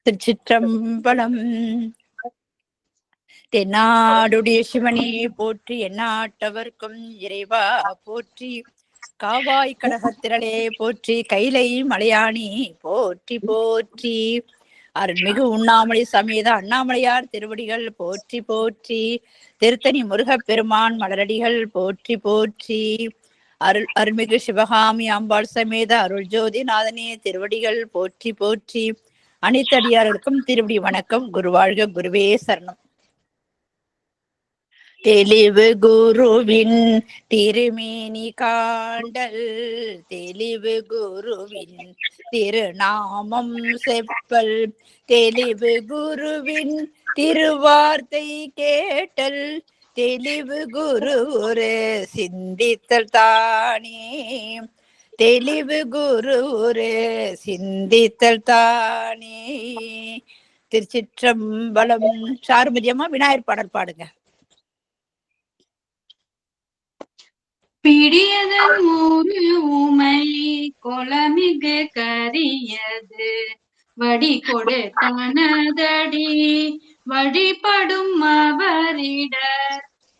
திருச்சிற்றம்பலம். தென்னாடுடைய சிவனே போற்றி, எந்நாட்டவர்க்கும் இறைவா போற்றி, காவாய் கடகத்திரளே போற்றி, கைலை மலையானி போற்றி போற்றி, அருள்மிகு உண்ணாமலை சமேத அண்ணாமலையார் திருவடிகள் போற்றி போற்றி, திருத்தணி முருகப்பெருமான் மலரடிகள் போற்றி போற்றி, அருள்மிகு சிவகாமி அம்பாள் சமேத அருள் ஜோதி நாதனே திருவடிகள் போற்றி போற்றி, அனைத்தடியார்களுக்கும் திருவடி வணக்கம். குருவாழ்க, குருவே சரணம். தெளிவு குருவின் திருமேனி காண்டல், தெளிவு குருவின் திருநாமம் செப்பல், தெளிவு குருவின் திருவார்த்தை கேட்டல், தெளிவு குரு ஒரு சிந்தித்தல் தானே, தெளிவு குரு ஒரு சிந்தித்தல் தானே. திருச்சிற்றம்பலம். சாருமதியம்மா விநாயகர் பாடல் பாடுங்க. பிடியதன் ஊரு உமை கொலமிகு கரியது, வடி கொடு தனதடி வழிபடும் அவரிடர்,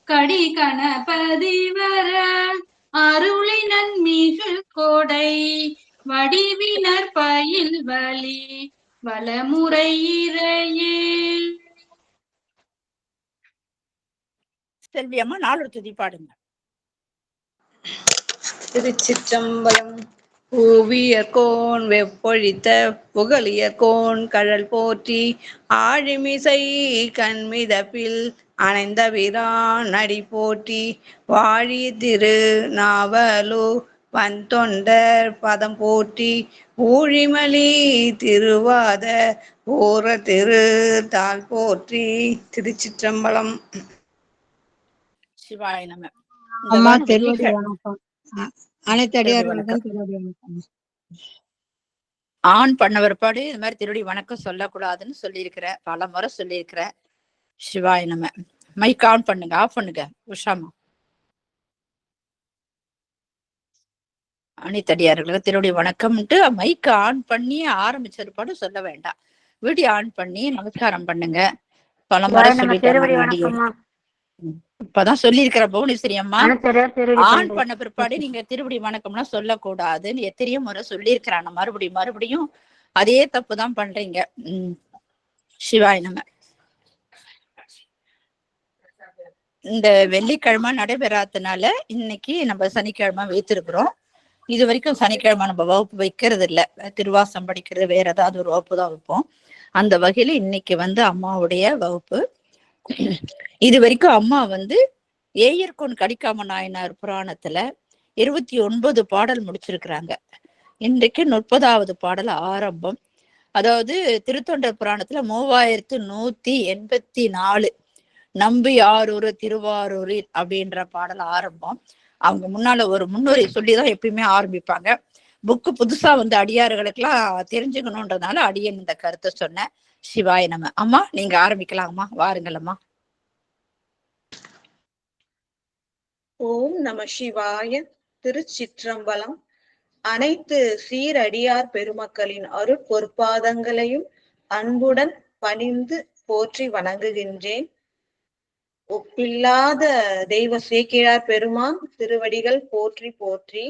கடி கணபதி வர அருளினன் மிகு கொடை, வடிவினர் பயில் வலி வளமுறை இறையே. செல்வியம்மா நாலு துதி பாடுங்க. திருச்சிற்றம்பலம். பூவியர்கோன் வெப்பொழித்த புகழியர்கோன் கழல் போற்றி, ஆழிமிசை கண்மிதப்பில் அணைந்த வீரான் அடி போற்றி, வாழிய திரு நாவலூர் வந்தொண்டர் பதம் போற்றி, ஊழிமலி திருவாத ஊர திரு தாள் போற்றி. திருச்சிற்றம்பலம். சிவாய நம. அம்மா திருவடி வணக்கம். அனைத்து அடியார்களுக்கும் திருவடி வணக்கம். ஆண் பண்ண பிற்பாடு இது மாதிரி திருவடி வணக்கம் சொல்லக்கூடாதுன்னு சொல்லியிருக்கிறேன், பல முறை சொல்லியிருக்கிறேன். சிவாய நம. மைக் ஆன் பண்ணுங்க, ஆஃப் பண்ணுங்க உஷாமா. அனைத்தடியார்களுக்கு திருவடி வணக்கம்ட்டு மைக் ஆன் பண்ணி ஆரம்பிச்ச பிற்பாடு சொல்ல வேண்டாம், வீடியோ ஆன் பண்ணி நமஸ்காரம் பண்ணுங்க. பல முறை சொல்லிட்டேன், இப்பதான் சொல்லியிருக்கிற புவனேஸ்வரி அம்மா. ஆன் பண்ண பிற்பாடு நீங்க திருவடி வணக்கம்லாம் சொல்லக்கூடாதுன்னு எத்தனையோ முறை சொல்லியிருக்கிறாங்க. மறுபடியும் அதே தப்புதான் பண்றீங்க. சிவாய நம. இந்த வெள்ளிக்கிழமை நடைபெறாதனால இன்னைக்கு நம்ம சனிக்கிழமை வைத்திருக்கிறோம். இது வரைக்கும் சனிக்கிழமை நம்ம வகுப்பு வைக்கிறது இல்லை, திருவாசம் படிக்கிறது வேற ஏதாவது ஒரு வகுப்பு தான் வைப்போம். அந்த வகையில இன்னைக்கு அம்மாவுடைய வகுப்பு. இது வரைக்கும் அம்மா ஏயர்கோன் கடிக்காம நாயனார் புராணத்துல 29 பாடல் முடிச்சிருக்கிறாங்க. இன்றைக்கு 30வது பாடல் ஆரம்பம். அதாவது திருத்தொண்டர் புராணத்துல 3184 நம்பி ஆரூர் திருவாரூரில் அப்படின்ற பாடல் ஆரம்பம். அவங்க முன்னால ஒரு முன்னுரை சொல்லிதான் எப்பயுமே ஆரம்பிப்பாங்க. புக்கு புதுசா அடியார்களுக்கெல்லாம் தெரிஞ்சுக்கணுன்றதுனால அடியன் இந்த கருத்தை சொன்னேன். சிவாய நம. அம்மா நீங்க ஆரம்பிக்கலாம்மா, வாருங்களம்மா. ஓம் நம சிவாய. திருச்சிற்றம்பலம். அனைத்து சீரடியார் பெருமக்களின் அருட்பொற்பாதங்களையும் அன்புடன் பணிந்து போற்றி வணங்குகின்றேன். ஒப்பில்லாத தெய்வ சேக்கிழார் பெருமான் திருவடிகள் போற்றி போற்றி.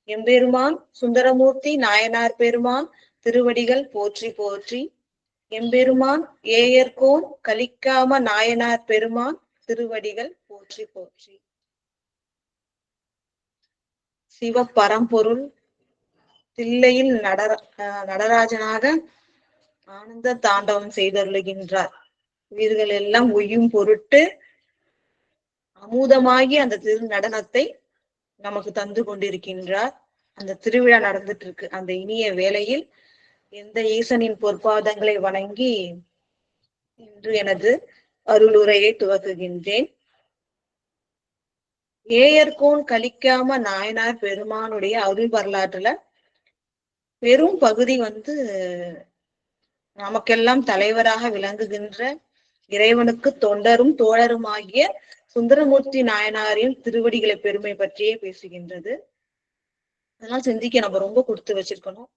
எம்பெருமான் சுந்தரமூர்த்தி நாயனார் பெருமான் திருவடிகள் போற்றி போற்றி. எம்பெருமான் ஏயர்கோன் கலிக்காம நாயனார் பெருமான் திருவடிகள் போற்றி போற்றி. சிவ பரம்பொருள் தில்லையில் நடராஜனாக ஆனந்த தாண்டவம் செய்தருளுகின்றார். உயிர்கள் எல்லாம் உய்யும் பொருட்டு அமுதமாகி அந்த திரு நடனத்தை நமக்கு தந்து கொண்டிருக்கின்றார். அந்த திருவிழா நடந்துட்டு இருக்கு. அந்த இனிய வேளையில் எந்த ஈசனின் பொற்பாதங்களை வணங்கி இன்று எனது அருளுரையை துவக்குகின்றேன். ஏயர்கோன் கலிக்காம நாயனார் பெருமானுடைய அருள் வரலாற்றுல பெரும் பகுதி நமக்கெல்லாம் தலைவராக விளங்குகின்ற இறைவனுக்கு தொண்டரும் தோழருமாகிய சுந்தரமூர்த்தி நாயனாரின் திருவடிகளை பெருமை பற்றியே பேசுகின்றது. அதெல்லாம் சிந்திக்க நம்ம ரொம்ப கொடுத்து வச்சிருக்கணும்.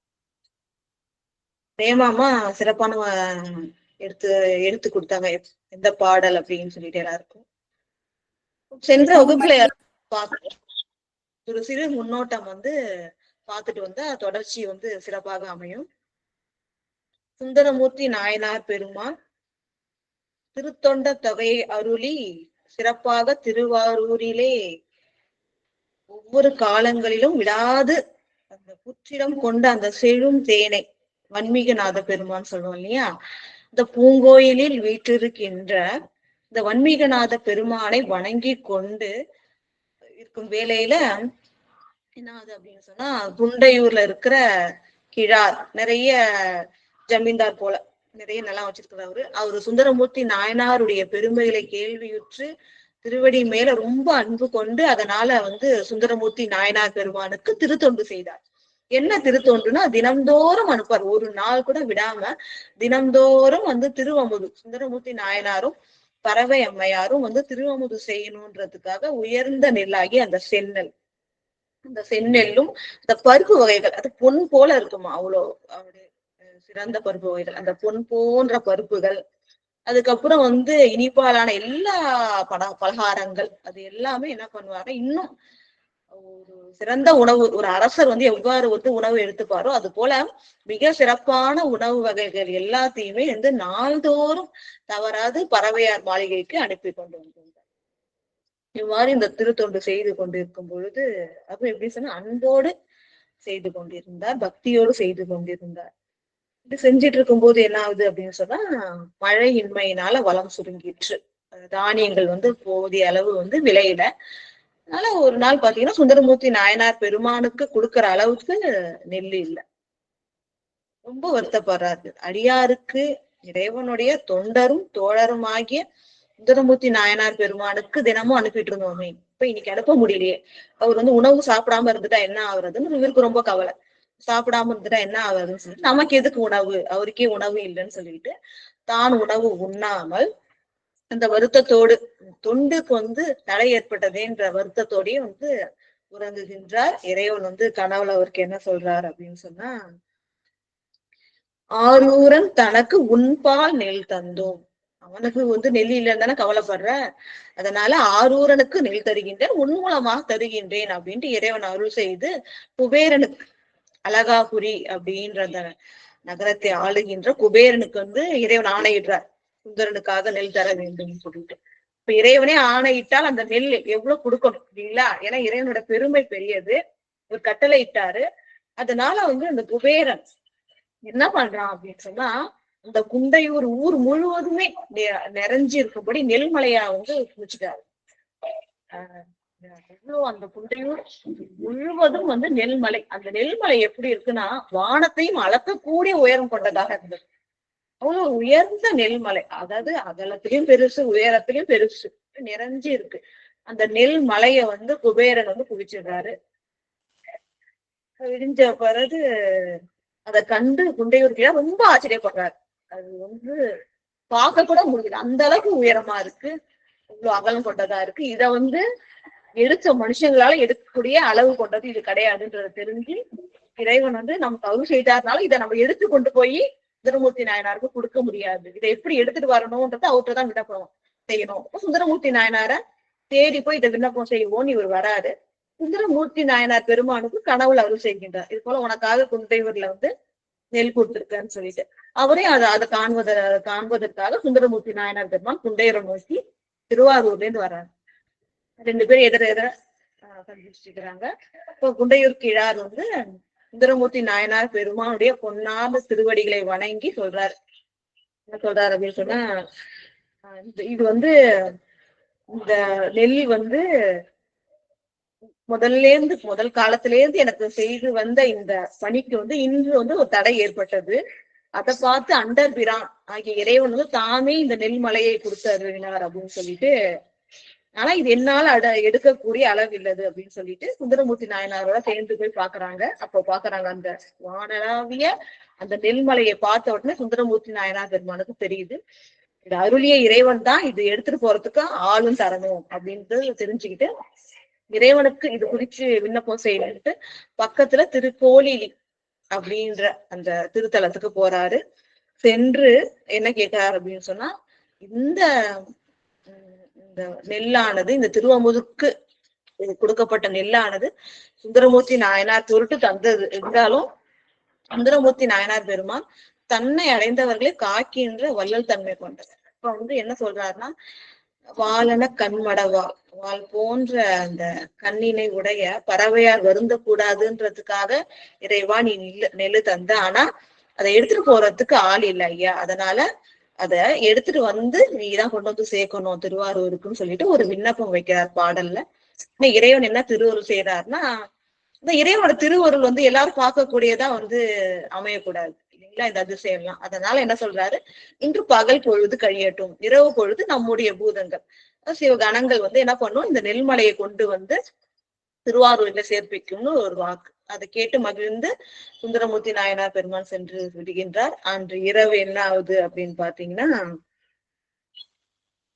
பிரேமாமா சிறப்பான எடுத்து கொடுத்தாங்க எந்த பாடல் அப்படின்னு சொல்லிட்டு எல்லாருக்கும். சென்ற வகுப்புல பார்த்து ஒரு சிறு முன்னோட்டம் பார்த்துட்டு வந்தா தொடர்ச்சி சிறப்பாக அமையும். சுந்தரமூர்த்தி நாயனார் பெருமான் திருத்தொண்ட தொகையை அருளி சிறப்பாக திருவாரூரிலே ஒவ்வொரு காலங்களிலும் விடாது அந்த புற்றிடம் கொண்ட அந்த செழும் தேனை வன்மீகநாத பெருமான் சொல்லுவோம் இல்லையா, இந்த பூங்கோயிலில் வீற்றிருக்கின்ற இந்த வன்மீகநாத பெருமானை வணங்கி கொண்டு இருக்கும் வேளையில என்னாது அப்படின்னு சொன்னா, குண்டையூர்ல இருக்கிற கிழார் நிறைய ஜமீன்தார் போல நிறைய நிலம் வச்சிருக்கிறவரு. அவரு சுந்தரமூர்த்தி நாயனாருடைய பெருமைகளை கேள்வியுற்று திருவடி மேல ரொம்ப அன்பு கொண்டு அதனால சுந்தரமூர்த்தி நாயனார் பெருமானுக்கு திருத்தொண்டு செய்தார். என்ன திருத்தொண்டுனா, தினம்தோறும் அனுப்பார், ஒரு நாள் கூட விடாம தினம்தோறும் திருவமுது சுந்தரமூர்த்தி நாயனாரும் பறவை அம்மையாரும் திருவமுது செய்யணும்ன்றதுக்காக உயர்ந்த நெல்லாகி அந்த செந்நெல், அந்த செந்நெல்லும் அந்த பருப்பு வகைகள் அது பொன் போல இருக்குமா, அவ்வளோ அவருடைய சிறந்த பருப்பு வகைகள், அந்த பொன் போன்ற பருப்புகள், அதுக்கப்புறம் இனிப்பாலான எல்லா பலகாரங்கள், அது எல்லாமே என்ன பண்ணுவாங்க, இன்னும் ஒரு சிறந்த உணவு, ஒரு அரசர் எவ்வாறு உணவு எடுத்துப்பாரோ அது போல மிக சிறப்பான உணவு வகைகள் எல்லாத்தையுமே நாள்தோறும் தவறாது பறவையார் மாளிகைக்கு அனுப்பி கொண்டு வந்திருந்தார். இவ்வாறு இந்த திருத்தொண்டு செய்து கொண்டிருக்கும் பொழுது அப்ப எப்படி சொன்னா, அன்போடு செய்து கொண்டிருந்தார், பக்தியோடு செய்து கொண்டிருந்தார். இது செஞ்சிட்டு இருக்கும் போது என்ன ஆகுது அப்படின்னு சொன்னா, மழையின்மையினால வளம் சுருங்கிற்று, தானியங்கள் போதிய அளவு விளையல. அதனால ஒரு நாள் பாத்தீங்கன்னா சுந்தரமூர்த்தி நாயனார் பெருமானுக்கு கொடுக்கிற அளவுக்கு நெல் இல்லை. ரொம்ப வருத்தப்படுறாரு. அடியாருக்கு இறைவனுடைய தொண்டரும் தோழரும் ஆகிய சுந்தரமூர்த்தி நாயனார் பெருமானுக்கு தினமும் அனுப்பிட்டு இருந்தோமே, இப்ப இன்னைக்கு அனுப்ப முடியலையே, அவர் உணவு சாப்பிடாம இருந்துட்டா என்ன ஆகுறதுன்னு இவருக்கு ரொம்ப கவலை. சாப்பிடாம இருந்துட்டா என்ன ஆகுதுன்னு சொல்லிட்டு, நமக்கு எதுக்கு உணவு, அவருக்கே உணவு இல்லைன்னு சொல்லிட்டு தான் உணவு உண்ணாமல் அந்த வருத்தத்தோடு தொண்டுக்கு தடை ஏற்பட்டதேன்ற வருத்தத்தோடயே உறங்குகின்றார். இறைவன் கனவுல அவருக்கு என்ன சொல்றார் அப்படின்னு சொன்னா, ஆரூரன் தனக்கு உன்பால் நெல் தந்தோம். அவனுக்கு நெல் இல்லைன்னு தானே கவலைப்படுற, அதனால ஆரூரனுக்கு நெல் தருகின்றேன், உன் மூலமாக தருகின்றேன் அப்படின்ட்டு இறைவன் அருள் செய்து குபேரனுக்கு, அழகாபுரி அப்படின்ற அந்த நகரத்தை ஆளுகின்ற குபேரனுக்கு இறைவன் ஆணையிடுறார், சுந்தரனுக்காக நெல் தர வேண்டும் சொல்லிட்டு. இப்ப இறைவனே ஆணையிட்டால் அந்த நெல் எவ்வளவு கொடுக்கணும் இல்லைங்களா? ஏன்னா இறைவனோட பெருமை பெரியது, ஒரு கட்டளை இட்டாரு. அதனால அந்த குபேரன் என்ன பண்றான் அப்படின்னு சொன்னா, அந்த குண்டையூர் ஊர் முழுவதுமே நிறைஞ்சி இருக்கும்படி நெல்மலையா குளிச்சுட்டாரு. அந்த குண்டையூர் முழுவதும் நெல்மலை. அந்த நெல்மலை எப்படி இருக்குன்னா, வானத்தையும் அளக்கக்கூடிய உயரம் கொண்டதாக இருந்தது. அவ்வளவு உயர்ந்த நெல்மலை, அதாவது அகலத்திலயும் பெருசு உயரத்திலயும் பெருசு நிறைஞ்சு இருக்கு. அந்த நெல் மலைய குபேரன் குவிச்சிடுறாரு. விடிஞ்ச பிறகு அதை கண்டு குண்டையூர் கீழே ரொம்ப ஆச்சரியப்படுறாரு. அது பார்க்க கூட முடியல, அந்த அளவுக்கு உயரமா இருக்கு, இவ்வளவு அகலம் கொண்டதா இருக்கு. இத எடுத்த மனுஷங்களால எடுக்கக்கூடிய அளவு கொண்டது இது கிடையாதுன்றத தெரிஞ்சு இறைவன் நமக்கு அருள் செய்தாருனால இதை நம்ம எடுத்து கொண்டு போய் சுந்தரமூர்த்தி நாயனாருக்கு கொடுக்க முடியாது, இதை எப்படி எடுத்துட்டு வரணும்ன்றது அவர்கிட்ட தான் விண்ணப்பம் செய்யணும். சுந்தரமூர்த்தி நாயனார தேடி போய் இதை விண்ணப்பம் செய்வோம்னு இவர் வராரு. சுந்தரமூர்த்தி நாயனார் பெருமானுக்கு கனவுல அருள் செய்கின்றார், இது போல உனக்காக குண்டையூர்ல நெல் கொடுத்திருக்கான்னு சொல்லிட்டு. அவரே அதை காண்பதற்காக சுந்தரமூர்த்தி நாயனார் பெருமான் குண்டையூரை நோக்கி திருவாரூர்ல இருந்து வர்றாரு. ரெண்டு பேரும் எதிர சந்திச்சுக்கிறாங்க. இப்போ குண்டையூர் கிழார் சுந்தரமூர்த்தி நாயனார் பெருமானுடைய பொன்னார்ந்த திருவடிகளை வணங்கி சொல்றாரு. என்ன சொல்றாரு அப்படின்னு சொன்னா, இது இந்த நெல் முதல் காலத்துல இருந்து எனக்கு செய்து வந்த இந்த பணிக்கு இன்று ஒரு தடை ஏற்பட்டது. அதை பார்த்து அண்டர் பிரான் ஆகிய இறைவன் தாமே இந்த நெல் மலையை கொடுத்து அருளினார் அப்படின்னு சொல்லிட்டு, ஆனா இது என்னால எடுக்கக்கூடிய அளவு இல்லது அப்படின்னு சொல்லிட்டு சுந்தரமூர்த்தி நாயனாரோட சேர்ந்து போய் பாக்குறாங்க. அப்போ பாக்குறாங்க அந்த வானளாவிய அந்த நெல்மலையை பார்த்த உடனே சுந்தரமூர்த்தி நாயனார் பெருமானுக்கு தெரியுது, இது அருளிய இறைவன் தான் இது எடுத்துட்டு போறதுக்கு ஆளும் தரணும் அப்படின்றது தெரிஞ்சுக்கிட்டு இறைவனுக்கு இது குறிச்சு விண்ணப்பம் செய்யணும்ட்டு பக்கத்துல திருக்கோளிலி அப்படின்ற அந்த திருத்தலத்துக்கு போறாரு. சென்று என்ன கேட்கிறாரு அப்படின்னு சொன்னா, இந்த இந்த நெல்லானது, இந்த திருவமுதுக்கு கொடுக்கப்பட்ட நெல்லானது சுந்தரமூர்த்தி நாயனார் பொருட்டு தந்தது இருந்தாலும் சுந்தரமூர்த்தி நாயனார் பெருமான் தன்னை அடைந்தவர்களை காக்கின்ற வள்ளல் தன்மை கொண்டது. இப்ப என்ன சொல்றாருன்னா, வாழன கண்மடவா, வாள் போன்ற அந்த கண்ணினை உடைய பறவையார் வருந்த கூடாதுன்றதுக்காக இறைவா நீ நெல்லு தந்த, ஆனா அதை எடுத்துட்டு போறதுக்கு ஆள் இல்லை ஐயா, அதனால அத எடுத்துட்டு வந்து நீதான் கொண்டு வந்து சேர்க்கணும் திருவாரூருக்குன்னு சொல்லிட்டு ஒரு விண்ணப்பம் வைக்கிறார் பாடல்ல. இறைவன் என்ன திருவருள் செய்யறாருன்னா, இந்த இறைவனோட திருவருள் எல்லாரும் பார்க்கக்கூடியதா அமையக்கூடாது இல்லைங்களா, இந்த அதிசயம்லாம். அதனால என்ன சொல்றாரு, இன்று பகல் பொழுது கழியட்டும், இரவு பொழுது நம்முடைய பூதங்கள் சிவகணங்கள் என்ன பண்ணும், இந்த நெல்மலையை கொண்டு வந்து திருவாரூர்ல சேர்ப்பிக்கும்னு ஒரு வாக்கு. அதை கேட்டு மகிழ்ந்து சுந்தரமூர்த்தி நாயனார் பெருமான் சென்று விடுகின்றார். அன்று இரவு என்ன ஆகுது அப்படின்னு பாத்தீங்கன்னா,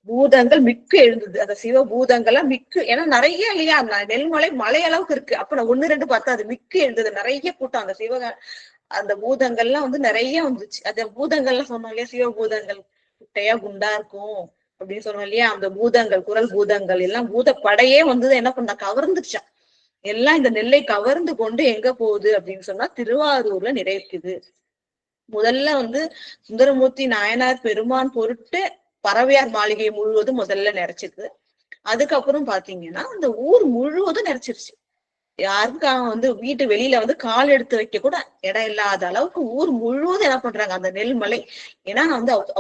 பூதங்கள் மிக்கு எழுந்தது. அந்த சிவ பூதங்கள்லாம் மிக்கு, ஏன்னா நிறைய இல்லையா, நெல்மலை மலை அளவுக்கு இருக்கு. அப்ப நான் 1 2 பார்த்தா அது மிக்கு எழுந்தது, நிறைய கூட்டம். அந்த அந்த பூதங்கள்லாம் நிறைய வந்துச்சு. அந்த பூதங்கள்லாம் சொன்னோம் இல்லையா, சிவ பூதங்கள் குட்டையா குண்டா இருக்கும் அப்படின்னு சொன்னோம் இல்லையா, அந்த பூதங்கள் குரல் பூதங்கள் எல்லாம் பூத படையே என்ன பண்ணா, கவர்ந்துச்சா. எல்லாம் இந்த நெல்லை கவர்ந்து கொண்டு எங்க போகுது அப்படின்னு சொன்னா திருவாரூர்ல நிறைக்குது. முதல்ல சுந்தரமூர்த்தி நாயனார் பெருமான் பொருட்டு பறவையார் மாளிகை முழுவதும் முதல்ல நிறைச்சிருக்கு. அதுக்கப்புறம் பாத்தீங்கன்னா அந்த ஊர் முழுவதும் நிறைச்சிருச்சு. யாருக்கும் வீட்டு வெளியில கால் எடுத்து வைக்க கூட இடம் இல்லாத அளவுக்கு ஊர் முழுவதும் என்ன பண்றாங்க, அந்த நெல்மலை. ஏன்னா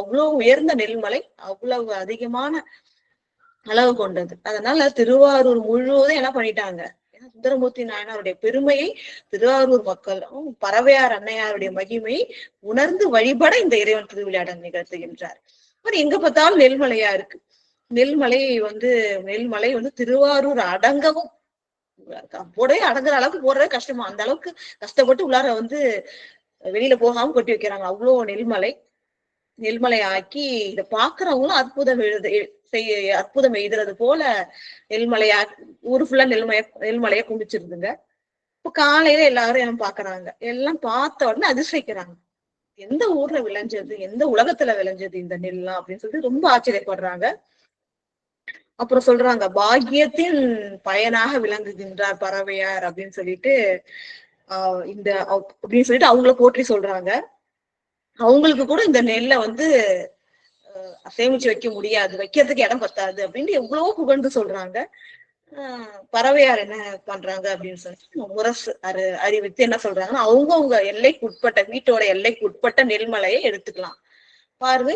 அவ்வளவு உயர்ந்த நெல்மலை, அவ்வளவு அதிகமான அளவு கொண்டது. அதனால திருவாரூர் முழுவதும் என்ன பண்ணிட்டாங்க, சுந்தரமூர்த்தி நாயனாருடைய பெருமையை திருவாரூர் மக்களும் பறவையார் அன்னையாருடைய மகிமையை உணர்ந்து வழிபட இந்த இறைவன் திருவிளையாடல் நிகழ்த்துகின்றார். அப்புறம் எங்க பார்த்தாலும் நெல்மலையா இருக்கு. நெல்மலை திருவாரூர் அடங்கவும் போடவே அடங்குற அளவுக்கு போடுறதே கஷ்டமா, அந்த அளவுக்கு கஷ்டப்பட்டு உள்ளார வெளியில போகாம கொட்டி வைக்கிறாங்க. அவ்வளவு நெல்மலை ஆக்கி இதை பாக்குறவங்களும் அற்புதம் எழுதுறது போல நெல்மலையா ஊரு ஃபுல்லா நெல்மலைய கும்பிச்சிருதுங்க. இப்ப காலையில எல்லாரும் பாக்குறாங்க, எல்லாம் பார்த்த உடனே அதிசயிக்கிறாங்க, எந்த ஊர்ல விளைஞ்சது, எந்த உலகத்துல விளைஞ்சது இந்த நெல்லாம் அப்படின்னு சொல்லிட்டு ரொம்ப ஆச்சரியப்படுறாங்க. அப்புறம் சொல்றாங்க, பாக்கியத்தின் பயனாக விளங்குகின்றார் பறவையார் அப்படின்னு சொல்லிட்டு அப்படின்னு சொல்லிட்டு அவங்கள போற்றி சொல்றாங்க. அவங்களுக்கு கூட இந்த நெல்லை சேமிச்சு வைக்க முடியாது, வைக்கிறதுக்கு இடம் பத்தாது அப்படின்னு எவ்வளவோ புகழ்ந்து சொல்றாங்க. பறவையார் என்ன பண்றாங்க அப்படின்னு சொல்லி முரசு அறிவித்து என்ன சொல்றாங்கன்னா, அவங்கவுங்க எல்லைக்கு உட்பட்ட வீட்டோட எல்லைக்கு உட்பட்ட நெல்மலையை எடுத்துக்கலாம். பாருங்க,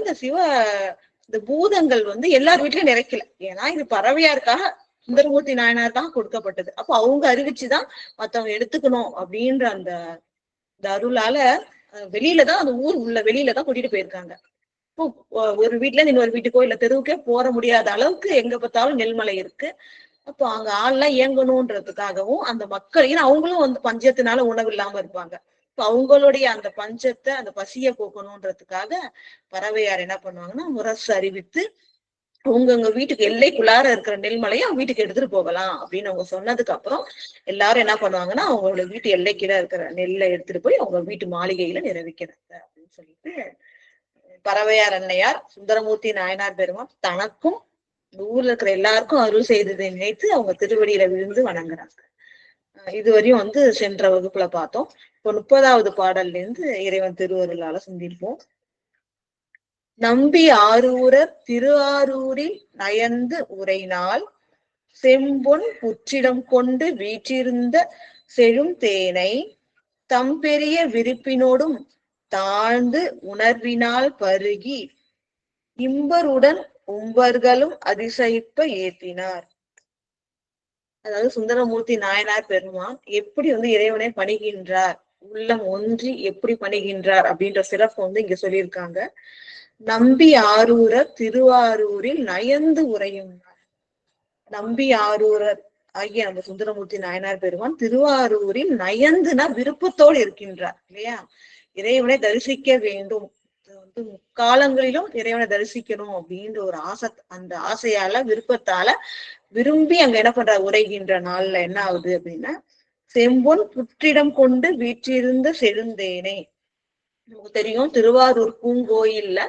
இந்த பூதங்கள் எல்லார் வீட்லயும் நிறைக்கல, ஏன்னா இது பறவையாருக்காக சுந்தரமூர்த்தி நாயனார் தான் கொடுக்கப்பட்டது. அப்போ அவங்க அறிவிச்சுதான் மத்தவங்க எடுத்துக்கணும் அப்படின்ற அந்த அருளால வெளியிலதான், அந்த ஊர் உள்ள வெளியிலதான் கூட்டிட்டு போயிருக்காங்க. இப்போ ஒரு வீட்டுல இன்னொரு வீட்டுக்கோ இல்ல தெருவுக்கே போற முடியாத அளவுக்கு எங்க பார்த்தாலும் நெல்மலை இருக்கு. அப்போ அங்க ஆள்லாம் இயங்கணும்ன்றதுக்காகவும் அந்த மக்கள், ஏன்னா அவங்களும் பஞ்சத்தினால உணவு இல்லாம இருப்பாங்க, இப்ப அவங்களுடைய அந்த பஞ்சத்தை அந்த பசியை போக்கணும்ன்றதுக்காக பறவையார் என்ன பண்ணுவாங்கன்னா முரசு அறிவித்து அவங்கவுங்க வீட்டுக்கு எல்லைக்குள்ளார இருக்கிற நெல்மலையை அவங்க வீட்டுக்கு எடுத்துட்டு போகலாம் அப்படின்னு அவங்க சொன்னதுக்கு அப்புறம் எல்லாரும் என்ன பண்ணுவாங்கன்னா அவங்களோட வீட்டு எல்லைக்குள்ள இருக்கிற நெல்லை எடுத்துட்டு போய் அவங்க வீட்டு மாளிகையில நிறைவிக்கிறாங்க அப்படின்னு சொல்லிட்டு பறவையார் அன்னையார் சுந்தரமூர்த்தி நாயனார் பெருமான் தனக்கும் ஊர்ல இருக்கிற எல்லாருக்கும் அருள் செய்ததை நினைத்து அவங்க திருவடியில விழுந்து வணங்குறாங்க. இதுவரையும் சென்ற வகுப்புல பார்த்தோம். இப்போ 30வது பாடல்ல இருந்து இறைவன் திருவருளால சிந்திப்போம். நம்பி ஆரூரர் திருவாரூரில் நயந்து உரைநாள் செம்பொன் புற்றிடம் கொண்டு வீற்றிருந்த செழும் தேனை தம்பெரிய விருப்பினோடும் தாழ்ந்து உணர்வினால் பருகி இம்பருடன் உம்பர்களும் அதிசயிப்ப ஏற்றினார். அதாவது சுந்தரமூர்த்தி நாயனார் பெருமான் எப்படி இறைவனை பணிகின்றார், உள்ளம் ஒன்றி எப்படி பணிகின்றார் அப்படின்ற சிறப்பு இங்க சொல்லியிருக்காங்க. நம்பி ஆரூரர் திருவாரூரில் நயந்து உரையும். நம்பி ஆரூரர் ஆகிய நம்ம சுந்தரமூர்த்தி நாயனார் பெருமான் திருவாரூரில் நயந்துனா விருப்பத்தோடு இருக்கின்றார் இல்லையா, இறைவனை தரிசிக்க வேண்டும், காலங்களிலும் இறைவனை தரிசிக்கணும் அப்படின்ற ஒரு ஆசை, அந்த ஆசையால விருப்பத்தால விரும்பி அங்க என்ன பண்ற உரைகின்ற நாள்ல என்ன ஆகுது அப்படின்னா, செம்பொன் புற்றிடம் கொண்டு வீற்றிருந்த செழுந்தேனை. நமக்கு தெரியும் திருவாரூர் பூங்கோயில்ல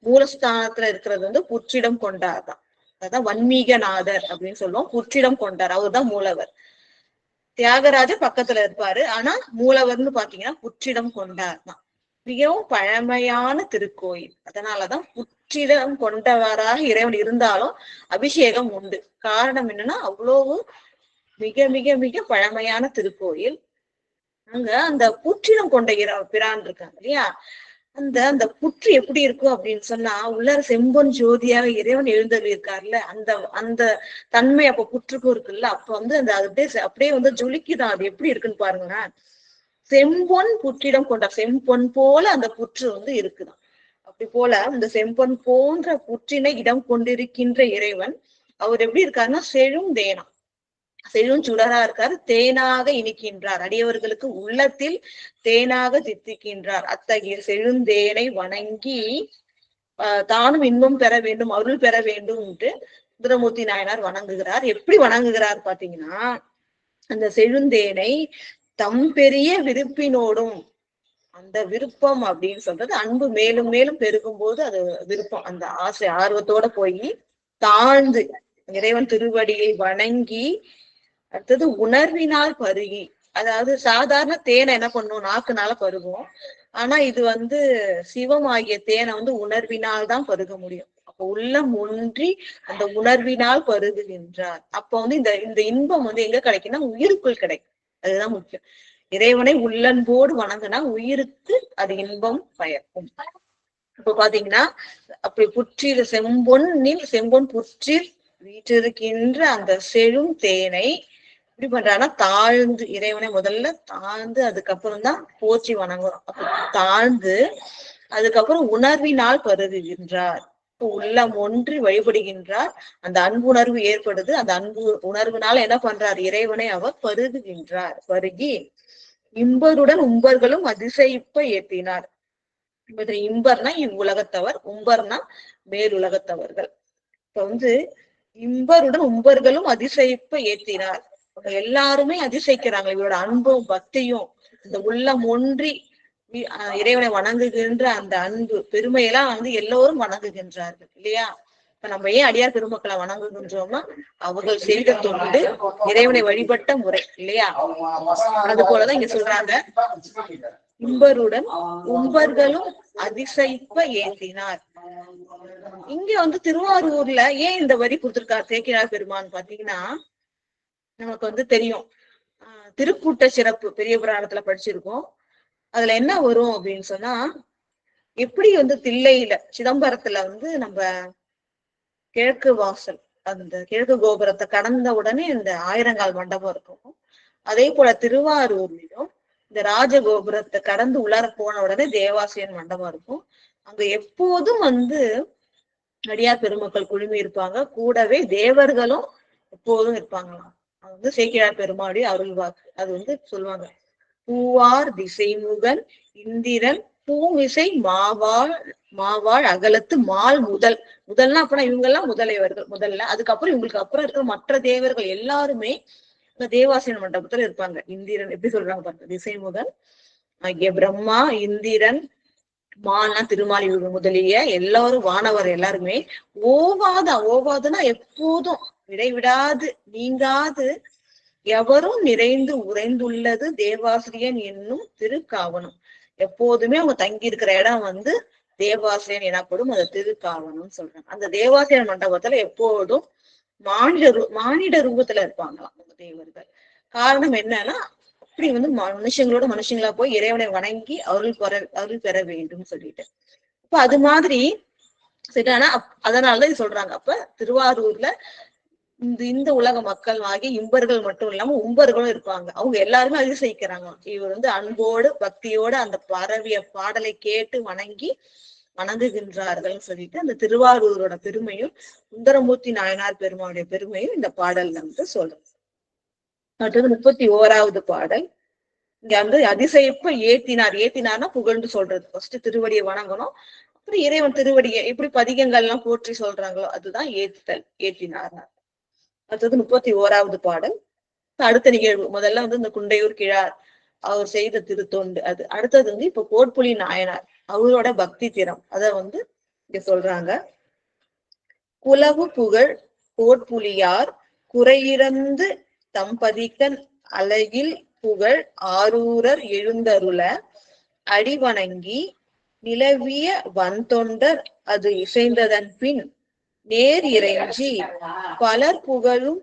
மூலஸ்தானத்துல இருக்கிறது வந்து புற்றிடம் கொண்டார்தான். அதான் வன்மீகநாதர் அப்படின்னு சொல்லுவோம். புற்றிடம் கொண்டார், அவர் தான் மூலவர். தியாகராஜர் பக்கத்துல இருப்பாரு, ஆனா மூலவர்னு பாத்தீங்கன்னா புற்றிடம் கொண்டார் தான். மிகவும் பழமையான திருக்கோயில். அதனாலதான் புற்றிடம் கொண்டவராக இறைவன் இருந்தாலும் அபிஷேகம் உண்டு. காரணம் என்னன்னா அவ்வளவு மிக மிக மிக பழமையான திருக்கோயில். அங்க அந்த புற்றிடம் கொண்ட பிரான் இருக்காங்க இல்லையா, அந்த அந்த புற்று எப்படி இருக்கும் அப்படின்னு சொன்னா, உள்ளார செம்பொன் ஜோதியாக இறைவன் எழுந்தருளி இருக்காருல்ல, அந்த அந்த தன்மை அப்ப புற்றுக்கும் இருக்குல்ல. அப்ப வந்து அந்த அப்படியே வந்து ஜொலிக்குதான். அது எப்படி இருக்குன்னு பாருங்களேன். செம்பொன் புற்றிடம் கொண்ட, செம்பொன் போல அந்த புற்று வந்து இருக்குதான். அப்படி போல அந்த செம்பொன் போன்ற புற்றினை இடம் கொண்டிருக்கின்ற இறைவன் அவர் எப்படி இருக்காருன்னா செழும் தேனா, செழும் சுடரா இருக்காரு. தேனாக இனிக்கின்றார், அடியவர்களுக்கு உள்ளத்தில் தேனாக தித்திக்கின்றார். அத்தகைய செழுந்தேனை வணங்கி தானும் இன்பம் பெற வேண்டும், அருள் பெற வேண்டும் என்று சுந்தரமூர்த்தி நாயனார் வணங்குகிறார். எப்படி வணங்குகிறார் பாத்தீங்கன்னா, அந்த செழுந்தேனை தம் பெரிய விருப்பினோடும், அந்த விருப்பம் அப்படின்னு சொல்றது அன்பு மேலும் மேலும் பெருகும் போது அது விருப்பம், அந்த ஆசை ஆர்வத்தோட போய் தாழ்ந்து இறைவன் திருவடியை வணங்கி, அடுத்தது உணர்வினால் பருகி. அதாவது சாதாரண தேனை என்ன பண்ணும், நாக்குனால பருகும். ஆனா இது வந்து சிவம் ஆகிய தேனை வந்து உணர்வினால் தான் பருக முடியும். அப்ப உள்ளம் ஒன்றி அந்த உணர்வினால் பருகுகின்றார். அப்ப வந்து இந்த இந்த இன்பம் வந்து எங்க கிடைக்குன்னா உயிருக்குள் கிடைக்கும். அதுதான் முக்கியம். இறைவனை உள்ளன்போடு வணங்கினா உயிருக்கு அது இன்பம் பயக்கும். இப்ப பாத்தீங்கன்னா அப்படி புற்றில் செம்பொன் புற்றில் வீற்றிருக்கின்ற அந்த செழும் தேனை எப்படி பண்றான்னா தாழ்ந்து, இறைவனை முதல்ல தாழ்ந்து அதுக்கப்புறம் தான் போற்றி வணங்குறோம். அப்ப தாழ்ந்து அதுக்கப்புறம் உணர்வினால் பருகுகின்றார். உள்ளம் ஒன்றி வழிபடுகின்றார். அந்த அன்புணர்வு ஏற்படுது. அந்த அன்பு உணர்வுனால என்ன பண்றார், இறைவனை அவர் பருகுகின்றார். பருகி இம்பருடன் உம்பர்களும் அதிசயிப்ப ஏற்றினார். இம்பர்னா இவ்வுலகத்தவர், உம்பர்னா மேலுலகத்தவர்கள். இப்ப வந்து இம்பருடன் உம்பர்களும் அதிசயிப்ப ஏற்றினார். எல்லாருமே அதிசயிக்கிறாங்க இவரோட அன்பும் பக்தியும். இந்த உள்ளம் ஒன்றி இறைவனை வணங்குகின்ற அந்த அன்பு பெருமையெல்லாம் வந்து எல்லோரும் வணங்குகின்றார்கள் இல்லையா. இப்ப நம்ம ஏன் அடியார் பெருமக்களை வணங்குகின்றோம்னா அவர்கள் செய்த தொண்டு, இறைவனை வழிபட்ட முறை இல்லையா. அது போலதான் இங்க சொல்றாங்க, இம்பருடன் உம்பர்களும் அதிசயிப்ப ஏற்றினார். இங்க வந்து திருவாரூர்ல ஏன் இந்த வரி கொடுத்திருக்கார் சேக்கிழார் பெருமான் பாத்தீங்கன்னா, நமக்கு வந்து தெரியும் திருக்கூட்ட சிறப்பு பெரிய புராணத்துல படிச்சிருக்கோம். அதுல என்ன வரும் அப்படின்னு சொன்னா, எப்படி வந்து தில்லையில சிதம்பரத்துல வந்து நம்ம கிழக்கு வாசல், அந்த கிழக்கு கோபுரத்தை கடந்த உடனே இந்த ஆயிரங்கால் மண்டபம் இருக்கும். அதே போல திருவாரூர்லயும் இந்த ராஜகோபுரத்தை கடந்து உள்ளார போன உடனே தேவாசிரியன் மண்டபம் இருக்கும். அங்க எப்போதும் வந்து அடியார் பெருமக்கள் குழுமி இருப்பாங்க. கூடவே தேவர்களும் எப்போதும் இருப்பாங்களாம். அது வந்து சேக்கிழார் பெருமாளுடைய அருள் வாக்கு. அது வந்து சொல்லுவாங்க, பூவார் திசைமுகன் இந்திரன் பூமிசை மாவாழ் அகலத்து மால் முதல். முதல்னா அப்படின்னா இவங்க எல்லாம் முதலைவர்கள் முதல்ல. அதுக்கப்புறம் இவங்களுக்கு அப்புறம் இருக்கிற மற்ற தேவர்கள் எல்லாருமே இந்த தேவாசிரியன் மண்டபத்துல இருப்பாங்க. இந்திரன் எப்படி சொல்றாங்க பாருங்க, திசைமுகன் ஆகிய பிரம்மா, இந்திரன், மால்னா திருமாலி முதலிய எல்லாரும் வானவர் எல்லாருமே ஓவாதுன்னா எப்போதும் இடைவிடாது நீங்காது எவரும் நிறைந்து உறைந்துள்ளது தேவாசிரியன் என்னும் திருக்காவனம். எப்போதுமே அவங்க தங்கி இருக்கிற இடம் வந்து தேவாசிரியன் எனப்படும் அந்த திருக்காவனம் சொல்றாங்க. அந்த தேவாசிரியன் மண்டபத்துல எப்போதும் மானிட ரூபத்துல இருப்பாங்களாம் அந்த தேவர்கள். காரணம் என்னன்னா, அப்படி வந்து மனுஷங்களோட மனுஷங்களா போய் இறைவனை வணங்கி அருள் பெற வேண்டும் சொல்லிட்டு. அப்ப அது மாதிரி சரியான அதனாலதான் இது சொல்றாங்க. அப்ப திருவாரூர்ல இந்த உலக மக்கள் ஆகிய இம்பர்கள் மட்டும் இல்லாம உம்பர்களும் இருப்பாங்க. அவங்க எல்லாருமே அதிசயிக்கிறாங்க. இவர் வந்து அன்போடு பக்தியோடு அந்த பரவிய பாடலை கேட்டு வணங்குகின்றார்கள் சொல்லிட்டு அந்த திருவாரூரோட பெருமையும் சுந்தரமூர்த்தி நாயனார் பெருமாளுடைய பெருமையும் இந்த பாடல்ல வந்து சொல்றோம். அடுத்தது 31வது பாடல். இங்க வந்து அதிசயிப்ப ஏத்தினார்னா புகழ்ந்து சொல்றது. ஃபர்ஸ்ட் திருவடியை வணங்கணும், அப்புறம் இறைவன் திருவடியை எப்படி பதிகங்கள் எல்லாம் போற்றி சொல்றாங்களோ அதுதான் ஏற்றினார். அடுத்தது 31வது பாடல். அடுத்த நிகழ்வு முதல்ல வந்து இந்த குண்டையூர் கிழார் அவர் செய்த திருத்தொண்டு. அது அடுத்தது வந்து இப்ப கோட்புலி நாயனார் அவரோட பக்தி திறம் அத வந்து இங்க சொல்றாங்க. குலவு புகழ் கோட்புலியார் குறையிறந்து தம்பதிக்கன் அழகில் புகழ் ஆரூரர் எழுந்தருள அடிவணங்கி நிலவிய வன்தொண்டர் அது இசைந்ததன் பின் நேர் இறைஞ்சி பலர் புகழும்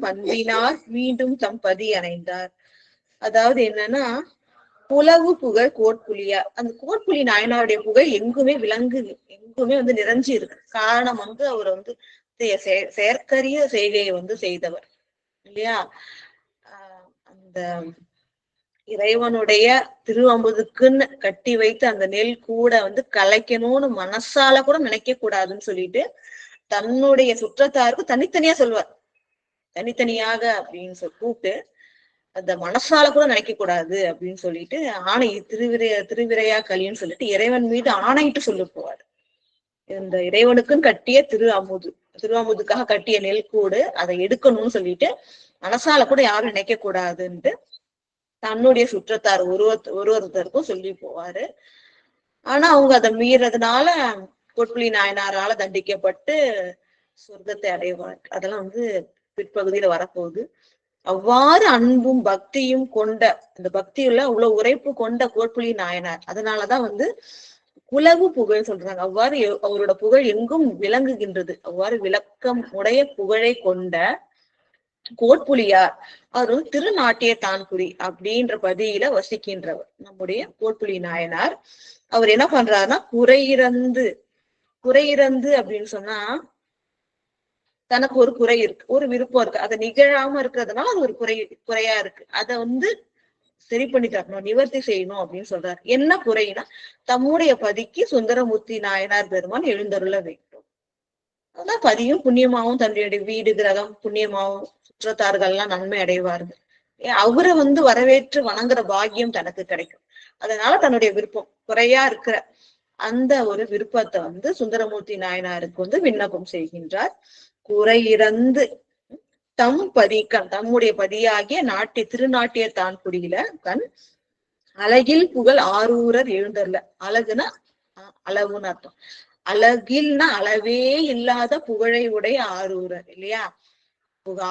பண்பினால் மீண்டும் தம்பதி அணைந்தார். அதாவது என்னன்னா, புலவு புகழ் கோட்புலியார், அந்த கோட்புலி நாயனாருடைய புகழ் எங்குமே எங்குமே வந்து நிறைஞ்சி இருக்கு. காரணம் வந்து அவர் வந்து செயற்கரிய செய்கையை வந்து செய்தவர் இல்லையா. அந்த இறைவனுடைய திருவம்புதுக்குன்னு கட்டி வைத்து அந்த நெல் கூட வந்து கலைக்கணும்னு மனசால கூட நினைக்க கூடாதுன்னு சொல்லிட்டு தன்னுடைய சுற்றத்தாருக்கு தனித்தனியா சொல்வார். தனித்தனியாக அப்படின்னு கூப்பிட்டு அந்த மனசால கூட நினைக்க கூடாது அப்படின்னு சொல்லிட்டு ஆணை திருவிரையா களின்னு சொல்லிட்டு இறைவன் மீது ஆணையிட்டு சொல்லி போவார். இந்த இறைவனுக்குன்னு கட்டிய திருவாமுதுக்காக கட்டிய நெல் கூடு அதை எடுக்கணும்னு சொல்லிட்டு மனசால கூட யாரும் நினைக்க கூடாதுன்ட்டு தன்னுடைய சுற்றத்தார் ஒருவருத்தருக்கும் சொல்லி போவாரு. ஆனா அவங்க அதை மீறதுனால கோட்புலி நாயனாரால தண்டிக்கப்பட்டு சொர்க்கத்தை அடைவார். அதெல்லாம் வந்து பிற்பகுதியில வரப்போகுது. அவ்வாறு அன்பும் பக்தியும் கொண்ட அந்த பக்தியுள்ள அவ்வளவு உரைப்பு கொண்ட கோட்புலி நாயனார், அதனாலதான் வந்து குலவு புகழ் சொல்றாங்க. அவ்வாறு அவரோட புகழ் எங்கும் விளங்குகின்றது. அவ்வாறு விளக்கம் உடைய புகழை கொண்ட கோட்புலியார் அவர் வந்து திருநாட்டிய தான்குடி அப்படின்ற பதியில வசிக்கின்றவர் நம்முடைய கோட்புலி நாயனார். அவர் என்ன பண்றாருன்னா, குறையிறந்து அப்படின்னு சொன்னா தனக்கு ஒரு குறை இருக்கு, ஒரு விருப்பம் இருக்கு, அதை நிகழாம இருக்கிறதுனால அது ஒரு குறையா இருக்கு. அதை வந்து சரி பண்ணி தரணும், நிவர்த்தி செய்யணும் அப்படின்னு சொல்றாரு. என்ன குறைனா, தம்முடைய பதிக்கு சுந்தரமூர்த்தி நாயனார் பெருமான் எழுந்தருள வேண்டும். அதான் பதியும் புண்ணியமாவும் தன்னுடைய வீடு கிரகம் புண்ணியமாவும் சுற்றத்தார்கள் எல்லாம் நன்மை அடைவார்கள். அவரை வந்து வரவேற்று வணங்குற பாக்கியம் தனக்கு கிடைக்கும். அதனால தன்னுடைய விருப்பம் குறையா இருக்கிற அந்த ஒரு விருப்பத்தை வந்து சுந்தரமூர்த்தி நாயனாருக்கு வந்து விண்ணப்பம் செய்கின்றார். குறையிறந்து தம்முடைய பதியாகிய திருநாட்டிய தான்குடியில அழகில் புகழ் ஆரூரர் எழுந்தருள. அழகுனா அளவுன்னு அர்த்தம். அழகில்னா அளவே இல்லாத புகழை உடைய ஆரூரர் இல்லையா.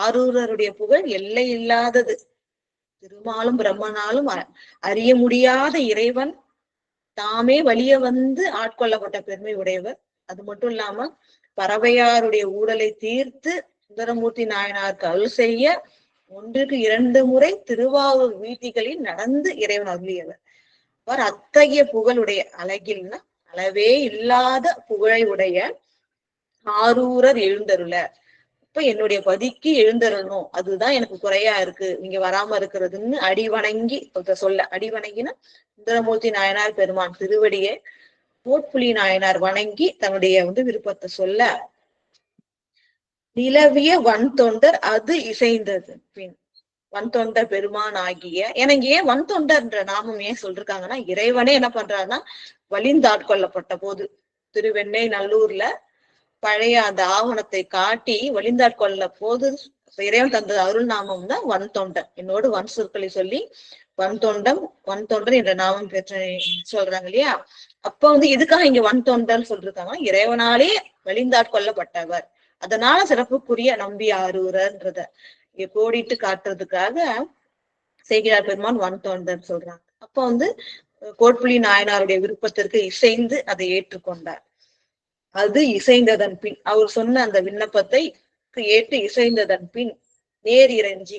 ஆரூரருடைய புகழ் எல்லை இல்லாதது. திருமாலும் பிரம்மனாலும் அறிய முடியாத இறைவன் தாமே வலிய வந்து ஆட்கொள்ளப்பட்ட பெருமை உடையவர். அது மட்டும் இல்லாம பறவையாருடைய ஊடலை தீர்த்து சுந்தரமூர்த்தி நாயனாருக்கு அருள் செய்ய 1க்கு 2 முறை திருவாரூர் வீதிகளில் நடந்து இறைவன் அருளியவர். அவர் அத்தகைய புகழுடைய அழகில்னா அளவே இல்லாத புகழை உடைய ஆரூரர் எழுந்தருள. இப்ப என்னுடைய பதிக்கு எழுந்தருளணும், அதுதான் எனக்கு குறையா இருக்கு, நீங்க வராம இருக்கிறதுன்னு அடிவணங்கி சொல்ல. அடிவணங்கினா சுந்தரமூர்த்தி நாயனார் பெருமான் திருவடியை கோட்புலி நாயனார் வணங்கி தன்னுடைய வந்து விருப்பத்தை சொல்ல, நிலவிய வன்தொண்டர் அது இசைந்தது பின். வன்தொண்டர் பெருமான் ஆகிய எனக்கு ஏன் வன்தொண்டர்ன்ற நாமம் ஏன் சொல்றாங்கன்னா, இறைவனே என்ன பண்றாருன்னா, வலிந்தாட்கொள்ளப்பட்ட போது திருவெண்ணை நல்லூர்ல பழைய அந்த ஆவணத்தை காட்டி வலிந்தாட்கொள்ள போது இறைவன் தந்த அருள் நாமம் தான் வன்தொண்டர். என்னோடு வன் சொற்களை சொல்லி வன்தொண்டர் என்ற நாமம் பெற்ற சொல்றாங்க இல்லையா. அப்ப வந்து இதுக்காக இங்க வன்தொண்டர் சொல்றாங்க, இறைவனாலே வலிந்தாட்கொள்ளப்பட்டவர், அதனால சிறப்புக்குரிய நம்பி ஆரூரன்றத கோடிட்டு காட்டுறதுக்காக செய்கிறார் பெருமான் வன்தொண்டர் சொல்றாங்க. அப்ப வந்து கோட்புலி நாயனாருடைய விருப்பத்திற்கு இசைந்து அதை ஏற்றுக்கொண்டார். அது இசைந்ததன் பின் அவர் சொன்ன அந்த விண்ணப்பத்தை ஏற்று இசைந்ததன் பின் நேர் இறைஞ்சி.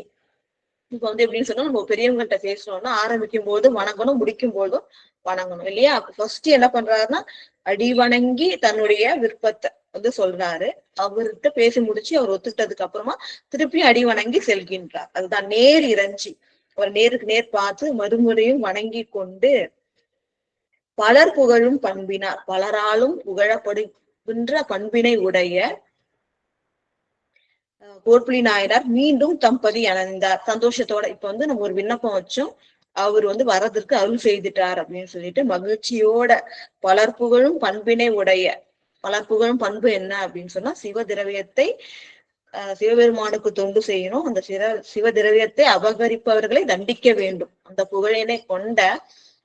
இப்ப வந்து எப்படின்னு சொன்னா, நம்ம பெரியவங்கள்ட்ட பேசணும்னா ஆரம்பிக்கும் போதும் வணங்கணும், முடிக்கும் போதும் வணங்கணும் இல்லையா. ஃபர்ஸ்ட் என்ன பண்றாருன்னா, அடி வணங்கி தன்னுடைய விருப்பத்தை வந்து சொல்றாரு. அவர்கிட்ட பேசி முடிச்சு அவர் ஒத்துக்கிட்டதுக்கு அப்புறமா திருப்பியும் அடி வணங்கி செல்கின்றார். அதுதான் நேர் இறைஞ்சி. அவர் நேருக்கு நேர் பார்த்து மறுமுறையும் வணங்கி கொண்டு பலர் புகழும் பண்பினார், பலராலும் புகழப்படுகின்ற பண்பினை உடைய கோட்புலி நாயனார் மீண்டும் தம்பதி அணைந்தார். சந்தோஷத்தோட இப்ப வந்து நம்ம ஒரு விண்ணப்பம் வச்சோம், அவர் வந்து வரதற்கு அருள் செய்துட்டார் அப்படின்னு சொல்லிட்டு மகிழ்ச்சியோட பலர்புகழும் பண்பினை உடைய, பலர்புகழும் பண்பு என்ன அப்படின்னு சொன்னா சிவ திரவியத்தை சிவபெருமானுக்கு தொண்டு செய்யணும். அந்த சிவ திரவியத்தை அபகரிப்பவர்களை தண்டிக்க வேண்டும். அந்த புகழினை கொண்ட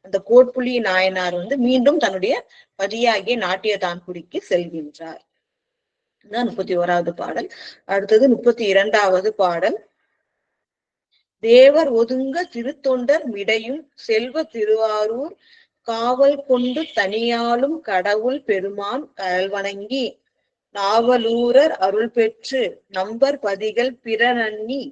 அந்த கோட்புலி நாயனார் வந்து மீண்டும் தன்னுடைய பதியாகிய நாட்டிய தான்குடிக்கு செல்கின்றார். 31வது பாடல். அடுத்தது 32வது பாடல். தேவர் ஒதுங்க திருத்தொண்டர் மிடையும் செல்வ திருவாரூர் காவல் கொண்டு தனியாலும் கடவுள் பெருமான் கழல் வணங்கி நாவலூரர் அருள் பெற்று நம்பர் பதிகள் பிறனண்ணி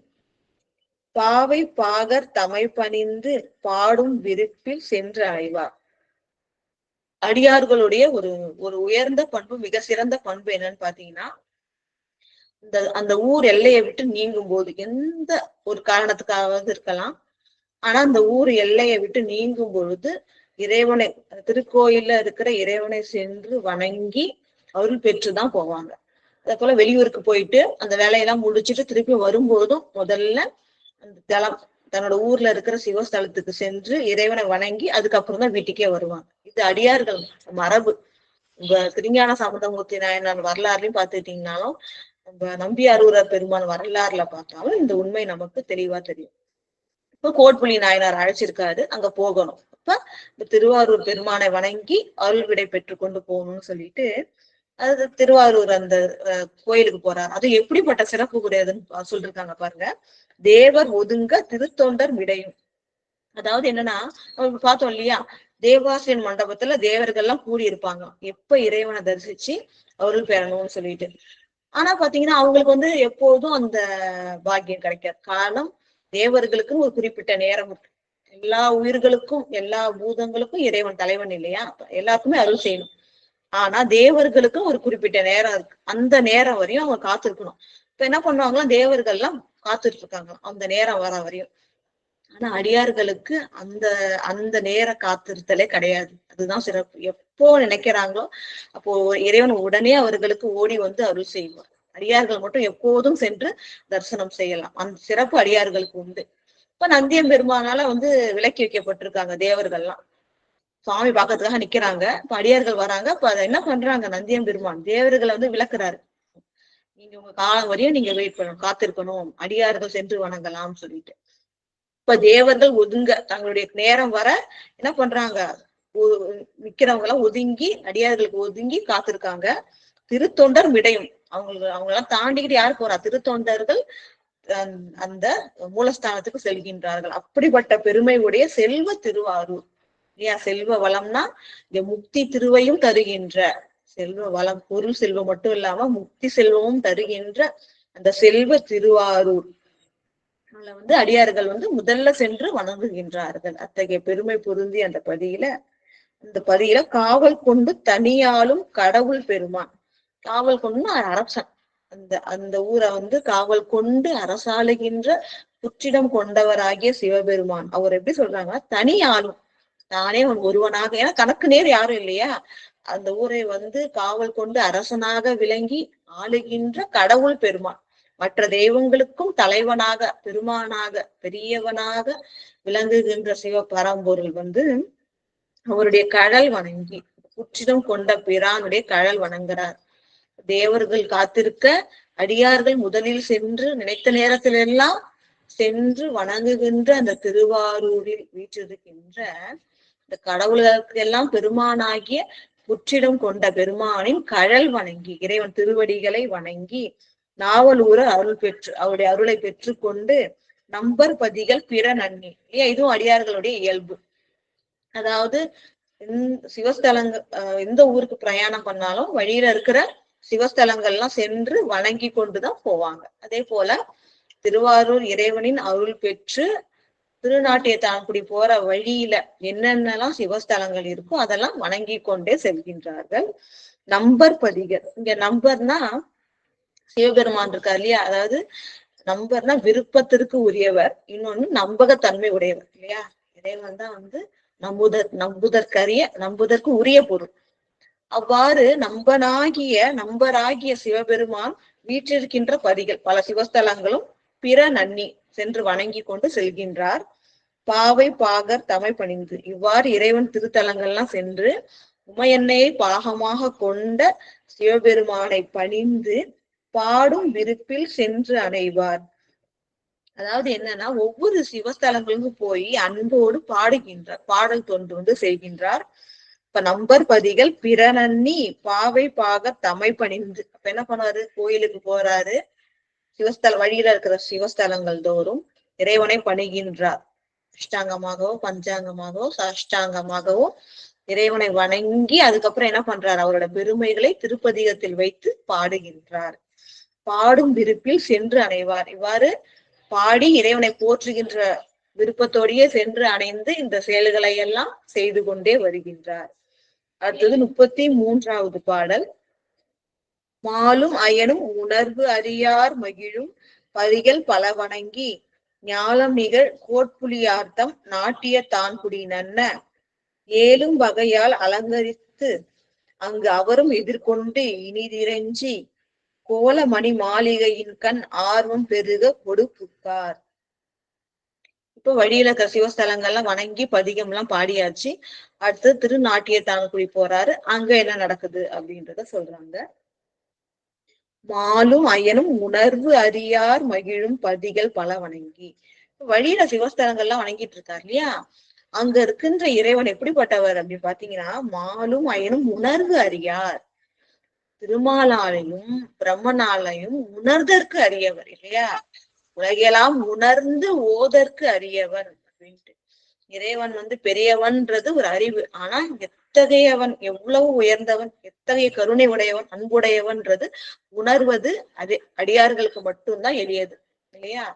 பாவை பாகர் தமை பணிந்து பாடும் விருப்பில் சென்று அடைவார். அடியார்களுடைய ஒரு ஒரு உயர்ந்த பண்பு, மிக சிறந்த பண்பு என்னன்னு பாத்தீங்கன்னா, அந்த ஊர் எல்லையை விட்டு நீங்கும் போது, எந்த ஒரு காரணத்துக்காவது இருக்கலாம், ஆனா அந்த ஊர் எல்லையை விட்டு நீங்கும் பொழுது இறைவனை, திருக்கோயில்ல இருக்கிற இறைவனை சென்று வணங்கி அருள் பெற்றுதான் போவாங்க. அதே போல வெளியூருக்கு போயிட்டு அந்த வேலையெல்லாம் முடிச்சுட்டு திருப்பி வரும்போதும் முதல்ல அந்த தலம், தன்னோட ஊர்ல இருக்கிற சிவஸ்தலத்துக்கு சென்று இறைவனை வணங்கி அதுக்கப்புறம் தான் வீட்டுக்கே வருவாங்க. இது அடியார்கள் மரபு. திருஞான சம்பந்தமூர்த்தி நாயனார் வரலாறுலையும் பார்த்துட்டீங்கன்னாலும், நம்பியாரூரர் பெருமான் வரலாறுல பார்த்தாலும் இந்த உண்மை நமக்கு தெளிவா தெரியும். இப்ப கோட்புலி நாயனார் அழைச்சிருக்காரு, அங்க போகணும். அப்ப இந்த திருவாரூர் பெருமானை வணங்கி அருள் விடை பெற்று கொண்டு போகணும்னு சொல்லிட்டு அது திருவாரூர் அந்த கோயிலுக்கு போறாரு. அது எப்படிப்பட்ட சிறப்பு கூடியதுன்னு சொல்லிருக்காங்க பாருங்க. தேவர் ஒதுங்க திருத்தொண்டர் விடையும். அதாவது என்னன்னா, பார்த்தோம் இல்லையா, தேவாசிரியன் மண்டபத்துல தேவர்கள் எல்லாம் கூடி இருப்பாங்க எப்ப இறைவனை தரிசிச்சு அருள் பெறணும்னு சொல்லிட்டு. ஆனா பாத்தீங்கன்னா அவங்களுக்கு வந்து எப்போதும் அந்த பாக்கியம் கிடைக்காது. காரணம், தேவர்களுக்குன்னு ஒரு குறிப்பிட்ட நேரம் இருக்கு. எல்லா உயிர்களுக்கும் எல்லா பூதங்களுக்கும் இறைவன் தலைவன் இல்லையா, எல்லாருக்குமே அருள் செய்யணும். ஆனா தேவர்களுக்கும் ஒரு குறிப்பிட்ட நேரம் இருக்கு. அந்த நேரம் வரையும் அவங்க காத்திருக்கணும். இப்ப என்ன பண்ணுவாங்களாம், தேவர்கள் எல்லாம் காத்துட்டு இருக்காங்க அந்த நேரம் வர வரையும். ஆனா அடியார்களுக்கு அந்த அந்த நேர காத்திருத்தலே கிடையாது. அதுதான் சிறப்பு. எப்போ நினைக்கிறாங்களோ அப்போ இறைவன் உடனே அவர்களுக்கு ஓடி வந்து அருள் செய்வார். அடியார்கள் மட்டும் எப்போதும் சென்று தரிசனம் செய்யலாம். அந்த சிறப்பு அடியார்களுக்கு உண்டு. இப்ப நந்தியம் பெருமானால வந்து விலக்கி வைக்கப்பட்டிருக்காங்க தேவர்கள்லாம். சுவாமி பாக்கிறதுக்காக நிக்கிறாங்க. இப்ப அடியார்கள் வராங்க. இப்ப அதை என்ன பண்றாங்க, நந்தியம் பெருமான் தேவர்களை வந்து விளக்குறாரு. நீங்க உங்க காலம் வரையும் நீங்க வெயிட் பண்ணணும், காத்திருக்கணும், அடியார்கள் சென்று வணங்கலாம்னு சொல்லிட்டு. இப்ப தேவர்கள் ஒதுங்க தங்களுடைய நேரம் வர என்ன பண்றாங்க, நிக்கிறவங்க எல்லாம் ஒதுங்கி, அடியார்களுக்கு ஒதுங்கி காத்திருக்காங்க. திருத்தொண்டர் விடையும், அவங்க எல்லாம் தாண்டிக்கிட்டு யாரு போறா, திருத்தொண்டர்கள் அந்த மூலஸ்தானத்துக்கு செல்கின்றார்கள். அப்படிப்பட்ட பெருமை உடைய செல்வ திருவாரூர். ஏன் செல்வ வளம்னா இங்க முக்தி திருவையும் தருகின்ற செல்வ வளம், பொருள் செல்வம் மட்டும் இல்லாம முக்தி செல்வமும் தருகின்ற அந்த செல்வ திருவாரூர் வந்து அடியார்கள் வந்து முதல்ல சென்று வணங்குகின்றார்கள். அத்தகைய பெருமை பொருந்தி அந்த பதியில காவல் கொண்டு தனியாலும் கடவுள் பெருமான். காவல் கொண்டு அரசன், அந்த ஊரை வந்து காவல் கொண்டு அரசாளுகின்ற புற்றிடம் கொண்டவராகிய சிவபெருமான். அவர் எப்படி சொல்றாங்கன்னா, தனியாலும், தானே ஒருவனாக, ஏன்னா கணக்கு நேர் யாரும் இல்லையா, அந்த ஊரை வந்து காவல் கொண்டு அரசனாக விளங்கி ஆளுகின்ற கடவுள் பெருமான். மற்ற தெய்வங்களுக்கும் தலைவனாக, பெருமானாக, பெரியவனாக விளங்குகின்ற சிவ பரம்பொருள் வந்து அவருடைய கழல் வணங்கி, புற்றிடம் கொண்ட பிரானுடைய கழல் வணங்குறார். தேவர்கள் காத்திருக்க அடியார்கள் முதலில் சென்று நினைத்த நேரத்திலெல்லாம் சென்று வணங்குகின்ற அந்த திருவாரூரில் வீற்றிருக்கின்ற இந்த கடவுள்களுக்கு எல்லாம் பெருமானாகிய புற்றிடம் கொண்ட பெருமானின் கழல் வணங்கி, இறைவன் திருவடிகளை வணங்கி நாவலூர அருள் பெற்று, அவருடைய அருளை பெற்று கொண்டு நம்பர் பதிகள் பிற நன்னி. இல்லையா, இதுவும் அடியார்களுடைய இயல்பு. அதாவது சிவஸ்தலங்கள், எந்த ஊருக்கு பிரயாணம் பண்ணாலும் வழியில இருக்கிற சிவஸ்தலங்கள்லாம் சென்று வணங்கி கொண்டுதான் போவாங்க. அதே போல திருவாரூர் இறைவனின் அருள் பெற்று திருநாட்டிய தான்குடி போற வழியில என்னென்னலாம் சிவஸ்தலங்கள் இருக்கோ அதெல்லாம் வணங்கி கொண்டே செல்கின்றார்கள். நம்பர் பதிகள், இங்க நம்பர்னா சிவபெருமான் இருக்கார் இல்லையா, அதாவது நம்பர்னா விருப்பத்திற்கு உரியவர், இன்னொன்னு நம்பகத்தன்மை உடையவர் இல்லையா. இறைவன் தான் வந்து நம்புதற்கு உரிய பொருள். அவ்வாறு நம்பராகிய சிவபெருமான் வீற்றிருக்கின்ற பதிகள் பல சிவஸ்தலங்களும் பிற நன்னி சென்று வணங்கி கொண்டு செல்கின்றார். பாவை பாகர் தமை பணிந்து. இவ்வாறு இறைவன் திருத்தலங்கள்லாம் சென்று உமையன்னையை பாகமாக கொண்ட சிவபெருமானை பணிந்து பாடும் விருப்பில் சென்று அடைவார். அதாவது என்னன்னா, ஒவ்வொரு சிவஸ்தலங்களுக்கும் போய் அன்போடு பாடுகின்றார், பாடல் தொண்டு வந்து செய்கின்றார். இப்ப நம்பர் பதிகள் பிறனன்னி பாவை பாக தமை பணிந்து. அப்ப என்ன பண்ணாரு, கோயிலுக்கு போறாரு, வழியில இருக்கிற சிவஸ்தலங்கள் தோறும் இறைவனை பணிகின்றார். அஷ்டாங்கமாகவோ பஞ்சாங்கமாகவோ சாஷ்டாங்கமாகவோ இறைவனை வணங்கி அதுக்கப்புறம் என்ன பண்றார், அவரோட பெருமைகளை திருப்பதிகத்தில் வைத்து பாடுகின்றார். பாடும் விருப்பில் சென்று அடைவார். இவ்வாறு பாடி இறைவனை போற்றுகின்ற விருப்பத்தோடையே சென்று அடைந்து இந்த செயல்களை எல்லாம் செய்து கொண்டே வருகின்றார். அடுத்தது 33வது பாடல். மாலும் அயனும் உணர்வு அறியார் மகிழும் பதிகள் பல வணங்கி ஞாலம் நிகழ் கோட்புலியார்த்தம் நாட்டிய தான்குடி நன்ன ஏலும் வகையால் அலங்கரித்து அங்கு அவரும் எதிர்கொண்டு இனிதிரஞ்சி கோலமணி மாளிகையின் கண் ஆர்வம் பெருக கொடுப்புக்கார். இப்ப வழியில இருக்க சிவஸ்தலங்கள்லாம் வணங்கி பதிகம் எல்லாம் பாடியாச்சு. அடுத்து திருநாட்டிய தான்குடி போறாரு. அங்க என்ன நடக்குது அப்படின்றத சொல்றாங்க. மாலும் அயனும் உணர்வு அறியார் மகிழும் பதிகள் பல வணங்கி. வழியில சிவஸ்தலங்கள்லாம் வணங்கிட்டு இருக்காரு இல்லையா, அங்க இருக்கின்ற இறைவன் எப்படிப்பட்டவர் அப்படின்னு பாத்தீங்கன்னா, மாலும் அயனும் உணர்வு அறியார். திருமாலாலையும் பிரம்மனாலையும் உணர்தற்கு அறியவர் இல்லையா, உலகெல்லாம் உணர்ந்து ஓதற்கு அறியவன் அப்படின்ட்டு. இறைவன் வந்து பெரியவன்றது ஒரு அறிவு, ஆனா எத்தகையவன், எவ்வளவு உயர்ந்தவன், எத்தகைய கருணை உடையவன், அன்புடையவன்றது உணர்வது அது அடியார்களுக்கு மட்டும்தான் எளியது இல்லையா.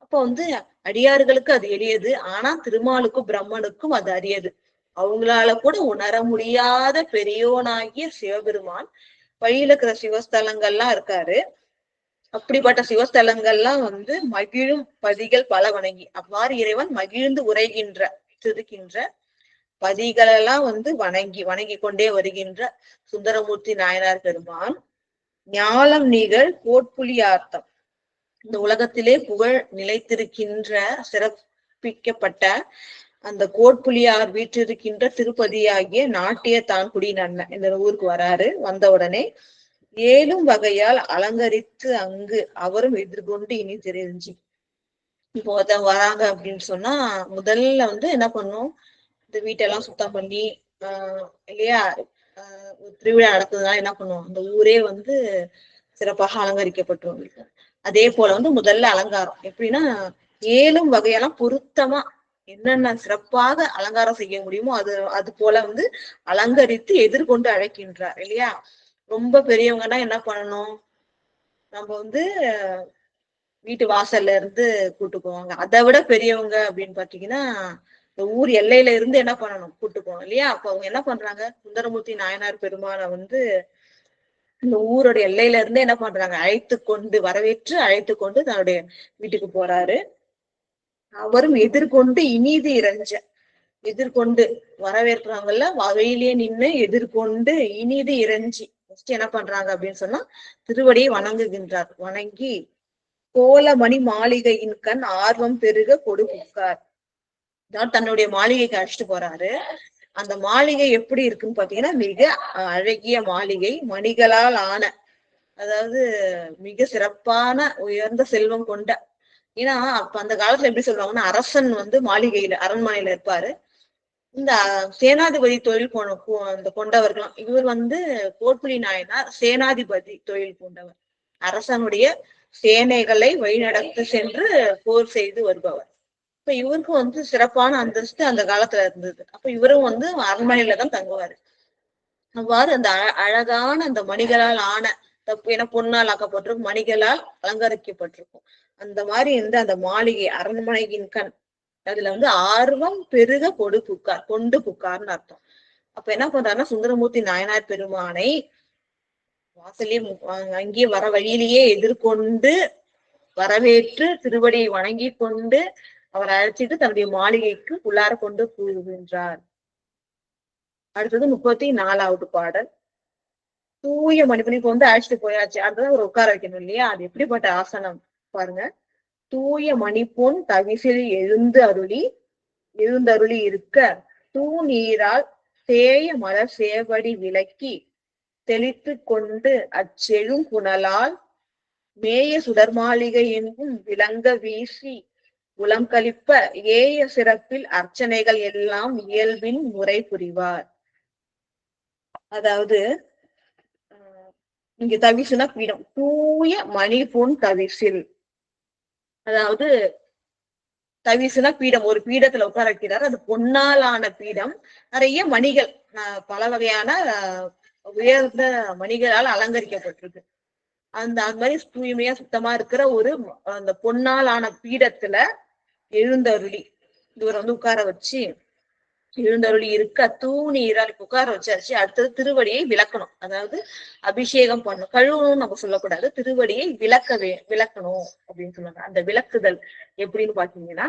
அப்ப வந்து அடியார்களுக்கு அது எளியது, ஆனா திருமாலுக்கும் பிரம்மனுக்கும் அது அரியது. அவங்களால கூட உணர முடியாத பெரியோனாகிய சிவபெருமான் வழியில இருக்கிற சிவஸ்தலங்கள்லாம் இருக்காரு. அப்படிப்பட்ட சிவஸ்தலங்கள்லாம் வந்து மகிழும் பதிகள் பல வணங்கி, அவ்வாறு இறைவன் மகிழ்ந்து உரைகின்ற திருக்கின்ற பதிகளெல்லாம் வந்து வணங்கி கொண்டே வருகின்ற சுந்தரமூர்த்தி நாயனார் பெருமான் ஞாலம் நிகழ் கோட்புலியார்த்தம், இந்த உலகத்திலே புகழ் நிலைத்திருக்கின்ற சிறப்பிக்கப்பட்ட அந்த கோட்புலியார் வீற்றிருக்கின்ற திருப்பதியாகிய நாட்டிய தான்குடி நன்ன இந்த ஊருக்கு வராரு. வந்த உடனே ஏலும் வகையால் அலங்கரித்து அங்கு அவரும் எதிர்கொண்டு இனி தெரிஞ்சு. இப்போ வராங்க அப்படின்னு சொன்னா முதல்ல வந்து என்ன பண்ணும், இந்த வீட்டெல்லாம் சுத்தம் பண்ணி இல்லையா, திருவிழா நடக்குதுனால என்ன பண்ணுவோம், அந்த ஊரே வந்து சிறப்பாக அலங்கரிக்கப்பட்டிருக்கும். அதே போல வந்து முதல்ல அலங்காரம் எப்படின்னா, ஏலும் வகையெல்லாம் பொருத்தமா என்னென்ன சிறப்பாக அலங்காரம் செய்ய முடியுமோ அது போல வந்து அலங்கரித்து எதிர்கொண்டு அழைக்கின்றார் இல்லையா. ரொம்ப பெரியவங்கன்னா என்ன பண்ணணும், நம்ம வந்து வீட்டு வாசல்ல இருந்து கூட்டு போவாங்க. அதை விட பெரியவங்க அப்படின்னு பாத்தீங்கன்னா இந்த ஊர் எல்லையில இருந்து என்ன பண்ணணும், கூட்டு போவோம் இல்லையா. அப்ப அவங்க என்ன பண்றாங்க, சுந்தரமூர்த்தி நாயனார் பெருமானை வந்து இந்த ஊரோட எல்லையில இருந்து என்ன பண்றாங்க, வரவேற்று அழைத்து கொண்டு தன்னுடைய வீட்டுக்கு போறாரு. அவரும் எதிர்கொண்டு இனிது இறைஞ்ச, எதிர்கொண்டு வரவேற்கிறாங்கல்ல, வகையிலேயே நின்று எதிர்கொண்டு இனிது இறைஞ்சி என்ன பண்றாங்க அப்படின்னு சொன்னா திருவடியை வணங்குகின்றார். வணங்கி கோலமணி மாளிகையின் கண் ஆர்வம் பெருக கொடுப்புக்கார். தன்னுடைய மாளிகைக்கு அழைச்சிட்டு போறாரு. அந்த மாளிகை எப்படி இருக்குன்னு பாத்தீங்கன்னா மிக அழகிய மாளிகை, மணிகளால் ஆன, அதாவது மிக சிறப்பான உயர்ந்த செல்வம் கொண்ட. ஏன்னா அப்ப அந்த காலத்துல எப்படி சொல்லுவாங்கன்னா, அரசன் வந்து மாளிகையில அரண்மனையில இருப்பாரு. இந்த சேனாதிபதி தொழில் அந்த கொண்டவர்களும், இவர் வந்து கோட்புலி நாயனார் சேனாதிபதி தொழில் கொண்டவர், அரசனுடைய சேனைகளை வழிநடத்து சென்று போர் செய்து வருபவர். இப்ப இவருக்கு வந்து சிறப்பான அந்தஸ்து அந்த காலத்துல இருந்தது. அப்ப இவரும் வந்து அரண்மனையில தான் தங்குவாரு. அவ்வாறு அந்த அழகான அந்த மணிகளால் ஆன, தப்பு ஏன்னா பொன்னால் ஆக்கப்பட்டிருக்கும், மணிகளால் அலங்கரிக்கப்பட்டிருக்கும். அந்த மாதிரி இருந்த அந்த மாளிகை அரண்மனையின் கண், அதுல வந்து ஆர்வம் பெருக கொண்டு புக்கார்னு அர்த்தம். அப்ப என்ன பண்றாருன்னா, சுந்தரமூர்த்தி நாயனார் பெருமானை வாசலே அங்கேயே வர வழியிலேயே எதிர்கொண்டு வரவேற்று திருவடியை வணங்கி கொண்டு அவர் அழைச்சிட்டு தன்னுடைய மாளிகைக்கு உள்ளார கொண்டு கூறுகின்றார். அடுத்தது 34வது பாடல். தூய மணிப்பணிக்கு வந்து அழைச்சிட்டு போயாச்சு, அடுத்தது ஒரு உட்கார வைக்கணும் இல்லையா. அது எப்படிப்பட்ட ஆசனம் பாருங்க. தூய மணிப்பொன் தவிசில் எழுந்து அருளி எழுந்தருளி இருக்க தூநீரால் சேய மலர் சேவடி விலக்கி தெளித்து கொண்டு அச்செழும் புனலால் மேய சுடர் மாளிகை எங்கும் விளங்க வீசி உளம் கழிப்ப ஏய சிறப்பில் அர்ச்சனைகள் எல்லாம் இயல்பின் முறை புரிவார். அதாவது இங்க தவிசுனா பீடம், தூய மணி பொன் தவிசில். அதாவது தவிசுனா பீடம், ஒரு பீடத்துல உட்கார வைக்கிறார். அது பொன்னாலான பீடம், நிறைய மணிகள், பல வகையான உயர்ந்த மணிகளால் அலங்கரிக்கப்பட்டிருக்கு. அந்த மாதிரி தூய்மையா சுத்தமா இருக்கிற ஒரு அந்த பொன்னாலான பீடத்துல எழுந்தருளி இவர் வந்து உட்கார வச்சு எழுந்தருளி இருக்க தூணீரால் உட்கார வச்சாச்சு. அடுத்தது திருவடியை விளக்கணும். அதாவது அபிஷேகம் பண்ணணும், கழுவணும்னு நம்ம சொல்லக்கூடாது, திருவடியை விளக்கணும் அப்படின்னு சொல்லுவாங்க. அந்த விளக்குதல் எப்படின்னு பாத்தீங்கன்னா,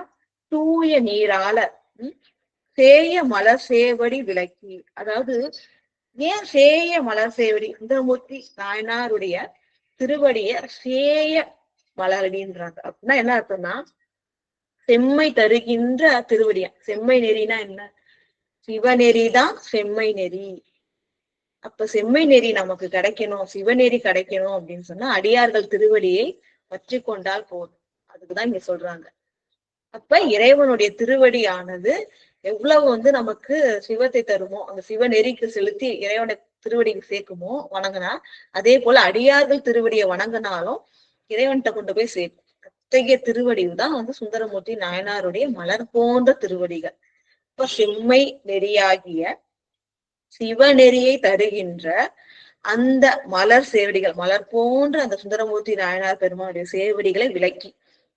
தூய நீரால சேய மலர் சேவடி விளக்கி. அதாவது ஏன் சேய மலர் சேவடி? சுந்தரமூர்த்தி நாயனாருடைய திருவடிய சேய மலரடின்றாங்க. அப்படின்னா என்ன அர்த்தம்னா, செம்மை தருகின்ற திருவடியா. செம்மை நெறினா என்ன? சிவநெறிதான் செம்மை நெறி. அப்ப செம்மை நெறி நமக்கு கிடைக்கணும், சிவநெறி கிடைக்கணும் அப்படின்னு சொன்னா அடியார்கள் திருவடியை பற்றி கொண்டால் போதும். அதுக்குதான் இங்க சொல்றாங்க. அப்ப இறைவனுடைய திருவடியானது எவ்வளவு வந்து நமக்கு சிவத்தை தருமோ, அந்த சிவநெறிக்கு செலுத்தி இறைவனை திருவடிக்கு சேர்க்குமோ வணங்கினா, அதே போல அடியார்கள் திருவடியை வணங்கினாலும் இறைவன்கிட்ட கொண்டு போய் சேர்க்கும். அத்தகைய திருவடிதான் வந்து சுந்தரமூர்த்தி நாயனாருடைய மலர் போன்ற திருவடிகள். இப்ப செம்மை நெறியாகிய சிவநெறியை தருகின்ற அந்த மலர் சேவடிகள், மலர் போன்ற அந்த சுந்தரமூர்த்தி நாயனார் பெருமானுடைய சேவடிகளை விளக்கி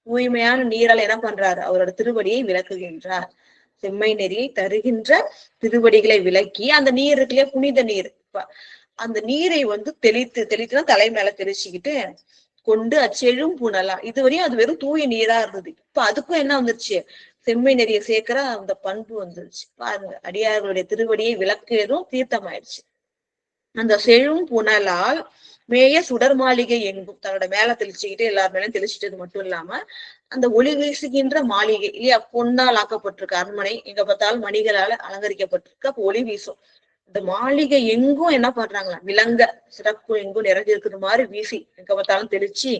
தூய்மையான நீரால் என்ன பண்றாரு? அவரோட திருவடியை விளக்குகின்றார். செம்மை நெறியை தருகின்ற திருவடிகளை விளக்கி, அந்த நீர் இருக்குல்லையா, புனித நீர், அந்த நீரை வந்து தெளித்துனா தலை மேல தெளிச்சுக்கிட்டு கொண்டு அச்செழும் புனலா. இதுவரையும் அது வெறும் தூய நீரா இருந்தது. இப்ப அதுக்கும் என்ன வந்துருச்சு? செம்மை நெறிய சேர்க்கிற அந்த பண்பு வந்துருச்சு. பாருங்க, அடியார்களுடைய திருவடியை விளக்குவதும் தீர்த்தமாயிடுச்சு. அந்த செழும் புனலால் மேய சுடர் மாளிகை எங்கும், தன்னோட மேல தெளிச்சுக்கிட்டு எல்லார் மேலும் தெளிச்சுட்டது மட்டும் இல்லாம அந்த ஒளி வீசுகின்ற மாளிகை இல்லையா, பொன்னால் ஆக்கப்பட்டிருக்கு அரண்மனை, எங்க பார்த்தாலும் மணிகளால அலங்கரிக்கப்பட்டிருக்கு. அப்ப ஒளி வீசும். இந்த மாளிகை எங்கும் என்ன பண்றாங்களா, விலங்க சிறப்பு எங்கும் நிறைஞ்சிருக்கிற மாதிரி வீசி எங்க பார்த்தாலும் தெளிச்சு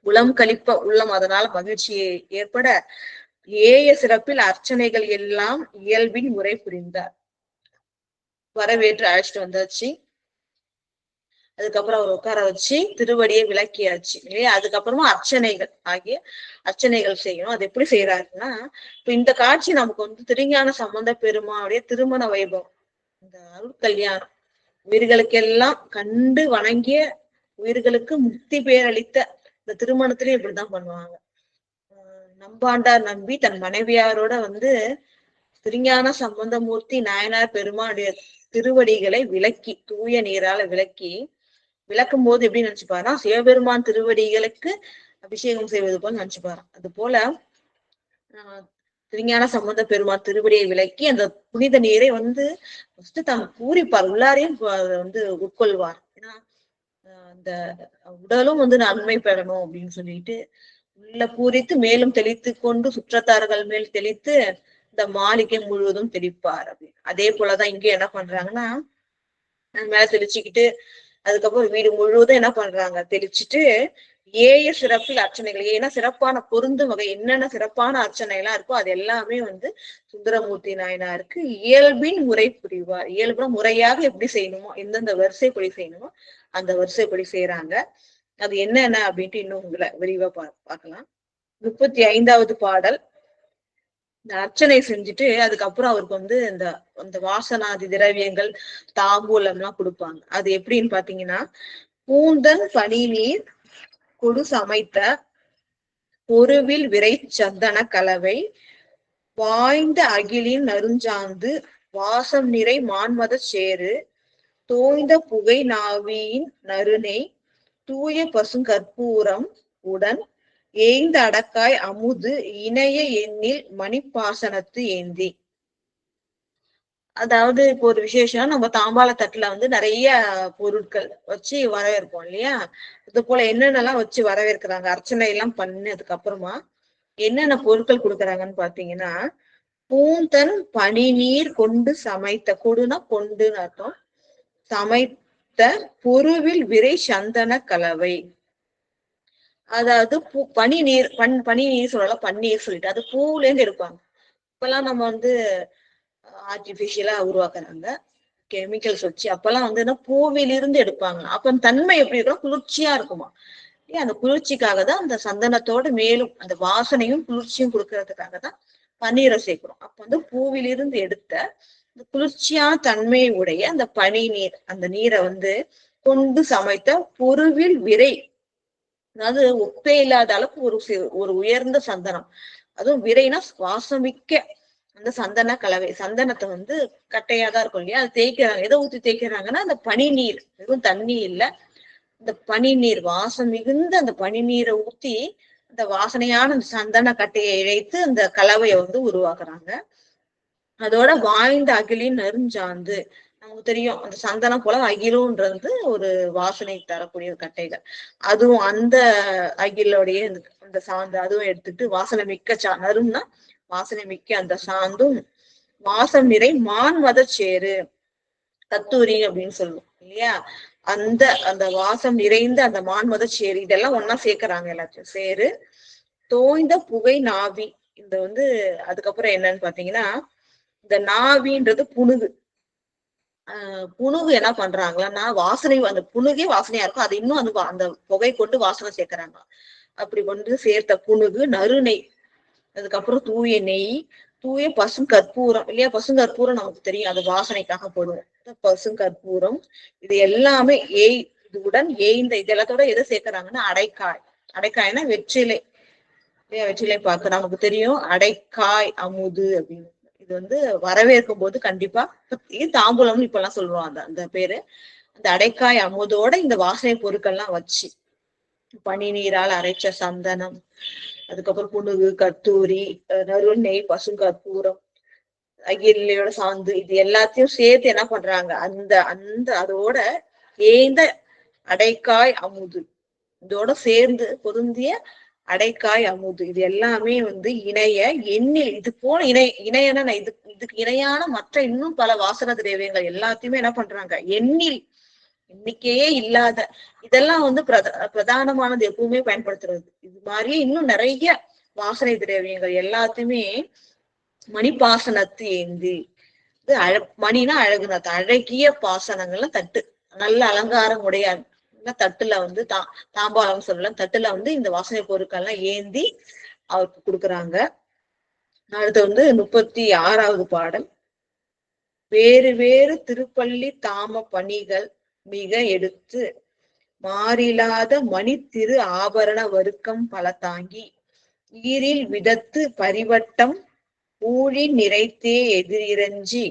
உளம் கழிப்ப உள்ளம் அதனால மகிழ்ச்சியை ஏற்பட ஏய சிறப்பில் அர்ச்சனைகள் எல்லாம் இயல்பின் முறை புரிந்தார். வரவேற்று அழைச்சிட்டு வந்தாச்சு. அதுக்கப்புறம் அவர் உட்கார வச்சு திருவடியை விளக்கியாச்சு இல்லையா. அதுக்கப்புறமா அர்ச்சனைகள் செய்யணும். அது எப்படி செய்யறாருன்னா, இப்ப இந்த காட்சி நமக்கு வந்து திருஞான சம்பந்த பெருமானுடைய திருமண வைபவம், இந்த அருள் கல்யாணம், உயிர்களுக்கெல்லாம் கண்டு வணங்கிய உயிர்களுக்கு முக்தி பேரளித்த இந்த திருமணத்திலயும் இப்படிதான் பண்ணுவாங்க. நம்பாண்டார் நம்பி தன் மனைவியாரோட வந்து திருஞான சம்பந்தமூர்த்தி நாயனார் பெருமானுடைய திருவடிகளை விளக்கி தூய நீரால விளக்கும் போது எப்படி நினைச்சுப்பாரா, சிவபெருமான் திருவடிகளுக்கு அபிஷேகம் செய்வது போல நினைச்சுப்பாராம். அது போல திருஞான சம்பந்த பெருமான் திருவடியை விளக்கி அந்த புனித நீரை வந்து தான் பூரிப்பார், உள்ளாரையும் வந்து உட்கொள்வார். ஏன்னா அந்த உடலும் வந்து நன்மை பெறணும் அப்படின்னு சொல்லிட்டு உள்ள பூரித்து மேலும் தெளித்து கொண்டு சுற்றத்தார்கள் மேல் தெளித்து இந்த மாளிகை முழுவதும் தெளிப்பார் அப்படின்னு. அதே போலதான் இங்க என்ன பண்றாங்கன்னா, மேல தெளிச்சுக்கிட்டு அதுக்கப்புறம் வீடு முழுவதும் என்ன பண்றாங்க, தெளிச்சுட்டு ஏய சிறப்பில் அர்ச்சனைகள், ஏன்னா சிறப்பான பொருந்தும் வகை என்னென்ன சிறப்பான அர்ச்சனை எல்லாம் இருக்கோ அது எல்லாமே வந்து சுந்தரமூர்த்தி நாயனாருக்கு இயல்பின் முறை புரிவார். இயல்புனா முறையாக எப்படி செய்யணுமோ, எந்தெந்த வரிசைப்படி செய்யணுமோ அந்த வரிசைப்படி செய்யறாங்க. அது என்னென்ன அப்படின்ட்டு இன்னும் உங்களை விரிவா பார்க்கலாம். 35வது பாடல். இந்த அர்ச்சனை செஞ்சுட்டு அதுக்கப்புறம் அவருக்கு வந்து இந்த வாசனாதி திரவியங்கள் தாம்பூலம் எல்லாம் கொடுப்பாங்க. அது எப்படின்னு பாத்தீங்கன்னா, பூந்தன் பனி நீர் கொடு சமைத்த பொருவில் விரை சந்தன கலவை வாய்ந்த அகிலின் நறுஞ்சாந்து வாசம் நிறை மான்மத சேரு தோய்ந்த புகை நாவியின் நறுனை தூய பசுங்கற்பூரம் உடன் ஏய்ந்த அடக்காய் அமுது இணைய எண்ணில் மணிப்பாசனத்து ஏந்தி. அதாவது இப்போ ஒரு விசேஷம், நம்ம தாம்பாள தட்டுல வந்து நிறைய பொருட்கள் வச்சு வரவேற்போம் இல்லையா. இது போல என்னென்னலாம் வச்சு வரவேற்கிறாங்க, அர்ச்சனை எல்லாம் பண்ணதுக்கு அப்புறமா என்னென்ன பொருட்கள் கொடுக்குறாங்கன்னு பாத்தீங்கன்னா, பூந்தன் பனி நீர் கொண்டு சமைத்த, கொடுனா கொண்டுன்னு அர்த்தம், சமைத்த பொருவில் விரை சந்தன கலவை. அதாவது பனி நீர், பனி நீர் சொல்லலாம், பன்னீர் சொல்லிட்டு அது பூல இருந்து எடுப்பாங்க. இப்பெல்லாம் நம்ம வந்து ஆர்டிபிஷியலா உருவாக்குறாங்க கெமிக்கல்ஸ் வச்சு. அப்பெல்லாம் வந்து பூவிலிருந்து எடுப்பாங்க. அப்ப தன்மை எப்படி இருக்கும், குளிர்ச்சியா இருக்குமா. அந்த குளிர்ச்சிக்காக தான் அந்த சந்தனத்தோட மேலும் அந்த வாசனையும் குளிர்ச்சியும் கொடுக்கறதுக்காக தான் பன்னீரை சேர்க்கிறோம். அப்ப வந்து பூவிலிருந்து எடுத்த இந்த குளிர்ச்சியான தன்மையை உடைய அந்த பனி நீர், அந்த நீரை வந்து கொண்டு சமைத்த பொருவில் விரை, அதாவது உப்பே இல்லாத அளவுக்கு ஒரு உயர்ந்த சந்தனம், அதுவும் விரைனா வாசமிக்க அந்த சந்தன கலவை. சந்தனத்தை வந்து கட்டையாதான் இருக்கும் இல்லையா, அது தேய்க்கிறாங்க. எதை ஊத்தி தேய்க்கிறாங்கன்னா அந்த பனி நீர், வெறும் தண்ணி இல்ல, இந்த பனி நீர், வாசம் மிகுந்த அந்த பனி நீரை ஊத்தி அந்த வாசனையான அந்த சந்தன கட்டையை இழைத்து அந்த கலவையை வந்து உருவாக்குறாங்க. அதோட வாய்ந்த அகிலின் நெருஞ்சாந்து, நமக்கு தெரியும் அந்த சந்தனம் போல அகிலுன்றது ஒரு வாசனை தரக்கூடிய கட்டைகள். அதுவும் அந்த அகிலோடைய அந்த சாந்து அதுவும் எடுத்துட்டு வாசனை மிக்க நறும்னா வாசனை மிக்க அந்த சாந்தும், வாசம் நிறை மான்மத சேரு, கத்தூரி அப்படின்னு சொல்லுவோம் இல்லையா, அந்த அந்த வாசம் நிறைந்த அந்த மான்மத சேரு, இதெல்லாம் ஒன்னா சேர்க்கிறாங்க எல்லாத்தையும். சேரு தோய்ந்த புகை நாவி, இந்த வந்து அதுக்கப்புறம் என்னன்னு பாத்தீங்கன்னா, இந்த நாவின்றது புணுகு. புணுகு என்ன பண்றாங்கன்னா, வாசனை, அந்த புணுகே வாசனையா இருக்கும், அது இன்னும் அந்த புகை கொண்டு வாசனை சேர்க்கிறாங்க. அப்படி கொண்டு சேர்த்த புணுகு, நறுநெய், அதுக்கப்புறம் தூய நெய், தூய பசுங்கற்பூரம் இல்லையா, பசுங்கற்பூரம் நமக்கு தெரியும், அது வாசனைக்காக போடுவோம். பசுங்கற்பூரம், இது எல்லாமே இதுடன் ஏய்ந்த, இது எல்லாத்தோட எதை சேர்க்கிறாங்கன்னா அடைக்காய். அடைக்காய்னா வெற்றிலை, வெற்றிலை பாக்கு நமக்கு தெரியும், அடைக்காய் அமுது அப்படின்னு. இது வந்து வரவேற்கும் போது கண்டிப்பா தாம்பூலம்னு இப்ப எல்லாம் சொல்லுவோம் அந்த பேரு. அந்த அடைக்காய் அமுதோட இந்த வாசனை பொருட்கள்லாம் வச்சு, பனி நீரால் அரைச்ச சந்தனம், அதுக்கப்புறம் புணுகு, கத்தூரி, நறுநெய், பசுங்கற்பூரம், அகிலையோட சாந்து, இது எல்லாத்தையும் சேர்த்து என்ன பண்றாங்க, அந்த அந்த அதோட ஏந்த அடைக்காய் அமுது, இதோட சேர்ந்து பொருந்திய அடைக்காய் அமுது, இது எல்லாமே வந்து இணைய எண்ணில், இது போல இணையன இதுக்கு இணையான மற்ற இன்னும் பல வாசன திரவியங்கள் எல்லாத்தையுமே என்ன பண்றாங்க, எண்ணில் எண்ணிக்கையே இல்லாத, இதெல்லாம் வந்து பிரதானமானது எப்பவுமே பயன்படுத்துறது. இது மாதிரியே இன்னும் நிறைய வாசனை திரவியங்கள் எல்லாத்தையுமே மணிப்பாசனத்து ஏந்தி, இது மணினா அழகுனா, அழகிய பாசனங்கள்ல தட்டு, நல்ல அலங்காரம் உடைய தட்டுல வந்து தாம்பாலம் சொல்லலாம், தட்டுல வந்து இந்த வாசனை பொருட்கள்லாம் ஏந்தி அவருக்கு கொடுக்குறாங்க. அடுத்து வந்து 36வது பாடல். வேறு வேறு திருப்பள்ளி தாம பணிகள் மிக எடுத்து, மாறிலாத மணி திரு ஆபரண வருக்கம் பல தாங்கி, ஈரில் விதத்து பரிவட்டம் ஊழி நிறைத்தே எதிரிரஞ்சி,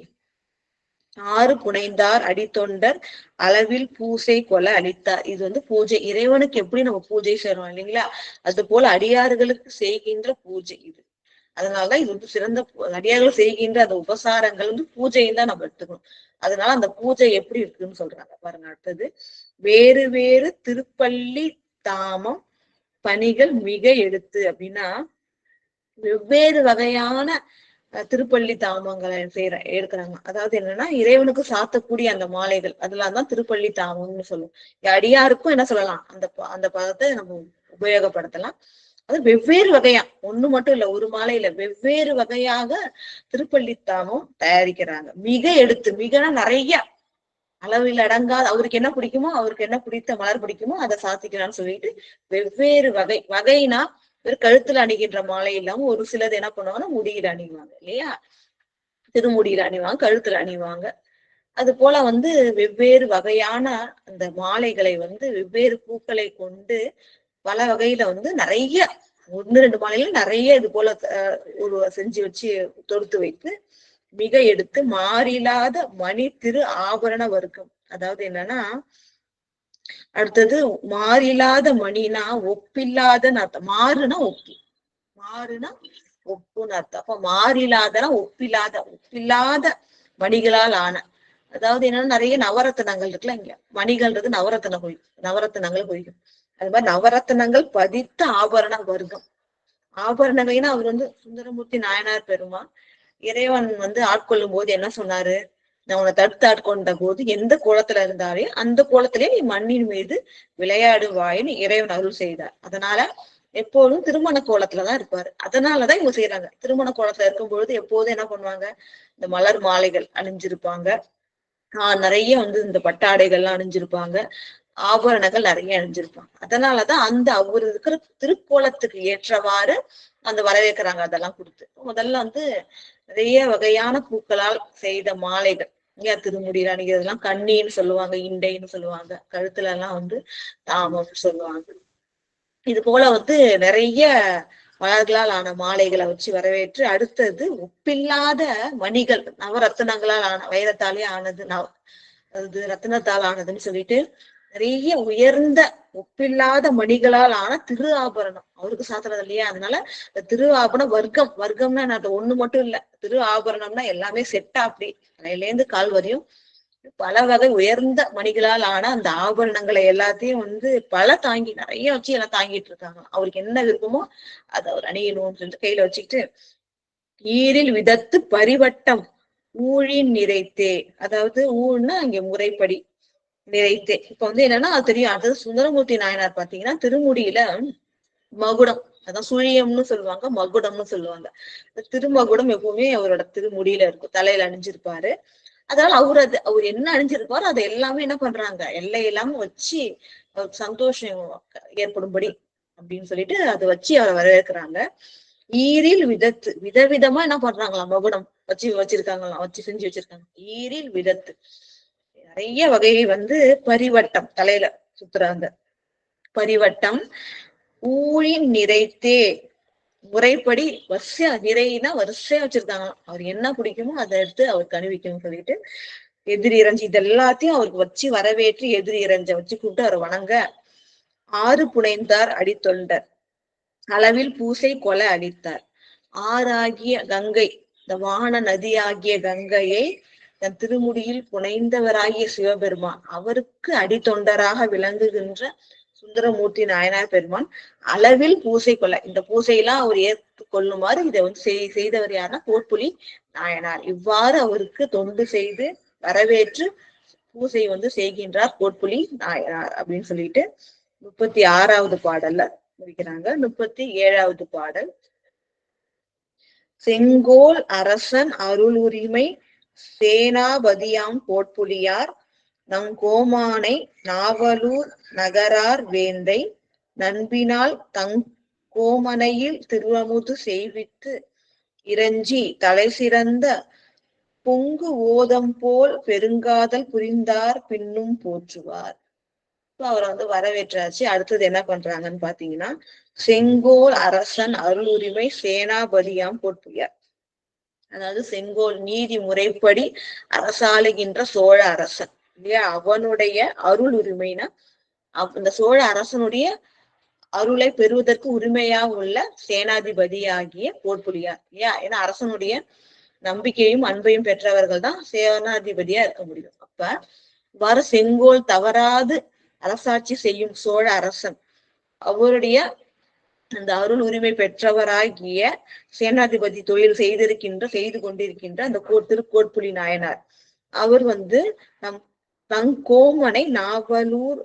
ஆறு புனைந்தார் அடித்தொண்டர் அளவில் பூசை கொல அளித்தார். இது வந்து பூஜை, இறைவனுக்கு எப்படி நம்ம பூஜை செய்யறோம் இல்லைங்களா, அது போல அடியார்களுக்கு செய்கின்ற பூஜை இது. அதனாலதான் இது வந்து சிறந்த அடியார்கள் செய்கின்ற அந்த உபசாரங்கள் வந்து பூஜையும் தான் நம்ம எடுத்துக்கணும். அதனால அந்த பூஜை எப்படி இருக்குன்னு சொல்றாங்க பாருங்க. அடுத்தது, வேறு வேறு திருப்பள்ளி தாமம் பணிகள் மிக எடுத்து அப்படின்னா, வெவ்வேறு வகையான திருப்பள்ளி தாமங்களை எடுக்கிறாங்க. அதாவது என்னன்னா, இறைவனுக்கு சாத்தக்கூடிய அந்த மாலைகள், அதெல்லாம் தான் திருப்பள்ளி தாமம்னு சொல்லுவோம். அடியாருக்கும் என்ன சொல்லலாம், அந்த பதத்தை நம்ம உபயோகப்படுத்தலாம். அது வெவ்வேறு வகையா, ஒண்ணு மட்டும் இல்ல, ஒரு மாலை இல்ல, வெவ்வேறு வகையாக திருப்பள்ளித்தாமம் தயாரிக்கிறாங்க. மிக எடுத்து, மிகனா நிறைய, அளவில் அடங்காத, அவருக்கு என்ன பிடிக்குமோ, அவருக்கு என்ன பிடித்த மலர் பிடிக்குமோ அதை சாத்திக்கிறான்னு சொல்லிட்டு வெவ்வேறு வகைனா வெறும் கழுத்துல அணிகின்ற மாலை இல்லாம ஒரு சிலது என்ன பண்ணுவாங்கன்னா முடியில அணிவாங்க இல்லையா, திருமுடியில அணிவாங்க, கழுத்துல அணிவாங்க. அது போல வந்து வெவ்வேறு வகையான அந்த மாலைகளை வந்து வெவ்வேறு பூக்களை கொண்டு பல வகையில வந்து நிறைய, 1-2 மாலையில நிறைய இது போல ஒரு செஞ்சு வச்சு தொடுத்து வைத்து மிக எடுத்து, மாறிலாத மணி திரு ஆபரண வர்க்கம். அதாவது என்னன்னா, அடுத்தது மாறிலாத மணினா ஒப்பில்லாதன்னு அர்த்தம். மாறுனா ஒப்பு, மாறுனா ஒப்புன்னு அர்த்தம். அப்ப மாறிலாதனா ஒப்பில்லாத மணிகளால் ஆன, அதாவது என்னன்னா நிறைய நவரத்தினங்கள் இருக்குல்ல, இங்க மணிகள்ன்றது நவரத்தினங்கள் குறிக்கும். அது மாதிரி நவரத்தினங்கள் பதித்த ஆபரண வர்க்கம். ஆபரணங்கள்னா அவர் வந்து சுந்தரமூர்த்தி நாயனார் பெருமான். இறைவன் வந்து ஆட்கொள்ளும் போது என்ன சொன்னாரு? நான் உன்னை தடுத்து ஆட்கொண்ட போது எந்த கோலத்துல இருந்தாலே அந்த கோலத்திலே நீ மண்ணின் மீது விளையாடுவாயின்னு இறைவன் அருள் செய்தார். அதனால எப்போதும் திருமண கோலத்துலதான் இருப்பாரு. அதனாலதான் இவங்க செய்யறாங்க. திருமண கோலத்துல இருக்கும் பொழுது எப்போதும் என்ன பண்ணுவாங்க, இந்த மலர் மாலைகள் அணிஞ்சிருப்பாங்க. நிறைய வந்து இந்த பட்டாடைகள்லாம் அணிஞ்சிருப்பாங்க. ஆபரணங்கள் நிறைய அணிஞ்சிருப்பாங்க. அதனாலதான் அந்த அவர் இருக்கிற திருக்கோலத்துக்கு ஏற்றவாறு அந்த வரவேற்கிறாங்க. அதெல்லாம் கொடுத்து முதல்ல வந்து நிறைய வகையான பூக்களால் செய்த மாலைகள், ஏன் திருமுடியில அணிகிறதுலாம் கண்ணின்னு சொல்லுவாங்க, இண்டைன்னு சொல்லுவாங்க, கழுத்துல எல்லாம் வந்து தாமம் சொல்லுவாங்க. இது போல வந்து நிறைய மலர்களால் ஆன மாலைகளை வச்சு வரவேற்று, அடுத்தது ஒப்பில்லாத மணிகள் நவரத்தினங்களால் ஆன, வைரத்தாலே ஆனது அது ரத்தினத்தால் ஆனதுன்னு சொல்லிட்டு நிறைய உயர்ந்த ஒப்பில்லாத மணிகளால் ஆன திரு ஆபரணம் அவருக்கு சாத்துறது இல்லையா. அதனால இந்த திரு ஆபரணம் வர்க்கம்னா அது ஒண்ணு மட்டும் இல்ல, திரு ஆபரணம்னா எல்லாமே செட்டா அப்படி தலையில இருந்து கால் வரையும் பல வகை உயர்ந்த மணிகளால் ஆன அந்த ஆபரணங்களை எல்லாத்தையும் வந்து தாங்கி நிறைய வச்சு எல்லாம் தாங்கிட்டு இருக்காங்க. அவருக்கு என்ன விருப்பமோ அதை அவர் அணியணும்னு சொல்லிட்டு கையில வச்சுக்கிட்டு, ஈரில் விதத்து பரிவட்டம் ஊழின் நிறைத்தே, அதாவது ஊழ்னா அங்க முறைப்படி, நிறைத்தே இப்ப வந்து என்னன்னா அது தெரியும். அதாவது சுந்தரமூர்த்தி நாயனார் பாத்தீங்கன்னா திருமுடியில மகுடம், அதான் சுழியம்னு சொல்லுவாங்க, மகுடம்னு சொல்லுவாங்க. திருமகுடம் எப்பவுமே அவரோட திருமுடியில இருக்கும், தலையில அணிஞ்சிருப்பாரு. அதனால அவர் என்ன அணிஞ்சிருப்பாரோ அதை எல்லாமே என்ன பண்றாங்க, எல்லை இல்லாம வச்சு அவருக்கு சந்தோஷம் ஏற்படும்படி அப்படின்னு சொல்லிட்டு அதை வச்சு அவரை வரவேற்கிறாங்க. ஈரில் விதத்து, விதவிதமா என்ன பண்றாங்களாம், மகுடம் வச்சிருக்காங்களாம், வச்சு செஞ்சு வச்சிருக்காங்க. ஈரில் விதத்து நிறைய வகையை வந்து பரிவட்டம் தலையில சுத்துறாங்க. பரிவட்டம் ஊழின் நிறைத்தே, முறைப்படி வரிசையா, நிறைனா வரிசையா வச்சிருக்காங்களாம். அவர் என்ன பிடிக்குமோ அதை எடுத்து அவருக்கு அணிவிக்கணும்னு சொல்லிட்டு எதிரி இறைஞ்சி இது எல்லாத்தையும் அவருக்கு வச்சு வரவேற்று எதிரி இறைஞ்ச வச்சு கூப்பிட்டு அவர் வணங்க. ஆறு புனைந்தார் அடித்தொண்டர், அளவில் பூசை கொலை அளித்தார். ஆறாகிய கங்கை, இந்த வான நதியாகிய கங்கையை தன் திருமுடியில் புனைந்தவராகிய சிவபெருமான், அவருக்கு அடித்தொண்டராக விளங்குகின்ற சுந்தரமூர்த்தி நாயனார் பெருமான் அளவில் பூசை கொலை, இந்த பூசையெல்லாம் அவர் ஏற்றுக்கொள்ளுமாறு இதை வந்து செய்தவர் யாருன்னா கோட்புலி நாயனார். இவ்வாறு அவருக்கு தொண்டு செய்து வரவேற்று பூசை வந்து செய்கின்றார் கோட்புலி நாயனார் அப்படின்னு சொல்லிட்டு 36வது பாடல்ல முடிக்கிறாங்க. 37வது பாடல், செங்கோல் அரசன் அருள் உரிமை சேனாபதியாம் கோட்புலியார் நம் கோமானை நாவலூர் நகரார் வேந்தை நண்பினால் தங் கோமனையில் திருவமுது செய்வித்து இறைஞ்சி தலை சிறந்த பொங்கு ஓதம் போல் பெருங்காதல் புரிந்தார் பின்னும் போற்றுவார். அவரை வந்து வரவேற்றாச்சு. அடுத்தது என்ன பண்றாங்கன்னு பாத்தீங்கன்னா, செங்கோல் அரசன் அருள் உரிமை சேனாபதியாம் கோட்புலியார், அதாவது செங்கோல் நீதி முறைப்படி அரசாளுகின்ற சோழ அரசன் இல்லையா, அவனுடைய அருள் உரிமைனா இந்த சோழ அரசனுடைய அருளை பெறுவதற்கு உரிமையாக உள்ள சேனாதிபதியாகிய கோட்புலியார் இல்லையா. ஏன்னா அரசனுடைய நம்பிக்கையும் அன்பையும் பெற்றவர்கள் தான் சேனாதிபதியா இருக்க முடியும். அப்ப வர செங்கோல் தவறாது அரசாட்சி செய்யும் சோழ அரசன் அவருடைய அந்த அருள் உரிமை பெற்றவராகிய சேனாதிபதி தொழில் செய்து கொண்டிருக்கின்ற அந்த திருக்கோட்புலி நாயனார், அவர் வந்து தங் கோமனை நாவலூர்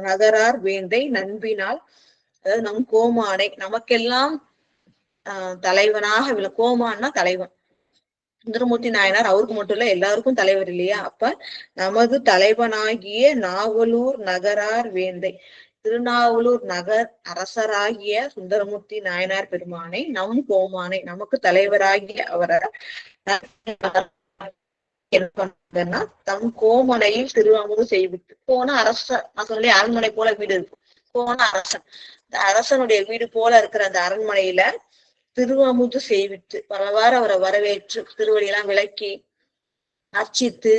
நகரார் வேந்தை நண்பினால், அதாவது நம் கோமானை நமக்கெல்லாம் தலைவனாக கோமான்னா தலைவன், சுந்தரமூர்த்தி நாயனார் அவருக்கு மட்டும் இல்ல எல்லாருக்கும் தலைவர் இல்லையா. அப்ப நமது தலைவனாகிய நாவலூர் நகரார் வேந்தை, திருநாவலூர் நகர் அரசராகிய சுந்தரமூர்த்தி நாயனார் பெருமானை நம் கோமானை நமக்கு தலைவராகிய அவரை என்ன பண்றதுன்னா தம் கோமனையில் திருவமுது செய்வித்து, போன அரசர் நான் சொல்லி அரண்மனை போல வீடு இருக்கும், போன அரசன் இந்த அரசனுடைய வீடு போல இருக்கிற அந்த அரண்மனையில திருவமுது செய்வித்து பலவாறு அவரை வரவேற்று திருவடியெல்லாம் விளக்கி அர்ச்சித்து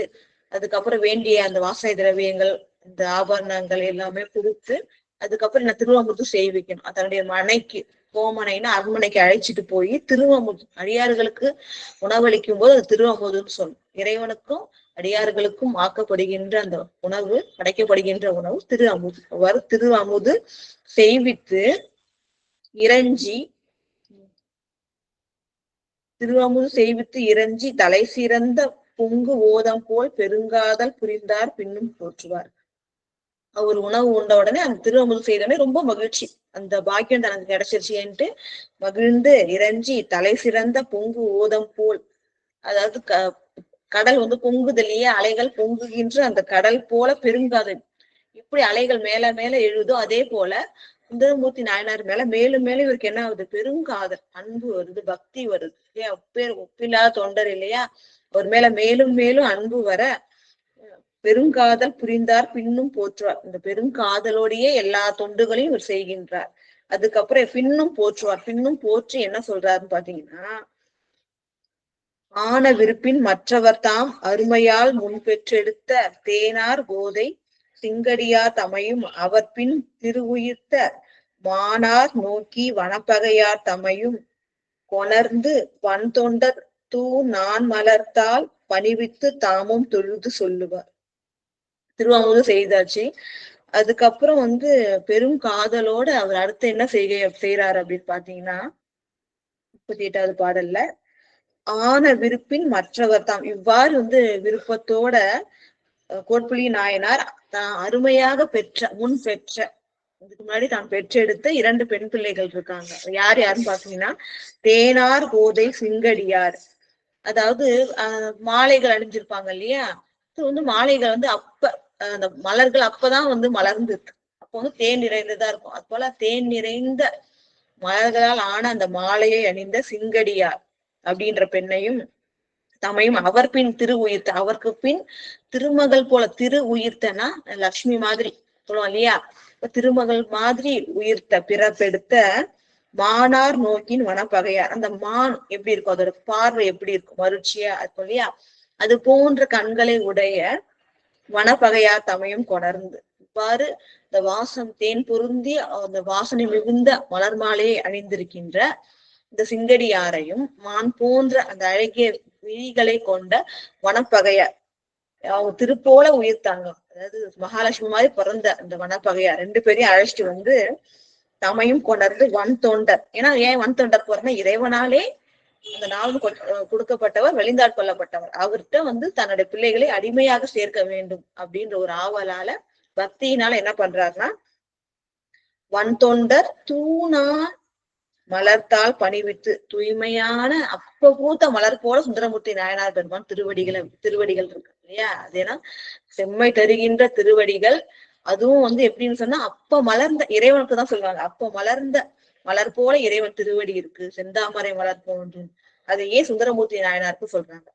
அதுக்கப்புறம் வேண்டிய அந்த வாசனை திரவியங்கள் இந்த ஆபரணங்கள் எல்லாமே கொடுத்து அதுக்கப்புறம் என்ன திருவமுது செய்விக்கணும். தன்னுடைய மனைக்கு கோமனைன்னு அரண்மனைக்கு அழைச்சிட்டு போய் திருவமுது அடியார்களுக்கு உணவளிக்கும் போது அது திருவமுதுன்னு சொல்லணும். இறைவனுக்கும் அடியார்களுக்கும் ஆக்கப்படுகின்ற அந்த உணவு, படைக்கப்படுகின்ற உணவு திருஅமுது செய்வித்து இறைஞ்சி திருவமுது செய்வித்து இறைஞ்சி தலை சிறந்த பொங்கு ஓதம் போல் பெருங்காதல் புரிந்தார் பின்னும் போற்றுவார். அவர் உணவு உண்ட உடனே அந்த திருவமுது செய்தோடனே ரொம்ப மகிழ்ச்சி, அந்த பாக்கியம் தனக்கு கிடைச்சிருச்சுன்ட்டு மகிழ்ந்து இறைஞ்சி தலை சிறந்த பொங்கு ஓதம் போல், அதாவது கடல் பொங்குது இல்லையா, அலைகள் பொங்குகின்ற அந்த கடல் போல பெருங்காதல், இப்படி அலைகள் மேல மேல எழுதோ அதே போல சுந்தரமூர்த்தி நாயனார் மேல மேலும் மேலும் இவருக்கு என்ன ஆகுது, பெருங்காதல், அன்பு வருது, பக்தி வருது இல்லையா, ஒப்பில்லாத தொண்டர் இல்லையா, அவர் மேல மேலும் மேலும் அன்பு வர பெருங்காதல் புரிந்தார் பின்னும் போற்றுவார். இந்த பெருங்காதலோடையே எல்லா தொண்டுகளையும் இவர் செய்கின்றார். அதுக்கப்புறம் பின்னும் போற்றுவார். பின்னும் போற்றி என்ன சொல்றாருன்னு பாத்தீங்கன்னா, ஆன விருப்பின் மற்றவர் தாம் அருமையால் முன் பெற்றெடுத்த தேனார் போதை சிங்கடியார் தமையும் அவர் பின் திருவுயிர்த்த மானார் நோக்கி வனப்பகையார் தமையும் கொணர்ந்து வன் தொண்டர் தூ நான் மலர்த்தால் பணிவித்து தாமும் தொழுது சொல்லுவார். திருவாமூது செய்தாச்சு. அதுக்கப்புறம் பெரும் காதலோட அவர் அடுத்து என்ன செய்யறாரு அப்படின்னு பாத்தீங்கன்னா 38வது பாடல்ல, ஆன விருப்பின் மற்றவர் தாம், இவ்வாறு விருப்பத்தோட கோட்புலி நாயனார் தான் அருமையாக முன் பெற்ற இதுக்கு முன்னாடி தான் பெற்றெடுத்த 2 பெண் பிள்ளைகள் இருக்காங்க. யார் யாருன்னு பாத்தீங்கன்னா தேனார் கோதை சிங்கடியார், அதாவது மாலைகள் அணிஞ்சிருப்பாங்க இல்லையா, இது மாலைகள் அப்ப அந்த மலர்கள் அப்பதான் மலர்ந்து இருக்கு, அப்போ தேன் நிறைந்ததா இருக்கும். அது போல தேன் நிறைந்த மலர்களால் ஆன அந்த மாலையை அணிந்த சிங்கடியார் அப்படின்ற பெண்ணையும் தமையும் அவர் பின் திரு உயிர்த்த, அவருக்கு பின் திருமகள் போல, திரு உயிர்த்தனா லட்சுமி மாதிரி சொல்லுவோம் இல்லையா, திருமகள் மாதிரி உயிர்த்த பிறப்பெடுத்த மானார் நோக்கின் வனப்பகையார், அந்த மான் எப்படி இருக்கும், அதோட பார்வை எப்படி இருக்கும், மருட்சியா இருக்கும் இல்லையா, அது போன்ற கண்களை உடைய வனப்பகையார் தமையும் கொணர்ந்து, இவ்வாறு இந்த வாசம் தேன் பொருந்தி அந்த வாசனை மிகுந்த மலர் மாலையை அணிந்திருக்கின்ற இந்த சிங்கடியாரையும் மான் போன்ற அந்த அழகிய விழிகளை கொண்ட வனப்பகையார், அவங்க திருப்போல உயிர்த்தாங்க, அதாவது மகாலட்சுமி மாதிரி பிறந்த அந்த வனப்பகையார் 2 பேரையும் அழைச்சிட்டு தமையும் கொணர்ந்து வன் தொண்டர், ஏன்னா ஏன் வன் தொண்டர் போறேன்னா இறைவனாலே அந்த நாள் கொடுக்கப்பட்டவர், வெளிந்தாட் கொள்ளப்பட்டவர், அவர்கிட்ட தன்னுடைய பிள்ளைகளை அடிமையாக சேர்க்க வேண்டும் அப்படின்ற ஒரு ஆவலால பக்தியினால என்ன பண்றாருன்னா வன் தொண்டர் தூணா மலர்த்தால் பணிவித்து, தூய்மையான அப்ப பூத்த மலர் போல சுந்தரமூர்த்தி நாயனார் பெருமான் திருவடிகள் இருக்கு இல்லையா, அது ஏன்னா செம்மை தருகின்ற திருவடிகள், அதுவும் எப்படின்னு சொன்னா அப்ப மலர்ந்த இறைவனுக்கு தான் சொல்லுவாங்க, அப்ப மலர்ந்த மலர் போல இறைவன் திருவடி இருக்கு, செந்தாமரை மலர் போன்று, அதையே சுந்தரமூர்த்தி நாயனாருக்கு சொல்றாங்க.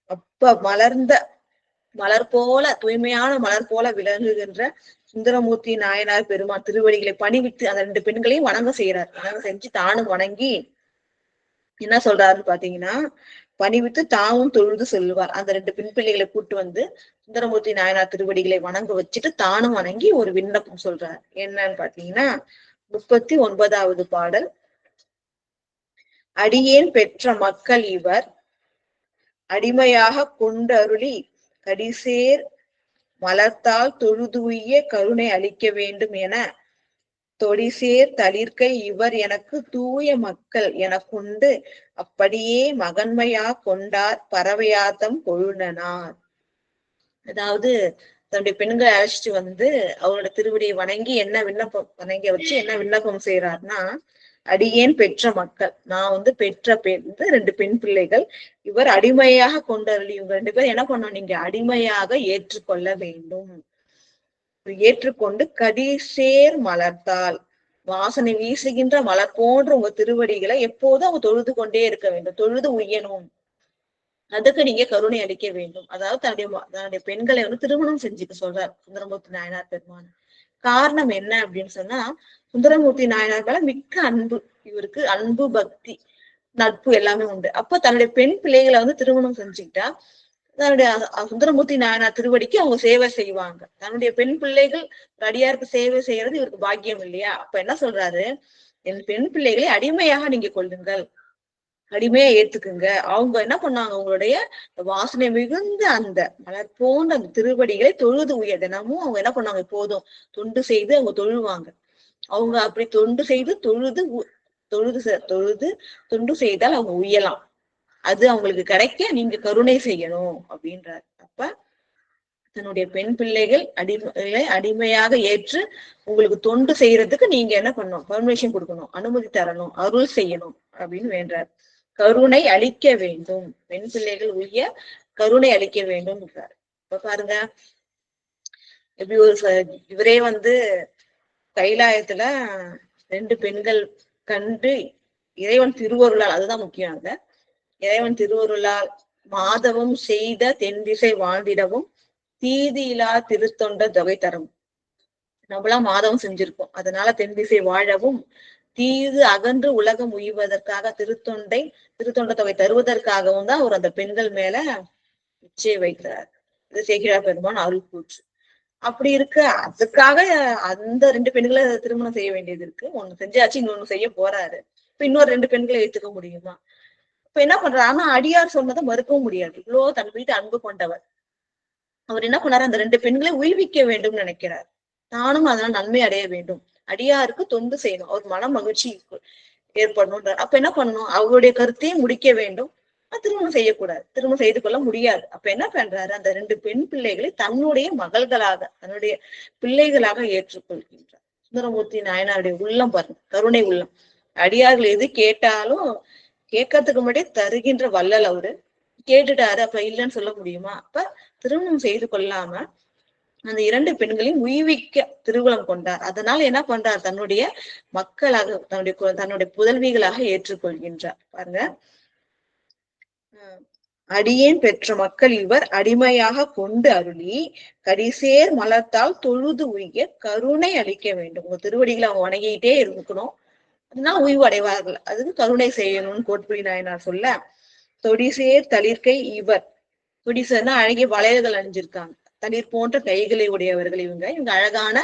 அப்ப மலர்ந்த மலர் போல, தூய்மையான மலர் போல விளங்குகின்ற சுந்தரமூர்த்தி நாயனார் பெருமான் திருவடிகளை பணிவித்து அந்த 2 பெண்களையும் வணங்க செய்யறார். வணங்க செஞ்சு தானும் வணங்கி என்ன சொல்றாருன்னு பாத்தீங்கன்னா, பணிவித்து தாமும் தொழுது சொல்லுவார். அந்த 2 பெண் பிள்ளைகளை கூட்டு சுந்தரமூர்த்தி நாயனார் திருவடிகளை வணங்க வச்சுட்டு தானும் வணங்கி ஒரு விண்ணப்பம் சொல்றார். என்னன்னு பாத்தீங்கன்னா 39வது பாடல், அடியேன் பெற்ற மக்கள் இவர் அடிமையாக கொண்டருளி கடிசேர் மலர்த்தால் தொழுதுய கருணை அளிக்க வேண்டும் என தொடிசேர் தளிர்க்கை இவர் எனக்கு தூய மக்கள் என கொண்டு அப்படியே மகன்மையா கொண்டார் பறவையாத்தம் கொழுனனார். அதாவது தன்னுடைய பெண்களை அழைச்சிட்டு அவரோட திருவடியை வணங்கி என்ன விண்ணப்பம் செய்யறாருன்னா, அடியேன் பெற்ற மக்கள், நான் பெற்ற பெண் 2 பெண் பிள்ளைகள், இவர் அடிமையாக கொண்டருளி, இவங்க 2 பேரும் என்ன பண்ணணும், நீங்க அடிமையாக ஏற்றுக்கொள்ள வேண்டும், ஏற்றுக்கொண்டு கடிசேர் மலர்த்தால், வாசனை வீசுகின்ற மலர் போன்ற உங்க திருவடிகளை எப்போதும் அவங்க தொழுது கொண்டே இருக்க வேண்டும், தொழுது உய்யணும், அதுக்கு நீங்க கருணை அளிக்க வேண்டும். அதாவது தன்னுடைய பெண்களை திருமணம் செஞ்சுக்க சொல்றார் சுந்தரமூர்த்தி நாயனார் பெருமான். காரணம் என்ன அப்படின்னு சொன்னா, சுந்தரமூர்த்தி நாயனார் மேல மிக்க அன்பு, இவருக்கு அன்பு பக்தி நட்பு எல்லாமே உண்டு. அப்ப தன்னுடைய பெண் பிள்ளைகளை திருமணம் செஞ்சுக்கிட்டா தன்னுடைய சுந்தரமூர்த்தி நாயனார் திருவடிக்கு அவங்க சேவை செய்வாங்க. தன்னுடைய பெண் பிள்ளைகள் அடியாருக்கு சேவை செய்யறது இவருக்கு பாக்கியம் இல்லையா, அப்ப என்ன சொல்றாரு, என் பெண் பிள்ளைகளை அடிமையாக நீங்க கொள்ளுங்கள், அடிமையா ஏத்துக்குங்க. அவங்க என்ன பண்ணாங்க, அவங்களுடைய வாசனை மிகுந்த அந்த மலர் போன்ற அந்த திருவடிகளை தொழுது உய, தினமும் அவங்க என்ன பண்ணாங்க, எப்போதும் தொண்டு செய்து அவங்க தொழுவாங்க. அவங்க அப்படி தொண்டு செய்து தொழுது தொண்டு செய்தால் அவங்க உயலாம். அது அவங்களுக்கு கிடைக்க நீங்க கருணை செய்யணும் அப்படின்றார். அப்ப தன்னுடைய பெண் பிள்ளைகள் அடிமையாக ஏற்று உங்களுக்கு தொண்டு செய்யறதுக்கு நீங்க என்ன பண்ணணும், பர்மிஷன் கொடுக்கணும், அனுமதி தரணும், அருள் செய்யணும் அப்படின்னு வேண்டார். கருணை அளிக்க வேண்டும், பெண் பிள்ளைகள் உரிய கருணை அளிக்க வேண்டும் என்றார். இப்ப பாருங்க, எப்படி ஒரு இவரே கைலாயத்துல 2 பெண்கள் கண்டு இறைவன் திருவருளால், அதுதான் முக்கியம், அந்த இறைவன் திருவருளால் மாதவம் செய்த தென் திசை வாழ்ந்திடவும் தீதியிலா திருத்தொண்ட தொகை தரும். நம்மளாம் மாதவம் செஞ்சிருக்கோம், அதனால தென் திசை வாழவும் தீது அகன்று உலகம் உய்வதற்காக திருத்தொண்ட தொகை தருவதற்காகவும் தான் அவர் அந்த பெண்கள் மேல இச்சை வைக்கிறார். இது சேக்கிழார் பெருமான் அருள் கூற்று. அப்படி இருக்க அதுக்காக அந்த 2 பெண்களை திருமணம் செய்ய வேண்டியது இருக்கு. ஒண்ணு செஞ்சாச்சு, இன்னொன்னு செய்ய போறாரு. இப்ப இன்னொரு 2 பெண்களை ஏத்துக்க முடியுமா? இப்ப என்ன பண்றாரு, ஆனா அடியார் சொன்னதை மறுக்கவும் முடியாது. இவ்வளவு தன் வீட்டு அன்பு கொண்டவர் அவர் என்ன பண்ணாரு, அந்த 2 பெண்களை உய்விக்க வேண்டும் நினைக்கிறார். நானும் அதனால நன்மை அடைய வேண்டும், அடியாருக்கு தொண்டு செய்யணும், அவர் மன மகிழ்ச்சி ஏற்படணும்ன்றார். அப்ப என்ன பண்ணணும், அவருடைய கருத்தையும் முடிக்க வேண்டும், திருமணம் செய்யக்கூடாது, திருமணம் செய்து கொள்ள முடியாது. அப்ப என்ன பண்றாரு, அந்த 2 பெண் பிள்ளைகளை தன்னுடைய மகள்களாக, தன்னுடைய பிள்ளைகளாக ஏற்றுக்கொள்கின்றார். சுந்தரமூர்த்தி நாயனாருடைய உள்ளம் பாருங்க, கருணை உள்ளம். அடியார்கள் எது கேட்டாலும் கேட்கறதுக்கு முன்னாடியே தருகின்ற வள்ளல் அவரு. கேட்டுட்டாரு, அப்ப இல்லைன்னு சொல்ல முடியுமா? அப்ப திருமணம் செய்து கொள்ளாம அந்த 2 பெண்களையும் உய்விக்க திருவுளம் கொண்டார். அதனால என்ன பண்றார், தன்னுடைய மக்களாக, தன்னுடைய புதல்விகளாக ஏற்றுக்கொள்கின்றார். பாருங்க, அடியேன் பெற்ற மக்கள் இவர் அடிமையாக கொண்டு அருளி கரிசேர் மலர்த்தால் தொழுது உய்ய கருணை அளிக்க வேண்டும். உங்க திருவடிகளை அவங்க வணங்கிட்டே இருக்கணும், அதனால உய்வு அடைவார்கள், அதுக்கு கருணை செய்யணும்னு கோட்புலி நாயனார் சொல்ல, தொடிசேர் தளிர்கை இவர், தொடிசேர்னா அழகிய வளையல்கள் அணிஞ்சிருக்காங்க, தளிர் போன்ற கைகளை உடையவர்கள் இவங்க அழகான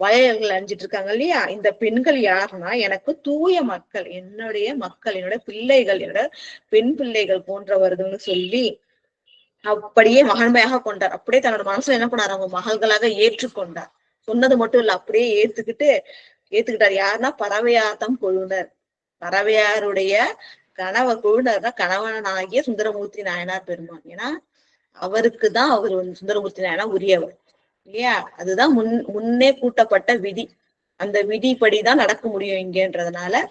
வளையல்கள் அணிஞ்சிட்டு இருக்காங்க இல்லையா? இந்த பெண்கள் யாருன்னா எனக்கு தூய மக்கள், என்னுடைய மக்கள், என்னோட பிள்ளைகள், என்னோட பெண் பிள்ளைகள் போன்றவர்கள்னு சொல்லி அப்படியே மகன்மையாக கொண்டார். அப்படியே தன்னோட மனசுல என்ன பண்ணார், அவங்க மகள்களாக ஏற்றுக்கொண்டார். சொன்னது மட்டும் இல்ல, அப்படியே ஏத்துக்கிட்டார். யாருன்னா பறவையார்த்தம் கொழுனர், பறவையாருடைய கொழுனர் தான் கணவனாகிய சுந்தரமூர்த்தி நாயனார் பெருமான். ஏன்னா அவருக்குதான் அவர் சுந்தரமூர்த்தி நாயனார் உரியவர் இல்லையா? அதுதான் முன்னே கூட்டப்பட்ட விதி, அந்த விதிப்படிதான் நடக்க முடியும் இங்கன்றதுனால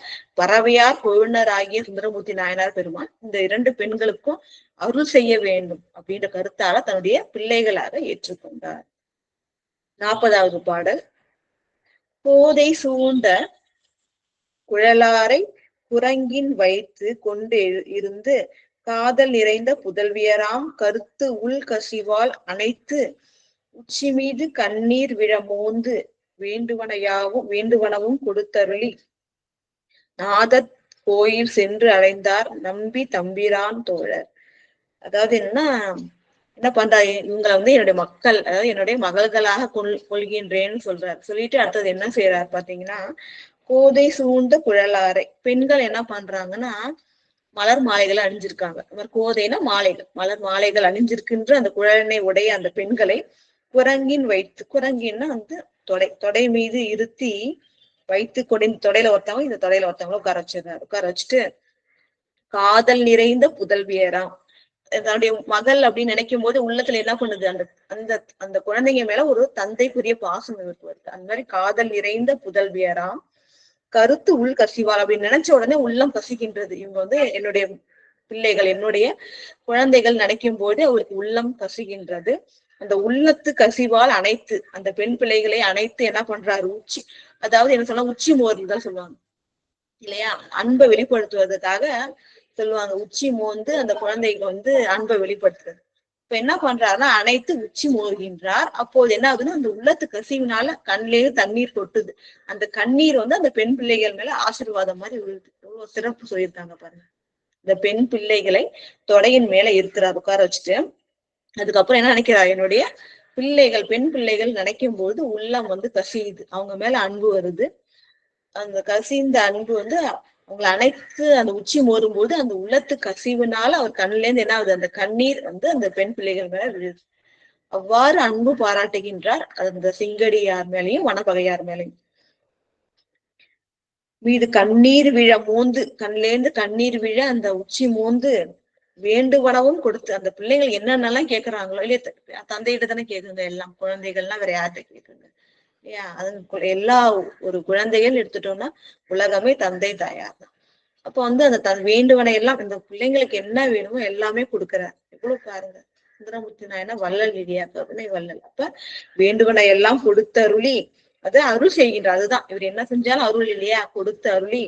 பறவையார் கொழுனர் ஆகிய சுந்தரமூர்த்தி நாயனார் பெருமான் இந்த 2 பெண்களுக்கும் அருள் செய்ய வேண்டும் அப்படின்ற கருத்தால தன்னுடைய பிள்ளைகளாக ஏற்றுக்கொண்டார். 40வது பாடல். கோதை சூழ்ந்த குழலாரை குரங்கின் வைத்து கொண்டு இருந்து காதல் நிறைந்த புதல்வியராம் கருத்து உள் கசிவால் அனைத்து உச்சி மீது கண்ணீர் விழ மோந்து வேண்டுவனவும் கொடுத்தருளி நாதர் கோயில் சென்று அடைந்தார் நம்பி தம்பிரான் தோழர். அதாவது என்ன பண்றாரு, இவங்களை என்னுடைய மக்கள், அதாவது என்னுடைய மகள்களாக கொள்கின்றேன்னு சொல்றாரு. சொல்லிட்டு அடுத்தது என்ன செய்யறாரு பாத்தீங்கன்னா, கோதை சூழ்ந்த குழலாரை, பெண்கள் என்ன பண்றாங்கன்னா மலர் மாலைகளை அணிஞ்சிருக்காங்க. கோதைனா மாலைகள், மலர் மாலைகள் அணிஞ்சிருக்கின்ற அந்த குழலினை உடைய அந்த பெண்களை குரங்கின் வைத்து, குரங்கின்னா தொடை மீது இருத்தி வைத்து தொடையில ஒருத்தவங்க, இந்த தொடையில ஒருத்தவங்க உட்கார வச்சுட்டு காதல் நிறைந்த புதல்வியராம், தன்னுடைய மகள் அப்படின்னு நினைக்கும் போது உள்ளத்துல என்ன பண்ணுது, அந்த அந்த குழந்தைங்க மேல ஒரு தந்தைக்குரிய பாசம் இவருக்கு வருது. அந்த மாதிரி காதல் நிறைந்த புதல்வியராம் கருத்து உள் கசிவால், அப்படின்னு நினைச்ச உடனே உள்ளம் கசிக்கின்றது. இவங்க என்னுடைய பிள்ளைகள், என்னுடைய குழந்தைகள் நினைக்கும் போது அவருக்கு உள்ளம் கசிகின்றது. அந்த உள்ளத்து கசிவால் அனைத்து அந்த பெண் பிள்ளைகளை அனைத்து என்ன பண்றாரு, அதாவது என்ன சொன்னா உச்சி மோர்னு தான் சொல்லுவாங்க இல்லையா? அன்பை வெளிப்படுத்துவதற்காக சொல்லுவாங்க. உச்சி மோந்து அந்த குழந்தைக்கு அன்பை வெளிப்படுத்துறது. இப்ப என்ன பண்றாருன்னா அனைத்து உச்சி மோர்கின்றார். அப்போது என்ன ஆகுதுன்னா அந்த உள்ளத்து கசிவினால கண்ணிலேயே தண்ணீர் கொட்டுது. அந்த கண்ணீர் அந்த பெண் பிள்ளைகள் மேல ஆசீர்வாதம் மாதிரி விழுது. எவ்வளவு சிறப்பு சொல்லியிருக்காங்க பாருங்க. இந்த பெண் பிள்ளைகளை தொடையின் மேல இருக்கிறார் உட்கார வச்சுட்டு, அதுக்கப்புறம் என்ன நினைக்கிறார், என்னுடைய பிள்ளைகள், பெண் பிள்ளைகள் நினைக்கும் போது உள்ளம் கசியுது, அவங்க மேல அன்பு வருது. அந்த கசிந்த அன்பு அவங்களை அனைத்து அந்த உச்சி மோரும் போது அந்த உள்ளத்து கசிவுனால அவர் கண்ணுல இருந்து என்ன ஆகுது, அந்த கண்ணீர் அந்த பெண் பிள்ளைகள் மேல விழுது. அவ்வாறு அன்பு பாராட்டுகின்றார் அந்த சிங்கடியார் மேலையும் வனப்பகையார் மேலையும். மீது கண்ணீர் விழ மோந்து, கண்ணில இருந்து கண்ணீர் விழ அந்த உச்சி மோந்து வேண்டுவனவும் கொடுத்து அந்த பிள்ளைகள் என்னென்னலாம் கேட்கறாங்களோ இல்லையா, தந்தையிட்ட தானே கேக்குங்க. எல்லாம் குழந்தைகள்லாம் வேற யார்கிட்ட கேக்குங்க இல்லையா? அது எல்லா ஒரு குழந்தைகள் எடுத்துட்டோம்னா உலகமே தந்தை தாயார் தான். அப்ப வந்து அந்த வேண்டுவனை எல்லாம் இந்த பிள்ளைங்களுக்கு என்ன வேணுமோ எல்லாமே கொடுக்குறார். எவ்வளவு பாருங்க, சுந்தரமூர்த்தி நாயனா வள்ளல் இல்லையா, கருணை வள்ளல். அப்ப வேண்டுவனை எல்லாம் கொடுத்தருளி அது அருள் செய்கின்றார். அதுதான் இவர் என்ன செஞ்சாலும் அருள் இல்லையா, கொடுத்து அருளி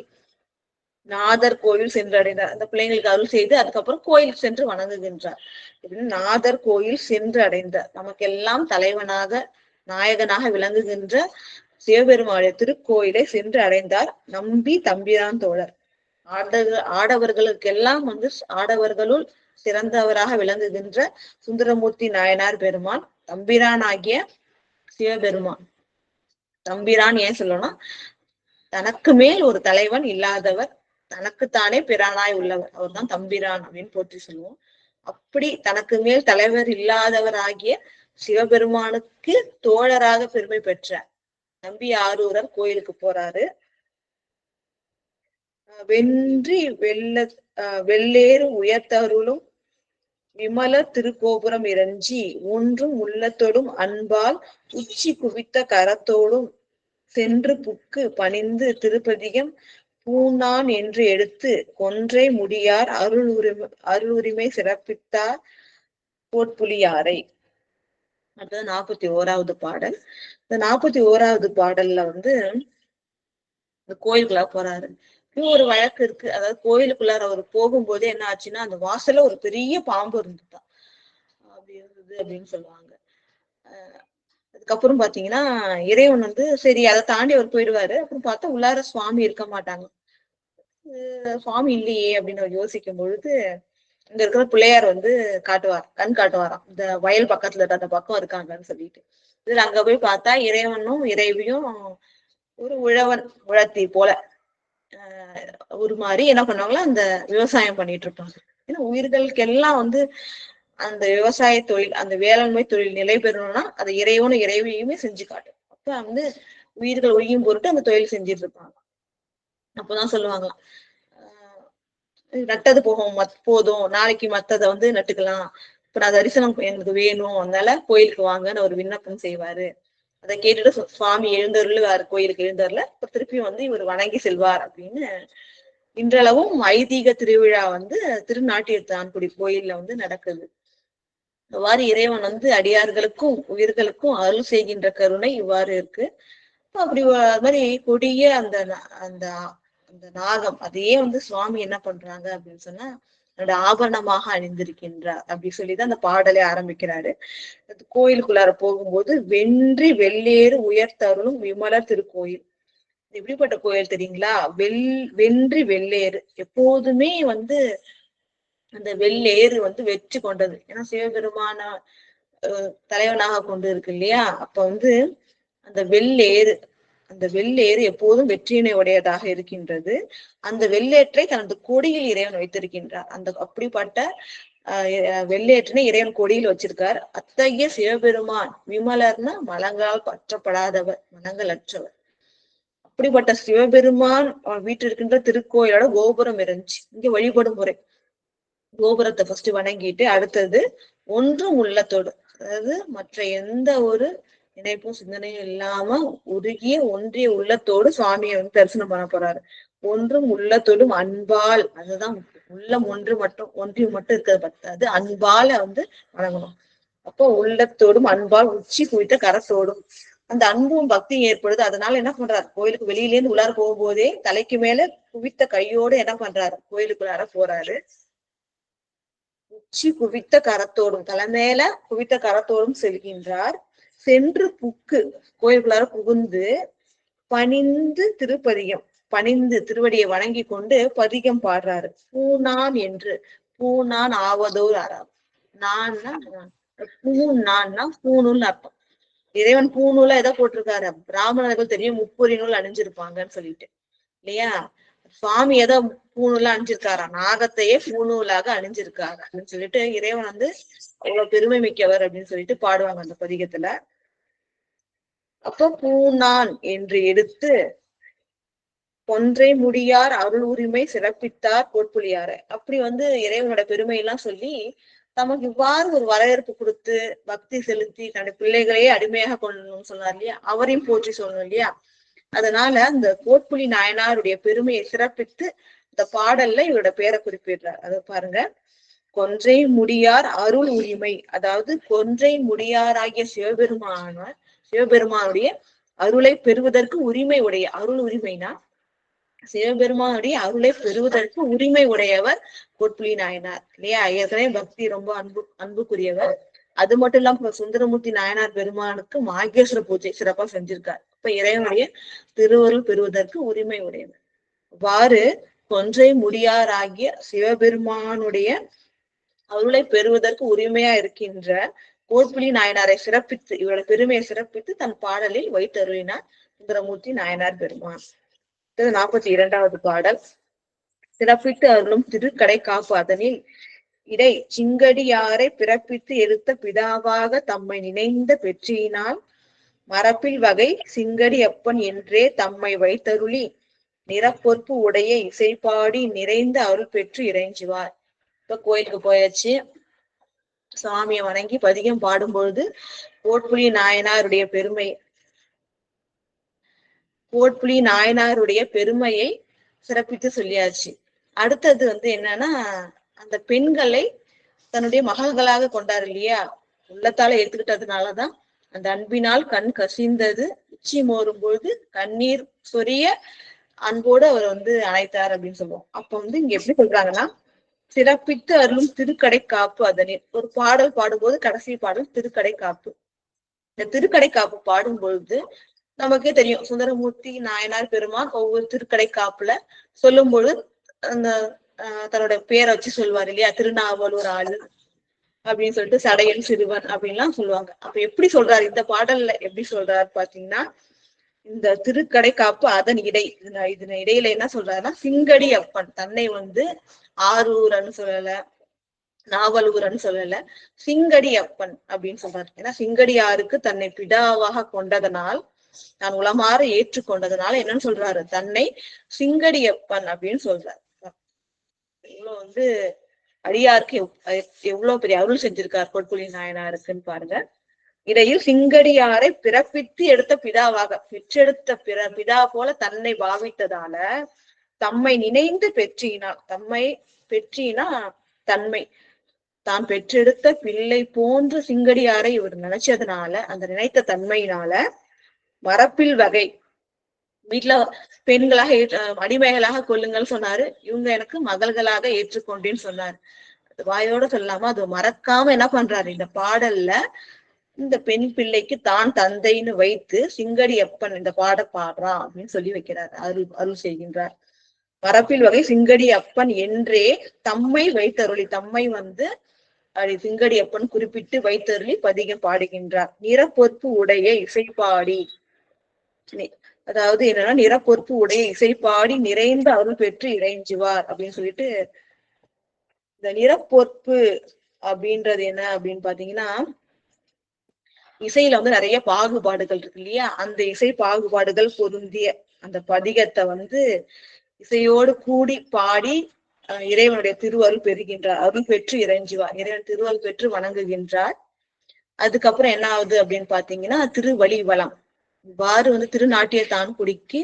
நாதர் கோயில் சென்று அடைந்தார். அந்த பிள்ளைங்களுக்கு அருள் செய்து அதுக்கப்புறம் கோயில் சென்று வணங்குகின்றார். இப்படின்னு நாதர் கோயில் சென்று அடைந்தார். நமக்கெல்லாம் தலைவனாக நாயகனாக விளங்குகின்ற சிவபெருமானுடைய திருக்கோயிலை சென்று அடைந்தார் நம்பி தம்பிரான் தோழர். ஆடவர்களுக்கெல்லாம் வந்து ஆடவர்களுள் சிறந்தவராக விளங்குகின்ற சுந்தரமூர்த்தி நாயனார் பெருமான் தம்பிரான் ஆகிய சிவபெருமான். தம்பிரான் ஏன் சொல்லணும், தனக்கு மேல் ஒரு தலைவன் இல்லாதவர், தனக்குத்தானே பிரானாய் உள்ளவர், அவர் தான் தம்பிரான் அப்படின்னு போற்றி சொல்லுவோம். அப்படி தனக்கு மேல் தலைவர் இல்லாதவர் ஆகிய சிவபெருமானுக்கு தோழராக பெருமை பெற்ற நம்பி ஆரூரர் கோயிலுக்கு போறாரு. வென்றி வெள்ளேறு உயர்த்தருளும் விமல திருக்கோபுரம் இறஞ்சி ஒன்றும் உள்ளத்தோடும் அன்பால் உச்சி குவித்த கரத்தோடும் சென்று புக்கு பணிந்து திருப்பதிகம் பூனான் என்று எடுத்து கொன்றை முடியார் அருளுரிமை சிறப்பித்தார் போட்புலியாரை. அடுத்தது 41வது பாடல். இந்த 41வது பாடல்ல வந்து இந்த கோயிலுக்குள்ள போறாரு. ஒரு வழக்கு இருக்கு. அதாவது கோயிலுக்குள்ளார அவர் போகும்போதே என்ன ஆச்சுன்னா, அந்த வாசல்ல ஒரு பெரிய பாம்பு இருந்துதான் அப்படி இருந்தது அப்படின்னு சொல்லுவாங்க. அதுக்கப்புறம் பாத்தீங்கன்னா இறைவன் வந்து சரி அதை தாண்டி அவர் போயிடுவாரு. அப்புறம் பார்த்தா உள்ளார சுவாமி இருக்க மாட்டாங்க. சுவாமி இல்லையே அப்படின்னு அவர் யோசிக்கும் பொழுது இங்க இருக்கிற பிள்ளையார் வந்து கண் காட்டுவாராம். இந்த வயல் பக்கத்துல அந்த பக்கம் இருக்காங்கன்னு சொல்லிட்டு இதுல அங்க போய் பார்த்தா இறைவனும் இறைவியும் ஒரு உழத்தி போல ஒரு மாதிரி என்ன பண்ணுவாங்களா, அந்த விவசாயம் பண்ணிட்டு இருப்பாங்க. ஏன்னா உயிர்களுக்கு எல்லாம் வந்து அந்த விவசாய தொழில், அந்த வேளாண்மை தொழில் நிலை பெறணும்னா அதை இறைவனும் இறைவியுமே செஞ்சு காட்டும். அப்ப வந்து உயிர்கள் ஒழியும் பொருட்டு அந்த தொழில் செஞ்சுட்டு இருப்பாங்க. அப்பதான் சொல்லுவாங்களாம், நட்டது போதும், நாளைக்கு மத்ததை வந்து நட்டுக்கலாம், இப்ப நான் தரிசனம் எனக்கு வேணும், அதனால கோயிலுக்கு வாங்கன்னு ஒரு விண்ணப்பம் செய்வாரு. அதை கேட்டுட்டு சுவாமி எழுந்தருள்வார், கோயிலுக்கு எழுந்தருள திருப்பியும் வந்து இவர் வணங்கி செல்வார் அப்படின்னு இன்றளவும் ஐதீக திருவிழா வந்து திருநாட்டியத்தான்குடி கோயில்ல வந்து நடக்குது. இவ்வாறு இறைவன் வந்து அடியார்களுக்கும் உயிர்களுக்கும் அருள் செய்கின்ற கருணை இவ்வாறு இருக்கு. அப்படி அது மாதிரி கொடிய அந்த அந்த அந்த நாகம் அதையே வந்து சுவாமி என்ன பண்றாங்க அப்படின்னு சொன்னா என்னோட ஆபரணமாக அணிந்திருக்கின்றார் அப்படி சொல்லிதான் அந்த பாடலை ஆரம்பிக்கிறாரு. கோயிலுக்குள்ளார போகும்போது வென்றி வெள்ளேறு உயர்த்தருளும் விமல திருக்கோயில். எப்படிப்பட்ட கோயில் தெரியுங்களா? வென்றி வெள்ளேறு, எப்போதுமே வந்து அந்த வெள்ளேறு வந்து வெற்றி கொண்டது. ஏன்னா சிவபெருமான தலைவனாக கொண்டு இருக்கு இல்லையா? அப்ப வந்து அந்த வெள்ளேறு எப்போதும் வெற்றியினை உடையதாக இருக்கின்றது. அந்த வெள்ளேற்றை தனது கொடியில் இறைவன் வைத்திருக்கின்றார். அந்த அப்படிப்பட்ட வெள்ளேற்றினை இறைவன் கொடியில் வச்சிருக்கார். அத்தகைய சிவபெருமான் விமலர்னா மலங்களால் பற்றப்படாதவர், மனங்கள் அற்றவர். அப்படிப்பட்ட சிவபெருமான் வீட்டு இருக்கின்ற திருக்கோயிலோட கோபுரம் இருந்துச்சு. இங்க வழிபடும் முறை கோபுரத்தை ஃபர்ஸ்ட் வணங்கிட்டு அடுத்தது ஒன்றும் உள்ளத்தோடு, அதாவது மற்ற எந்த ஒரு நினைப்பும் சிந்தனையும் இல்லாம உருகிய ஒன்றிய உள்ளத்தோடு சுவாமியை வந்து தரிசனம் பண்ண போறாரு. ஒன்றும் உள்ளத்தோடும் அன்பால், அதுதான் உள்ளம் ஒன்றியம் மட்டும் இருக்கிறது பத்தாது, அன்பால வந்து வணங்கணும். அப்போ உள்ளத்தோடும் அன்பால் உச்சி குவித்த கரத்தோடும், அந்த அன்பும் பக்தியும் ஏற்படுது. அதனால என்ன பண்றாரு, கோயிலுக்கு வெளியில இருந்து உள்ளார போகும்போதே தலைக்கு மேல குவித்த கையோடு என்ன பண்றாரு, கோயிலுக்குள்ளார போறாரு. உச்சி குவித்த கரத்தோடும், தலைமையில குவித்த கரத்தோடும் செல்கின்றார். சென்று புக்கு, கோயிலுக்குள்ளார புகுந்து பணிந்து திருப்பதிகம், பணிந்து திருவடியை வணங்கி கொண்டு பதிகம் பாடுறாரு. பூனான் என்று, பூனான் ஆவதோர் அறம், நான்னா பூனான்னா பூணுன்னு அர்த்தம். இறைவன் பூநூலா எதை போட்டிருக்காரு, பிராமணர்கள் தெரியும் முப்பொறி நூல் அணிஞ்சிருப்பாங்கன்னு சொல்லிட்டு இல்லையா? சுவாமி எதை பூநூலா அணிஞ்சிருக்காரா, நாகத்தையே பூநூலாக அணிஞ்சிருக்காரு அப்படின்னு சொல்லிட்டு இறைவன் வந்து அவ்வளவு பெருமை மிக்கவர் அப்படின்னு சொல்லிட்டு பாடுவாங்க அந்த பதிகத்துல. அப்ப பூனான் என்று எடுத்து கொன்றை முடியார் அருள் உரிமை சிறப்பித்தார் கோட்புலியார. அப்படி வந்து இறைவனோட பெருமை எல்லாம் சொல்லி நமக்கு இவ்வாறு ஒரு வரவேற்பு கொடுத்து பக்தி செலுத்தி தன்னுடைய பிள்ளைகளையே அடிமையாக கொள்ளணும்னு சொன்னார் இல்லையா, அவரையும் போற்றி சொல்லணும் இல்லையா. அதனால இந்த கோட்புலி நாயனாருடைய பெருமையை சிறப்பித்து இந்த பாடல்ல இவரோட பேரை குறிப்பிடுறார். அதை பாருங்க. கொன்றை முடியார் அருள் உரிமை, அதாவது கொன்றை முடியாராகிய சிவபெருமானுடைய அருளை பெறுவதற்கு உரிமை உடைய, அருள் உரிமைனா சிவபெருமானுடைய அருளை பெறுவதற்கு உரிமை உடையவர் கோட்புலி நாயனார் இல்லையா. ஏற்கனவே பக்தி ரொம்ப அன்புக்குரியவர். அது மட்டும் இல்லாம சுந்தரமூர்த்தி நாயனார் பெருமானுக்கு மாகேஸ்வர பூஜை சிறப்பா செஞ்சிருக்கார். இப்ப இறைவனுடைய திருவருள் பெறுவதற்கு உரிமை உடையவர். அவ்வாறு கொன்றை முடியாராகிய சிவபெருமானுடைய அருளை பெறுவதற்கு உரிமையா இருக்கின்ற கோட்புலி நாயனாரை சிறப்பித்து, இவரோட பெருமையை சிறப்பித்து தன் பாடலில் வைத்தருளினார் சுந்தரமூர்த்தி நாயனார் பெருமான். 42வது பாடல். சிறப்பித்து அருளும் திருக்கடை காப்பு அதனில் இடை சிங்கடியாரை பிறப்பித்து எடுத்த பிதாவாக தம்மை நினைந்த பெற்றியினால் மரப்பில் வகை சிங்கடி அப்பன் என்றே தம்மை வைத்தருளி நிறப்பொற்பு உடைய இசைப்பாடி நிறைந்த அருள் பெற்று இறைஞ்சுவார். இப்ப கோயிலுக்கு போயாச்சு, சுவாமியை வணங்கி பதிகம் பாடும்பொழுது கோட்புலி நாயனாருடைய பெருமையை சிறப்பித்து சொல்லியாச்சு. அடுத்தது வந்து என்னன்னா, அந்த பெண்களை தன்னுடைய மகள்களாக கொண்டார் இல்லையா, உள்ளத்தால ஏத்துக்கிட்டதுனாலதான் அந்த அன்பினால் கண் கசிந்தது உச்சி மோரும் பொழுது கண்ணீர் சொரிய அன்போடு அவர் வந்து அழைத்தார் அப்படின்னு சொல்லுவோம். அப்ப வந்து இங்க எப்படி சொல்றாங்கன்னா, சிறப்பித்து அருளும் திருக்கடை காப்பு அதனில். ஒரு பாடல் பாடும்போது கடைசி பாடல் திருக்கடை காப்பு. இந்த திருக்கடை காப்பு பாடும் பொழுது நமக்கே தெரியும், சுந்தரமூர்த்தி நாயனார் பெருமான் ஒவ்வொரு திருக்கடை காப்புல சொல்லும் பொழுது அந்த தன்னோட பேரை வச்சு சொல்லுவார் இல்லையா. திருநாவலூர் ஆளு அப்படின்னு சொல்லிட்டு சடையன் சிறுவன் அப்படின்லாம் சொல்லுவாங்க. அப்ப எப்படி சொல்றாரு இந்த பாடல்ல, எப்படி சொல்றாரு பாத்தீங்கன்னா, இந்த திருக்கடை காப்பு அதன் இதன் இடையில என்ன சொல்றாருன்னா, சிங்கடி அப்பன் தன்னை வந்து ஆரூரன்னு சொல்லல, நாவலூரன்னு சொல்லல, சிங்கடி அப்பன் அப்படின்னு சொல்றாரு. ஏன்னா சிங்கடியாருக்கு தன்னை பிதாவாக கொண்டதனால், நான் உளமாற ஏற்றுக்கொண்டதுனால என்னன்னு சொல்றாரு, தன்னை சிங்கடியப்பன் அப்படின்னு சொல்றாரு. இவ்வளவு வந்து அடியாருக்கு எவ்வளவு பெரிய அருள் செஞ்சிருக்கார் கோட்புலி நாயனாருக்குன்னு பாருங்க. இடையில் சிங்கடியாரை பிறப்பித்து எடுத்த பிதாவாக, பெற்றெடுத்த பிதா போல தன்னை பாவித்ததால தம்மை நினைந்து பெற்றினார். தம்மை பெற்றினா தன்மை, தான் பெற்றெடுத்த பிள்ளை போன்ற சிங்கடியாரை இவர் நினைச்சதுனால, அந்த நினைத்த தன்மையினால மரப்பில் வகை, வீட்டுல பெண்களாக அடிமைகளாக கொள்ளுங்கள் சொன்னாரு, இவங்க எனக்கு மகள்களாக ஏற்றுக்கொண்டேன்னு சொன்னாரு. வாயோட சொல்லாம அது மறக்காம என்ன பண்றாரு, இந்த பாடல்ல இந்த பெண் பிள்ளைக்கு தான் தந்தைன்னு வைத்து சிங்கடி அப்பன் இந்த பாடுறான் அப்படின்னு சொல்லி வைக்கிறார், அருள் செய்கின்றார். மரப்பில் வகை சிங்கடி அப்பன் என்றே தம்மை வைத்தருளி, தம்மை வந்து அப்படி சிங்கடி அப்பன் குறிப்பிட்டு வைத்தருளி பதிகம் பாடுகின்றார். நிறப்பொற்பு உடைய இசைப்பாடி, அதாவது என்னன்னா நிறப்பொற்பு உடைய இசைப்பாடி நிறைந்த அருள் பெற்று இறைஞ்சுவார் அப்படின்னு சொல்லிட்டு, இந்த நிறப்பொற்பு அப்படின்றது என்ன அப்படின்னு பாத்தீங்கன்னா, இசையில வந்து நிறைய பாகுபாடுகள் இருக்கு இல்லையா. அந்த இசை பாகுபாடுகள் பொருந்திய அந்த பதிகத்தை வந்து இசையோடு கூடி பாடி இறைவனுடைய திருவருள் பெறுகின்றார், அருள் பெற்று இறைஞ்சுவார், இறைவன் திருவருள் பெற்று வணங்குகின்றார். அதுக்கப்புறம் என்ன ஆகுது அப்படின்னு பாத்தீங்கன்னா, திருவழி வளம். இவ்வாறு வந்து திருநாட்டியத்தான் குடிக்கு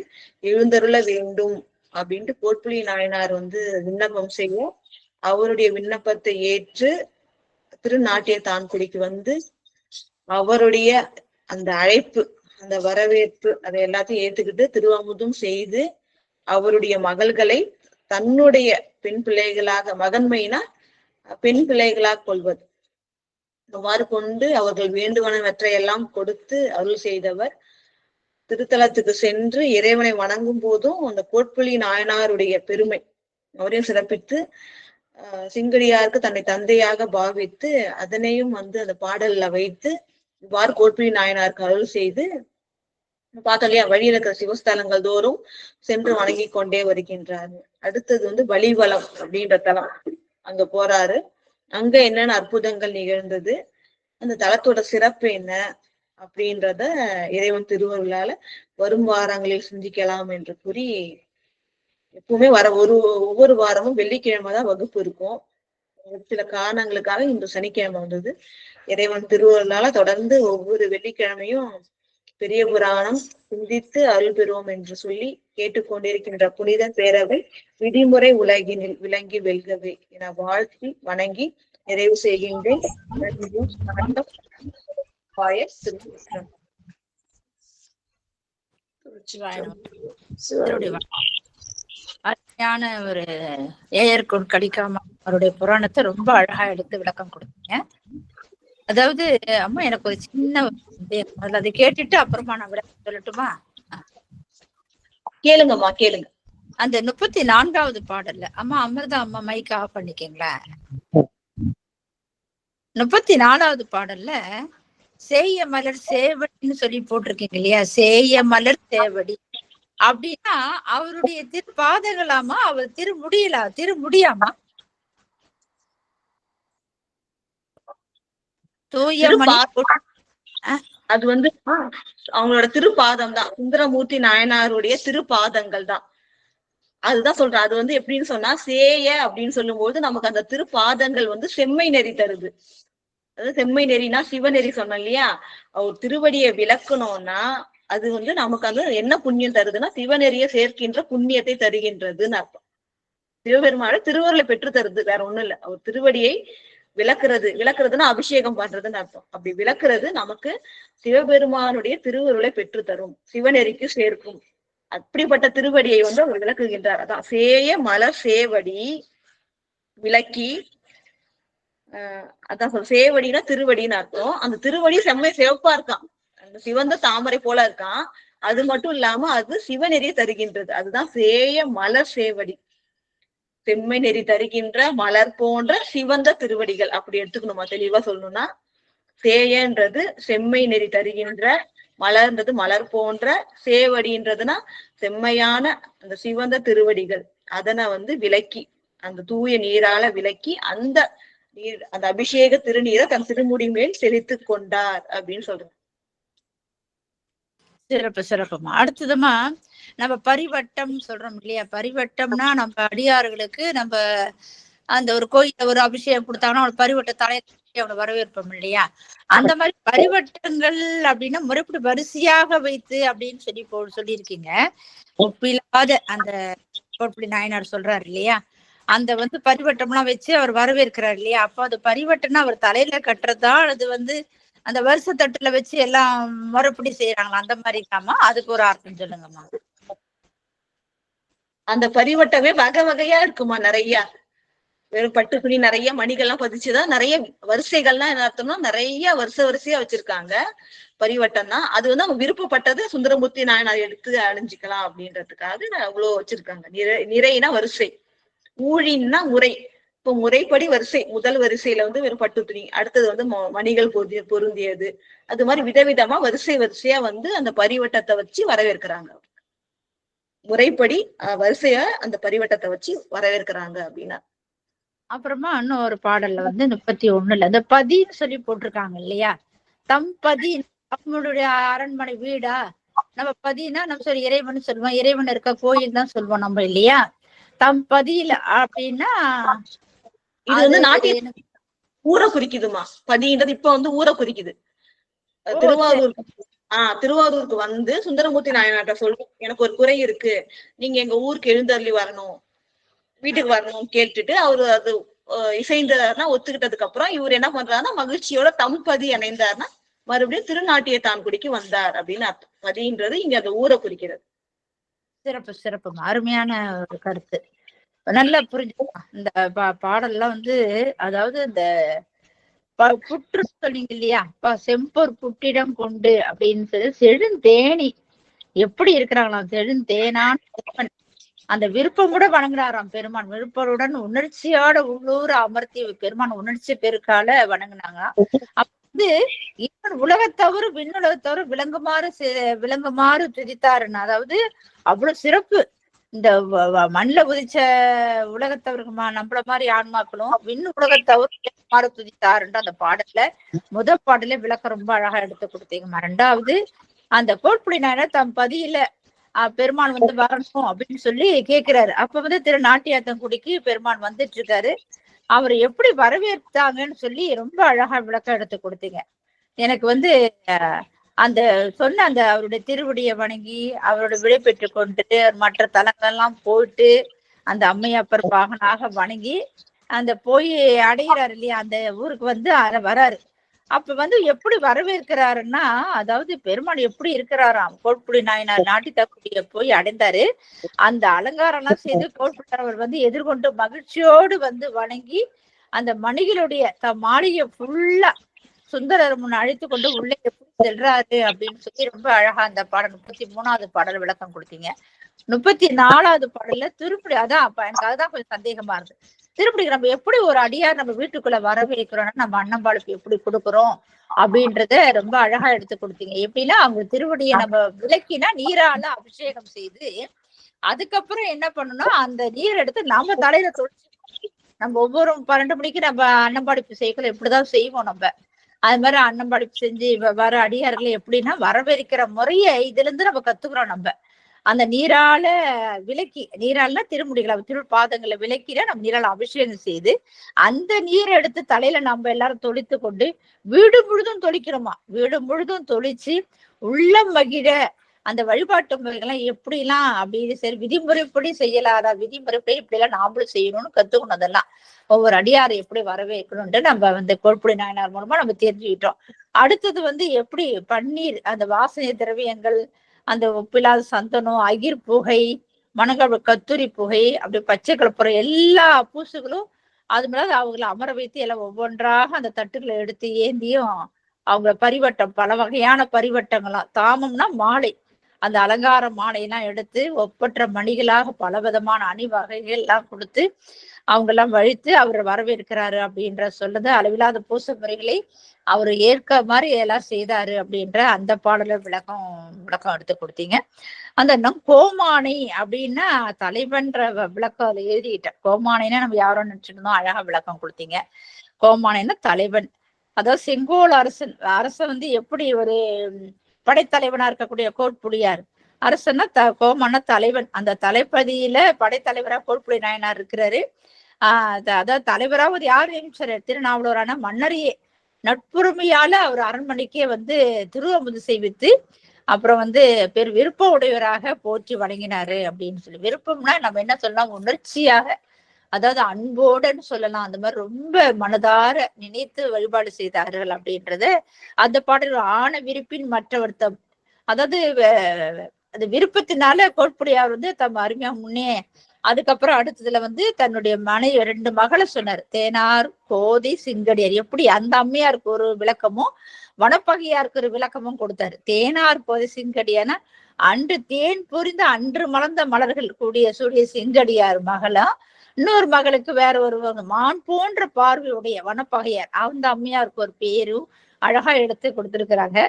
எழுந்தருள வேண்டும் அப்படின்ட்டு கோட்புலி நாயனார் வந்து விண்ணப்பம் செய்ய, அவருடைய விண்ணப்பத்தை ஏற்று திருநாட்டியத்தான் குடிக்கு வந்து அவருடைய அந்த அழைப்பு, அந்த வரவேற்பு, அதை எல்லாத்தையும் ஏத்துக்கிட்டு திருவாமுதும் செய்து அவருடைய மகள்களை தன்னுடைய பெண் பிள்ளைகளாக, மகன்மைனா பெண் பிள்ளைகளாக கொள்வது, அவ்வாறு கொண்டு அவர்கள் வேண்டுவனவற்றையெல்லாம் கொடுத்து அருள் செய்தவர். திருத்தலத்துக்கு சென்று இறைவனை வணங்கும் போதும் அந்த கோட்புலி நாயனாருடைய பெருமை அவரையும் சிறப்பித்து சிங்கடியாருக்கு தன்னை தந்தையாக பாவித்து அதனையும் வந்து அந்த பாடல்ல வைத்து இவ்வாறு கோட்புலி நாயனாருக்கு அருள் செய்து பார்த்தோம் இல்லையா, வழியில இருக்கிற சிவஸ்தலங்கள் தோறும் சென்று வணங்கி கொண்டே வருகின்றாரு. அடுத்தது வந்து வழிவலம் அப்படின்ற தலம், அங்க போறாரு. அங்க என்னென்ன அற்புதங்கள் நிகழ்ந்தது, அந்த தலத்தோட சிறப்பு என்ன அப்படின்றத இறைவன் திருவருளால வரும் வாரங்களில் சிந்திக்கலாம் என்று கூறி எப்பவுமே ஒவ்வொரு வாரமும் வெள்ளிக்கிழமை தான் வகுப்பு இருக்கும். சில காரணங்களுக்காக இந்த சனிக்கிழமை வந்தது. இறைவன் திருவருளால தொடர்ந்து ஒவ்வொரு வெள்ளிக்கிழமையும் பெரிய புராணம் சிந்தித்து அருள் பெறுவோம் என்று சொல்லி கேட்டுக்கொண்டிருக்கின்ற புனித பேரவை விதிமுறை உலகினில் விளங்கி வெல்கவே என வாழ்த்தி வணங்கி நிறைவு செய்கின்றேன். அருமையான ஒரு ஏயர்கோன் கடிக்காம அவருடைய புராணத்தை ரொம்ப அழகா எடுத்து விளக்கம் கொடுத்தீங்க. அதாவது அம்மா எனக்கு ஒரு சின்ன அதை கேட்டுட்டு அப்புறமா நான் விளக்கம் சொல்லட்டுமா? கேளுங்கம்மா கேளுங்க. அந்த 34வது பாடல்ல அம்மா அமிர்தா அம்மா மைக் ஆஃப் பண்ணிக்கீங்களா? 34வது பாடல்ல சேய மலர் சேவடின்னு சொல்லி போட்டிருக்கீங்க இல்லையா? சேய மலர் சேவடி அப்படின்னா அவருடைய திருப்பாதங்களாமா, அவர் திருமுடியாமா? அது வந்து அவங்களோட திருப்பாதம் தான். சுந்தரமூர்த்தி நாயனாருடைய திருப்பாதங்கள் தான். அதுதான் சொல்றேன். அது வந்து எப்படின்னு சொன்னா, சேய அப்படின்னு சொல்லும் போது நமக்கு அந்த திருப்பாதங்கள் வந்து செம்மை நெறி தருது. அதாவது செம்மை நெறினா சிவநெறி சொன்னோம் இல்லையா? அவர் திருவடியை விளக்கணும்னா அது வந்து நமக்கு அந்த என்ன புண்ணியம் தருதுன்னா சிவநெறிய சேர்க்கின்ற புண்ணியத்தை தருகின்றதுன்னு அர்த்தம். சிவபெருமான திருவருளை பெற்று தருது, வேற ஒண்ணும் இல்ல. அவர் திருவடியை விளக்குறதுன்னா அபிஷேகம் பண்றதுன்னு அர்த்தம். அப்படி விளக்குறது நமக்கு சிவபெருமானுடைய திருவருளை பெற்று தரும், சிவநெறிக்கு சேர்க்கும். அப்படிப்பட்ட திருவடியை வந்து அவர் விளக்குகின்றார். அதான் சேய மலர் சேவடி விளக்கி அதான் சொல்ற சேவடினா திருவடின்னு அர்த்தம். அந்த திருவடி செம்மை சிவப்பா இருக்கான், அந்த சிவந்த தாமரை போல இருக்கான். அது மட்டும் இல்லாம அது சிவநெறியை தருகின்றது. அதுதான் சேய மலர் சேவடி, செம்மை நெறி தருகின்ற மலர் போன்ற சிவந்த திருவடிகள். அப்படி எடுத்துக்கணுமா? தெளிவா சொல்லணும்னா சேயன்றது செம்மை நெறி தருகின்ற, மலர்ன்றது மலர் போன்ற, சேவடின்றதுன்னா செம்மையான அந்த சிவந்த திருவடிகள். அதனை வந்து விளக்கி அந்த தூய நீரால விளக்கி அந்த அபிஷேக திருநீரை தன் திருமுடி மேல் செலுத்து கொண்டார் அப்படின்னு சொல்றேன். சிறப்புமா. அடுத்ததுமா நம்ம பரிவட்டம் சொல்றோம் இல்லையா? பரிவட்டம்னா நம்ம அடியார்களுக்கு நம்ம அந்த ஒரு கோயில ஒரு அபிஷேகம் கொடுத்தாங்கன்னா ஒரு பரிவட்ட தலையை அவனை வரவேற்போம் இல்லையா? அந்த மாதிரி பரிவட்டங்கள் அப்படின்னா முறைப்படி வரிசையாக வைத்து அப்படின்னு சொல்லியிருக்கீங்க. ஒப்பில்லாத அந்த கோட்படி நாயனார் சொல்றாரு இல்லையா? அந்த வந்து பரிவட்டம்லாம் வச்சு அவர் வரவேற்கிறார் இல்லையா? அப்போ அது பரிவட்டம்னா அவர் தலையில கட்டுறதா, அது வந்து அந்த வருஷ தட்டுல வச்சு எல்லாம் முறைப்படி செய்யறாங்களா? அந்த மாதிரி இல்லாமா? அதுக்கு ஒரு அர்த்தம் சொல்லுங்கம்மா. அந்த பரிவட்டமே வகை வகையா இருக்குமா? நிறைய வெறும் பட்டு துணி நிறைய மணிகள்லாம் பதிச்சுதான் நிறைய வரிசைகள்லாம் என்ன அர்த்தம்னா நிறைய வரிசையா வச்சிருக்காங்க. பரிவட்டம் தான் அது வந்து அவங்க விருப்பப்பட்டது சுந்தரமூர்த்தி நாயனார் எடுத்து அணிஞ்சிக்கலாம் அப்படின்றதுக்காக அவ்வளவு வச்சிருக்காங்க. நிறைனா வரிசை, ஊழின்னா முறை. இப்போ முறைப்படி வரிசை, முதல் வரிசையில வந்து வெறும் பட்டு துணி, அடுத்தது வந்து மணிகள் பொருந்தியது. அது மாதிரி விதவிதமா வரிசையா வந்து அந்த பரிவட்டத்தை வச்சு வரவேற்கிறாங்க. முறைப்படி வரிசைய அந்த பரிவட்டத்தை வச்சு வரவேற்கிறாங்க அப்படின்னா. அப்புறமா இன்னும் ஒரு பாடல்ல வந்து 31ல இந்த பதின்னு சொல்லி போட்டிருக்காங்க இல்லையா? தம்பதி நம்மளுடைய அரண்மனை வீடா? நம்ம பதினா நம்ம சொல்லி இறைவன் சொல்லுவோம், இறைவன் இருக்க கோயில் தான் சொல்லுவோம் நம்ம இல்லையா? தம்பதியில அப்படின்னா இது வந்து நாட்டிய ஊரை குறிக்குதுமா. பதின்றது இப்ப வந்து ஊரை குறிக்குது. திருவாரூருக்கு வந்து சுந்தரமூர்த்தி நாயனார்ட்ட சொல்லுவோம், எனக்கு ஒரு குறை இருக்கு, நீங்க எங்க ஊருக்கு எழுந்தருளி வரணும், வீட்டுக்கு வரணும் கேட்டுட்டு அவரு அது இசைந்தாருன்னா ஒத்துக்கிட்டதுக்கு அப்புறம் இவர் என்ன பண்றாருன்னா மகிழ்ச்சியோட தம்பதி இணைந்தார்னா மறுபடியும் திருநாட்டியத்தான்குடிக்கு வந்தார் அப்படின்னு அர்த்தம். பதின்றது இங்க அந்த ஊரை குறிக்கிறது. சிறப்பு அருமையான ஒரு கருத்து, நல்லா புரிஞ்சுக்கலாம். இந்த பாடல்லாம் வந்து அதாவது இந்த புற்று சொன்னீங்க இல்லையா? செம்பொர் புற்றிடம் கொண்டு அப்படின்னு செழுந்தேனி எப்படி இருக்கிறாங்களாம்? செழுந்தேனான் அந்த விருப்பம் கூட வணங்கினாராம் பெருமான். விருப்பருடன் உணர்ச்சியோட உள்ளூர் அமர்த்தி பெருமான் உணர்ச்சி பெருக்கால வணங்கினாங்க. அப்ப வந்து இவன் உலகத்தவறு விண்ணுலகத்தவறு விளங்குமாறு துதித்தாருன்னு, அதாவது அவ்வளவு சிறப்பு. இந்த மண்ணில உதிச்ச உலகத்தவருக்கு நம்மள மாதிரி ஆன்மாக்களும் விண்ணு உலகத்தவறு துதித்தாருன்ற அந்த பாடல்ல முதல் பாடல விளக்கம் ரொம்ப அழகா எடுத்து கொடுத்தீங்கம்மா. ரெண்டாவது அந்த கோட்புடி நாயனார் தம் பதியில பெருமான் வந்து வரணும் அப்படின்னு சொல்லி கேக்குறாரு. அப்ப வந்து திருநாட்டியாத்தங்குடிக்கு பெருமான் வந்துட்டு இருக்காரு. அவர் எப்படி வரவேற்றாங்கன்னு சொல்லி ரொம்ப அழகா விளக்கம் எடுத்து கொடுத்தீங்க. எனக்கு வந்து அந்த சொன்ன அந்த அவருடைய திருவடியை வணங்கி அவரோட விடை பெற்று கொண்டு மற்ற தலங்கள் எல்லாம் போயிட்டு அந்த அம்மையப்பர் பாகனாக வணங்கி அந்த போய் அடைகிறாரு இல்லையா, அந்த ஊருக்கு வந்து வராரு. அப்ப வந்து எப்படி வரவேற்கிறாருன்னா, அதாவது பெருமாள் எப்படி இருக்கிறாராம், கோட்புடி நாயனார் நாட்டி தக்குடிய போய் அடைந்தாரு. அந்த அலங்காரம் எல்லாம் செய்து கோட்புடியார் வந்து எதிர்கொண்டு மகிழ்ச்சியோடு வந்து வணங்கி அந்த மணிகளுடைய மாளிகை ஃபுல்லா சுந்தரர் முன் அழைத்து கொண்டு உள்ளே எப்படி செல்றாரு அப்படின்னு சொல்லி ரொம்ப அழகா அந்த பாடல் 33வது பாடல் விளக்கம் கொடுத்தீங்க. 34வது பாடல்ல திருப்படி, அதான் அப்ப எனக்கு அதுதான் கொஞ்சம் சந்தேகமா இருக்கு. திருப்படிக்கு நம்ம எப்படி ஒரு அடியார் நம்ம வீட்டுக்குள்ள வரவேற்கிறோம்னா நம்ம அன்னம்பாளுக்கு எப்படி கொடுக்குறோம் அப்படின்றத ரொம்ப அழகா எடுத்து கொடுத்தீங்க. எப்படின்னா அவங்க திருவடியை நம்ம விளக்கினா நீரால அபிஷேகம் செய்து அதுக்கப்புறம் என்ன பண்ணணும், அந்த நீர் எடுத்து நம்ம தலையில தொழிச்சு நம்ம ஒவ்வொரு 12 மணிக்கு நம்ம அன்னம்பாடிப்பு செய்யல இப்படிதான் செய்வோம். நம்ம அது மாதிரி அன்னம்பாடிப்பு செஞ்சு வர அடியார்களை எப்படின்னா வரவேற்கிற முறையை இதுல இருந்து நம்ம கத்துக்கிறோம். நம்ம அந்த நீரால விளக்கி, நீரால்னா திருமுடிகளை திருப்பாதங்களை விளக்கிட நம்ம நீரால அபிஷேகம் செய்து அந்த நீரை எடுத்து தலையில நம்ம எல்லாரும் தொளித்து கொண்டு வீடு முழுதும் தொளிக்கிறோமா, வீடு முழுதும் தொளிச்சு உள்ளம் மகிழ அந்த வழிபாட்டு முறைகள்லாம் எப்படி எல்லாம் அப்படி சரி விதிமுறைப்படி செய்யலாத விதிமுறைப்படி இப்படி எல்லாம் நாமளும் செய்யணும்னு கத்துக்கணும். அதெல்லாம் ஒவ்வொரு அடியாரை எப்படி வரவேற்கணும்ட்டு நம்ம வந்து கோட்புடி நாயனார் மூலமா நம்ம தெரிஞ்சுக்கிட்டோம். அடுத்தது வந்து எப்படி பன்னீர், அந்த வாசனை திரவியங்கள், அந்த ஒப்பில்லாத சந்தனம், அகிர் புகை, மணங்கள் கத்தூரி புகை, அப்படி பச்சை கலப்புறம் எல்லா பூசுகளும் அது மேல அவங்களை அமர வைத்து எல்லாம் ஒவ்வொன்றாக அந்த தட்டுகளை எடுத்து ஏந்தியும் அவங்க பரிவட்டம் பல வகையான பரிவட்டங்களாம், தாமம்னா மாலை, அந்த அலங்கார மாலையெல்லாம் எடுத்து ஒப்பற்ற மணிகளாக பலவிதமான அணிவகைகள் எல்லாம் கொடுத்து அவங்க எல்லாம் வழித்து அவர் வரவேற்கிறாரு அப்படின்ற சொல்லுது. அளவில்லாத பூச முறைகளை அவர் ஏற்க மாதிரி எல்லாம் செய்தாரு அப்படின்ற அந்த பாடல விளக்கம் எடுத்து கொடுத்தீங்க. அந்த கோமானை அப்படின்னா தலைவன்ற விளக்கம் அதுல எழுதிட்டேன். கோமானைன்னா நம்ம யாரும் நினைச்சுட்டு இருந்தோம், அழகா விளக்கம் கொடுத்தீங்க. கோமானைன்னா தலைவன், அதாவது செங்கோல் அரசன் வந்து எப்படி ஒரு படைத்தலைவனா இருக்கக்கூடிய கோட்புடியார், அரசன்னா கோமான தலைவன், அந்த தலைப்பதியில படைத்தலைவரா கோட்புடி நாயனார் இருக்கிறாரு. அதாவது தலைவரா ஒரு யார் நியமிச்சாரு, திருநாவலூரான மன்னரையே நட்புரிமையால அவர் அரண்மனைக்கே வந்து திருவமுது செய்வித்து அப்புறம் வந்து விருப்ப உடையவராக போற்றி வழங்கினாரு அப்படின்னு சொல்லி. விருப்பம்னா நம்ம என்ன சொல்லலாம், உணர்ச்சியாக, அதாவது அன்போடுன்னு சொல்லலாம். அந்த மாதிரி ரொம்ப மனதார நினைத்து வழிபாடு செய்தார்கள் அப்படின்றத அந்த பாடல் ஆன விருப்பின் மற்றவர்த்தம், அதாவது அது விருப்பத்தினால கோட்புடியார் வந்து தம் அருமையா முன்னே அதுக்கப்புறம் அடுத்ததுல வந்து தன்னுடைய மனைவி 2 மகளை சொன்னார், தேனார் கோதை சிங்கடியார். எப்படி அந்த அம்மையாருக்கு ஒரு விளக்கமும் வனப்பகையாருக்கு ஒரு விளக்கமும் கொடுத்தாரு. தேனார் கோதை சிங்கடியார்னா அன்று தேன் புரிந்த அன்று மலர்ந்த மலர்கள் சூடிய சிங்கடியார் மகளா, இன்னொரு மகளுக்கு வேற ஒரு மான் போன்ற பார்வையுடைய வனப்பகையார், அந்த அம்மையாருக்கு ஒரு பேரும் அழகா எடுத்து கொடுத்திருக்கிறாங்க.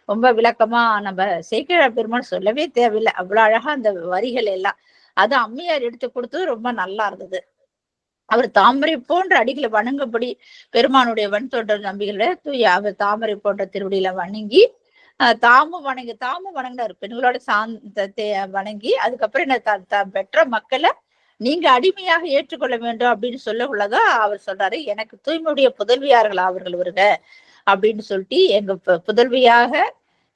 ரொம்ப விளக்கமா நம்ம சேக்கிழார் பெருமாள் சொல்லவே தேவையில்லை, அவ்வளவு அழகா அந்த வரிகள் எல்லாம் அது அம்மையார் எடுத்து கொடுத்தது ரொம்ப நல்லா இருந்தது. அவர் தாமரை போன்ற அடிகளை வணங்கும்படி பெருமானுடைய வன் தொண்டர் நம்பிகளை அவர் தாமரை போன்ற திருவடியில வணங்கி தாமும் வணங்கினார். பெண்களோட சாந்தத்தை வணங்கி அதுக்கப்புறம் என்ன பெற்ற மக்களை நீங்க அடிமையாக ஏற்றுக்கொள்ள வேண்டும் அப்படின்னு சொல்ல உள்ளதான் அவர் சொல்றாரு, எனக்கு தூய்மையுடைய புதல்வியார்கள் அவர்கள் வருக அப்படின்னு சொல்லிட்டு எங்க புதல்வியாக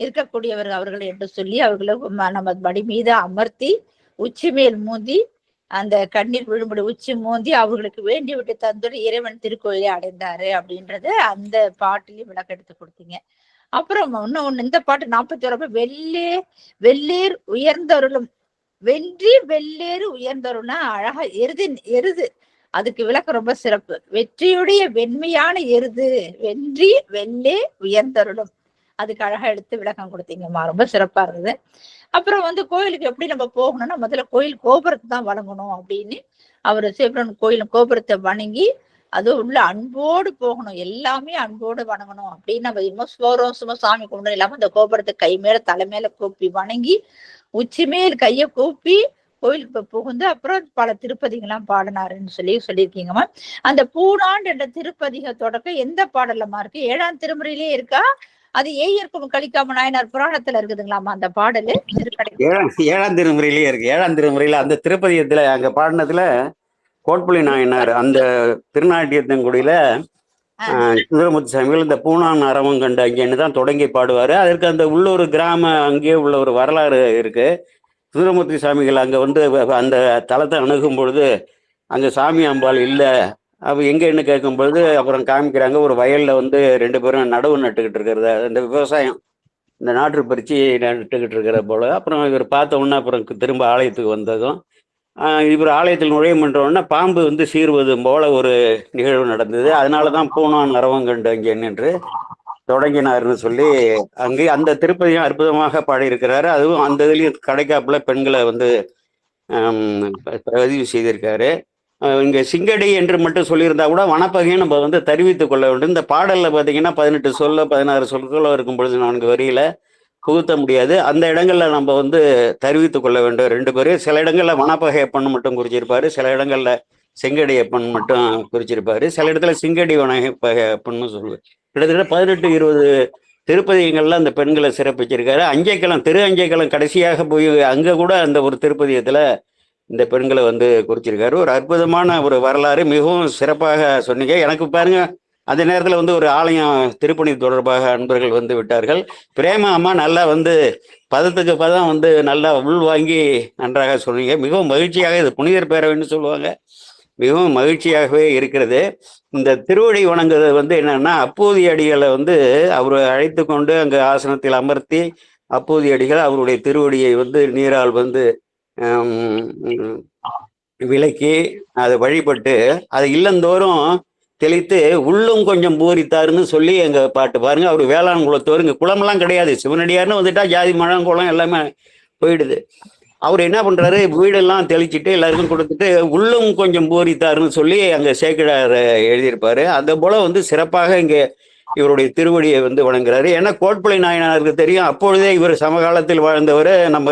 இருக்கக்கூடியவர்கள் அவர்கள் என்று சொல்லி அவர்களை நம்ம மடி மீது அமர்த்தி உச்சி மேல் மூந்தி அந்த கண்ணீர் விழும்படி உச்சி மூந்தி அவர்களுக்கு வேண்டி விட்டு தந்துட இறைவன் திருக்கோயிலை அடைந்தாரு அப்படின்றத அந்த பாட்டிலையும் விளக்கம் எடுத்து கொடுத்தீங்க. அப்புறம் இன்னொன்னு இந்த பாட்டு 41 வெள்ளேர் உயர்ந்தருளும், வென்றி வெள்ளேறு உயர்ந்தருள்னா அழகா எருது அதுக்கு விளக்கம் ரொம்ப சிறப்பு. வெற்றியுடைய வெண்மையான எருது வென்றி வெள்ளே உயர்ந்தருளும், அதுக்கு அழகா எடுத்து விளக்கம் கொடுத்தீங்கம்மா, ரொம்ப சிறப்பா இருந்தது. அப்புறம் வந்து கோயிலுக்கு எப்படி நம்ம போகணும்னா முதல்ல கோயில் கோபுரத்தை தான் வணங்கணும் அப்படின்னு அவர் சிவபுரம் கோயில் கோபுரத்தை வணங்கி அது உள்ள அன்போடு போகணும், எல்லாமே அன்போடு வணங்கணும் அப்படின்னு நம்ம இன்னும் சும்மா சாமி கும்பிடணும் இல்லாம அந்த கோபுரத்தை கை மேல தலை மேல கூப்பி வணங்கி உச்சி மேல் கையை கூப்பி கோயிலுக்கு புகுந்து அப்புறம் பல திருப்பதிகள்லாம் பாடினாருன்னு சொல்லியிருக்கீங்கம்மா. அந்த பூணாண்டு என்ற திருப்பதிக தொடக்க எந்த பாடலமா இருக்கு, 7ஆம் திருமுறையிலே இருக்கா அது ஏயர்க்கும் கழிக்காம நாயனார் புராணத்துல இருக்குதுங்களாமா அந்த பாடலு திருக்கடை. ஏழாம் திருமுறையிலேயே இருக்கு. ஏழாம் திருமுறையில அந்த திருப்பதியத்துல அங்க பாடினதுல கோட்புலி நாயனார் அந்த திருநாட்டியத்தங்குடியில சுந்தரமூர்த்தி சாமிகள் இந்த பூனான் அறவம் கண்டு அங்கேன்னு தான் தொடங்கி பாடுவாரு. அதற்கு அந்த உள்ளூர் கிராம அங்கேயே உள்ள ஒரு வரலாறு இருக்கு. சுந்தரமூர்த்தி சாமிகள் அங்க வந்து அந்த தலத்தை அணுகும் பொழுது அங்க சாமி அம்பாள் இல்லை, அப்ப எங்கன்னு கேட்கும்பொழுது அப்புறம் காமிக்கிறாங்க ஒரு வயல்ல வந்து 2 பேரும் நடவு நட்டுக்கிட்டு இருக்கிறத, அந்த விவசாயம் இந்த நாற்று பறிச்சு நட்டுக்கிட்டு இருக்கிற போல. அப்புறம் இவர் பார்த்த உடனே அப்புறம் திரும்ப ஆலயத்துக்கு வந்ததும் இவர் ஆலயத்தில் நுழையும் உடனே பாம்பு வந்து சீறுவது போல ஒரு நிகழ்வு நடந்தது. அதனாலதான் பூனான் அரவம் கண்டு அங்கே நின்று தொடங்கினார்னு சொல்லி அங்கே அந்த திருப்பதியும் அற்புதமாக பாடியிருக்கிறாரு. அதுவும் அந்த இதுலயும் கடைக்காப்புல பெண்களை வந்து பதிவு செய்திருக்காரு. இங்க சிங்கடி என்று மட்டும் சொல்லியிருந்தா கூட வனப்பகையும் நம்ம வந்து தெரிவித்துக் கொள்ள வேண்டும். இந்த பாடல்ல பாத்தீங்கன்னா 18 சொல்ல 16 சொற்களோ இருக்கும் பொழுது 4 வரியில புகுத்த முடியாது. அந்த இடங்கள்ல நம்ம வந்து தெரிவித்துக் கொள்ள வேண்டும் 2 பேரும். சில இடங்கள்ல வனப்பகையப்பன் மட்டும் குறிச்சிருப்பாரு, சில இடங்கள்ல செங்கடியப்பன் மட்டும் குறிச்சிருப்பாரு, சில இடத்துல சிங்கடி வனப்பகையப்பன்னு சொல்லுவார். கிட்டத்தட்ட 18-20 திருப்பதிகங்கள்ல அந்த பெண்களை சிறப்பிச்சிருக்காரு. அஞ்சைக்களம் திரு அஞ்சைக்களம் கடைசியாக போய் அங்க கூட அந்த ஒரு திருப்பதியத்துல இந்த பெண்களை வந்து குறிச்சிருக்காரு. ஒரு அற்புதமான ஒரு வரலாறு, மிகவும் சிறப்பாக சொன்னீங்க. எனக்கு பாருங்க அந்த நேரத்தில் வந்து ஒரு ஆலயம் திருப்பணி தொடர்பாக அன்பர்கள் வந்து விட்டார்கள். பிரேமா அம்மா நல்லா வந்து பதத்துக்கு பதம் வந்து நல்லா உள்வாங்கி நன்றாக சொன்னீங்க. மிகவும் மகிழ்ச்சியாக, இது புனிதர் பேரவைன்னு சொல்லுவாங்க, மிகவும் மகிழ்ச்சியாகவே இருக்கிறது. இந்த திருவடி வணங்குறது வந்து என்னன்னா அப்பூதி அடிகளை வந்து அவர் அழைத்து கொண்டு அங்கே ஆசனத்தில் அமர்த்தி அப்பூதி அடிகள் அவருடைய திருவடியை வந்து நீரால் வந்து விளக்கி அதை வழிபட்டு அதை இல்லந்தோறும் தெளித்து உள்ளும் கொஞ்சம் பூரித்தாருன்னு சொல்லி எங்க பாட்டு பாருங்க. அவர் வேளாண் குலத்தோர், இங்க குளமெல்லாம் கிடையாது, சிவனடியார்னு வந்துட்டா ஜாதி மழம் குளம் எல்லாமே போயிடுது. அவர் என்ன பண்றாரு, வீடெல்லாம் தெளிச்சுட்டு எல்லாருக்கும் கொடுத்துட்டு உள்ளும் கொஞ்சம் பூரித்தாருன்னு சொல்லி அங்க சேக்கிழார் எழுதியிருப்பாரு. அது போல வந்து சிறப்பாக இங்க இவருடைய திருவடியை வந்து வணங்குறாரு. ஏன்னா கோட்புலி நாயனாருக்கு தெரியும், அப்பொழுதே இவர் சமகாலத்தில் வாழ்ந்தவர் நம்ம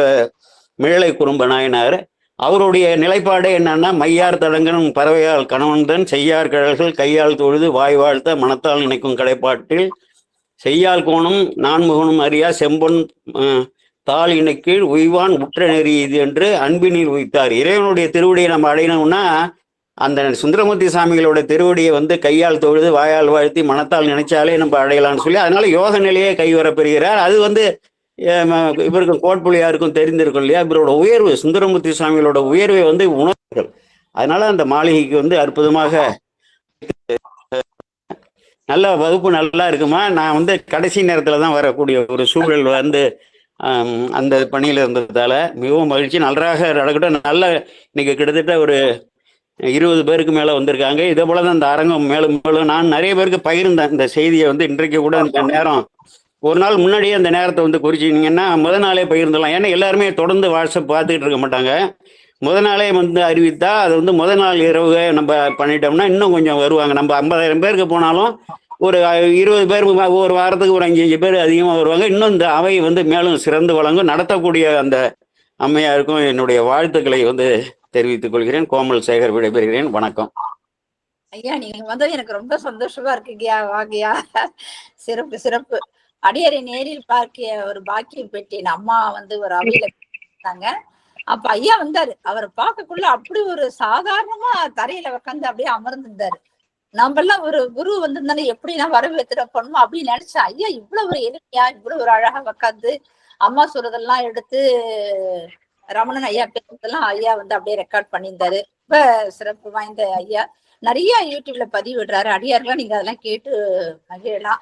மிழலை குறும்ப நாயனார். அவருடைய நிலைப்பாடு என்னன்னா மையார் தடங்கனும் பறவையால் கணவன்தன் செய்யார் கழல்கள் கையால் தொழுது வாய் வாழ்த்த மனத்தால் நினைக்கும் கடைப்பாட்டில் செய்யால் கோணும் நான்முகனும் அறியா செம்பொன் தாள் இணைக்கீழ் உய்வான் உற்ற நெறி இது என்று அன்பினில் உய்த்தார். இறைவனுடைய திருவடியை நம்ம அடையணும்னா அந்த சுந்தரமூர்த்தி சாமிகளோட திருவடியை வந்து கையால் தொழுது வாயால் வாழ்த்தி மனத்தால் நினைச்சாலே நம்ம அடையலாம்னு சொல்லி அதனால யோக நிலையே கைவர பெறுகிறார். அது வந்து இவருக்கு கோட்புலியாருக்கும் தெரிந்திருக்கும் இல்லையா, இவரோட உயர்வு, சுந்தரமூர்த்தி சுவாமிகளோட உயர்வை வந்து உணர்வுகள். அதனால அந்த மாளிகைக்கு வந்து அற்புதமாக நல்ல வகுப்பு நல்லா இருக்குமா. நான் வந்து கடைசி நேரத்துல தான் வரக்கூடிய ஒரு சூழல் வந்து அந்த பணியில இருந்ததால மிகவும் மகிழ்ச்சி. நன்றாக நடக்கட்டும். நல்ல இன்னைக்கு கிட்டத்தட்ட ஒரு 20 பேருக்கு மேல வந்திருக்காங்க. இதே போலதான் இந்த அரங்கம் மேலும் மேலும் நான் நிறைய பேருக்கு பகிர்ந்தேன் இந்த செய்தியை வந்து. இன்றைக்கு கூட இந்த நேரம் ஒரு நாள் முன்னாடியே அந்த நேரத்தை வந்து குறிச்சிங்கன்னா முதல் நாளே பகிர்ந்துடலாம். ஏன்னா எல்லாருமே தொடர்ந்து வாட்ஸ்அப் பார்த்துக்கிட்டு இருக்க மாட்டாங்க. முதல் நாளே வந்து அறிவித்தா அது வந்து முதல் நாள் இரவு நம்ம பண்ணிட்டோம்னா இன்னும் கொஞ்சம் வருவாங்க. நம்ம 50,000 பேருக்கு போனாலும் ஒரு 20 பேர் ஒரு வாரத்துக்கு ஒரு 5 பேர் அதிகமாக வருவாங்க. இன்னும் இந்த அவை வந்து மேலும் சிறந்து வழங்கும். நடத்தக்கூடிய அந்த அம்மையாருக்கும் என்னுடைய வாழ்த்துக்களை வந்து தெரிவித்துக் கொள்கிறேன். கோமல் சேகர் விடைபெறுகிறேன். வணக்கம் ஐயா. நீங்க வந்து எனக்கு ரொம்ப சந்தோஷமா இருக்குங்கய்யா. வாங்கய்யா, சிறப்பு சிறப்பு. அடியரை நேரில் பார்க்க ஒரு பாக்கியம் பெற்றேன். அம்மா வந்து ஒரு அவையில இருந்தாங்க. அப்ப ஐயா வந்தாரு. அவரை பார்க்கக்குள்ள அப்படி ஒரு சாதாரணமா தரையில உட்காந்து அப்படியே அமர்ந்திருந்தாரு. நம்ம எல்லாம் ஒரு குரு வந்திருந்தானே எப்படிலாம் வரவேற்று பண்ணணும் அப்படின்னு நினைச்சேன். ஐயா இவ்வளவு ஒரு எளிமையா இவ்வளவு ஒரு அழகா உட்காந்து அம்மா சொல்றதெல்லாம் எடுத்து ரமணன் ஐயா பேசுறதெல்லாம் ஐயா வந்து அப்படியே ரெக்கார்ட் பண்ணியிருந்தாரு. ரொம்ப சிறப்பு வாய்ந்த ஐயா. நிறைய யூடியூப்ல பதிவிடுறாரு. அடியார்கள் நீங்க அதெல்லாம் கேட்டு மகிழலாம்.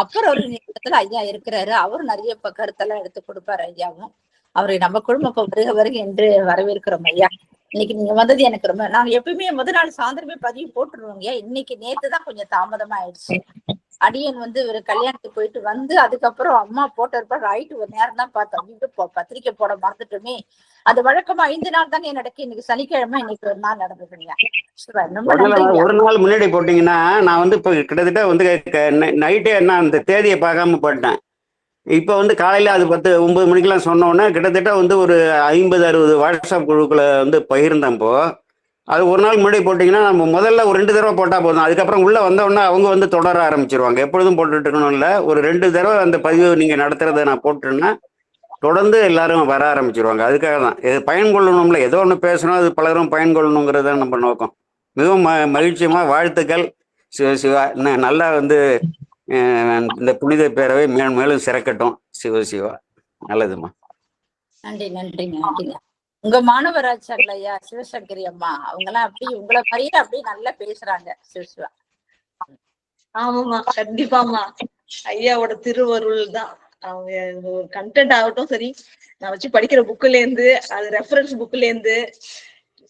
அப்புறம் ஒரு இடத்துல ஐயா இருக்கிறாரு. அவரும் நிறைய கருத்தெல்லாம் எடுத்து கொடுப்பாரு. ஐயாவும் அவரை நம்ம குடும்பம் வருக வருக என்று வரவேற்கிறோம் ஐயா. இன்னைக்கு நீங்க வந்தது எனக்கு ரொம்ப, நாங்க எப்பயுமே முதல் நாள் சாயந்தரமே பதிவு போட்டுருவோங்க. இன்னைக்கு நேத்துதான் கொஞ்சம் தாமதமா ஆயிடுச்சு. அடியன் வந்து ஒரு கல்யாணத்துக்கு போயிட்டு வந்து அதுக்கப்புறம் அம்மா போட்டிருப்பா ரைட்டு ஒரு நேரம் தான் பார்த்தோம். இப்போ பத்திரிக்கை போட மறந்துட்டுமே. அது வழக்கமா 5 நாள் தானே நடக்கு. இன்னைக்கு சனிக்கிழமை, இன்னைக்கு ஒரு நாள் நடந்ததுங்க. ஒரு நாள் முன்னாடி போட்டீங்கன்னா நான் வந்து இப்போ கிட்டத்தட்ட வந்து நைட்டே என்ன அந்த தேதியை பார்க்காம போட்டேன். இப்போ வந்து காலையில அது 10-9 மணிக்கெல்லாம் சொன்னோன்னா கிட்டத்தட்ட வந்து ஒரு 50-60 வாட்ஸ்அப் குழுக்களை வந்து பகிர்ந்தப்போ அது ஒரு நாள் முன்னாடி போட்டிங்கன்னா நம்ம முதல்ல ஒரு 2 தடவை போட்டால் போதும். அதுக்கப்புறம் உள்ளே வந்தோடனே அவங்க வந்து தொடர ஆரம்பிச்சிருவாங்க. எப்பொழுதும் போட்டுட்டு இருக்கணும் இல்லை, ஒரு 2 தடவை அந்த பதிவு நீங்கள் நடத்துறதை நான் போட்டுருன்னா தொடர்ந்து எல்லாரும் வர ஆரம்பிச்சிருவாங்க. அதுக்காக தான் இது பயன் கொள்ளணும்ல, ஏதோ ஒன்று பேசணும், அது பலரும் பயன் கொள்ளணுங்கிறது நம்ம நோக்கம். மிகவும் மகிழ்ச்சியமாக வாழ்த்துக்கள். சிவா இன்னும் நல்லா வந்து இந்த புனித பேரவை மேலும் மேலும் சிறக்கட்டும். சிவா நல்லதுமா. நன்றி நன்றிங்க நன்றிங்க. உங்க மாணவராச்சார்கள் ஐயா சிவசங்கரி அம்மா அவங்க எல்லாம் அப்படி உங்களை மாதிரியே அப்படியே நல்லா பேசுறாங்க. சிவா ஆமாம்மா, கண்டிப்பாம்மா. ஐயாவோட திருவருள் தான். அவங்க ஒரு கண்டென்ட் ஆகட்டும் சரி, நான் வச்சு படிக்கிற புக்ல இருந்து, அது ரெஃபரன்ஸ் புக்ல இருந்து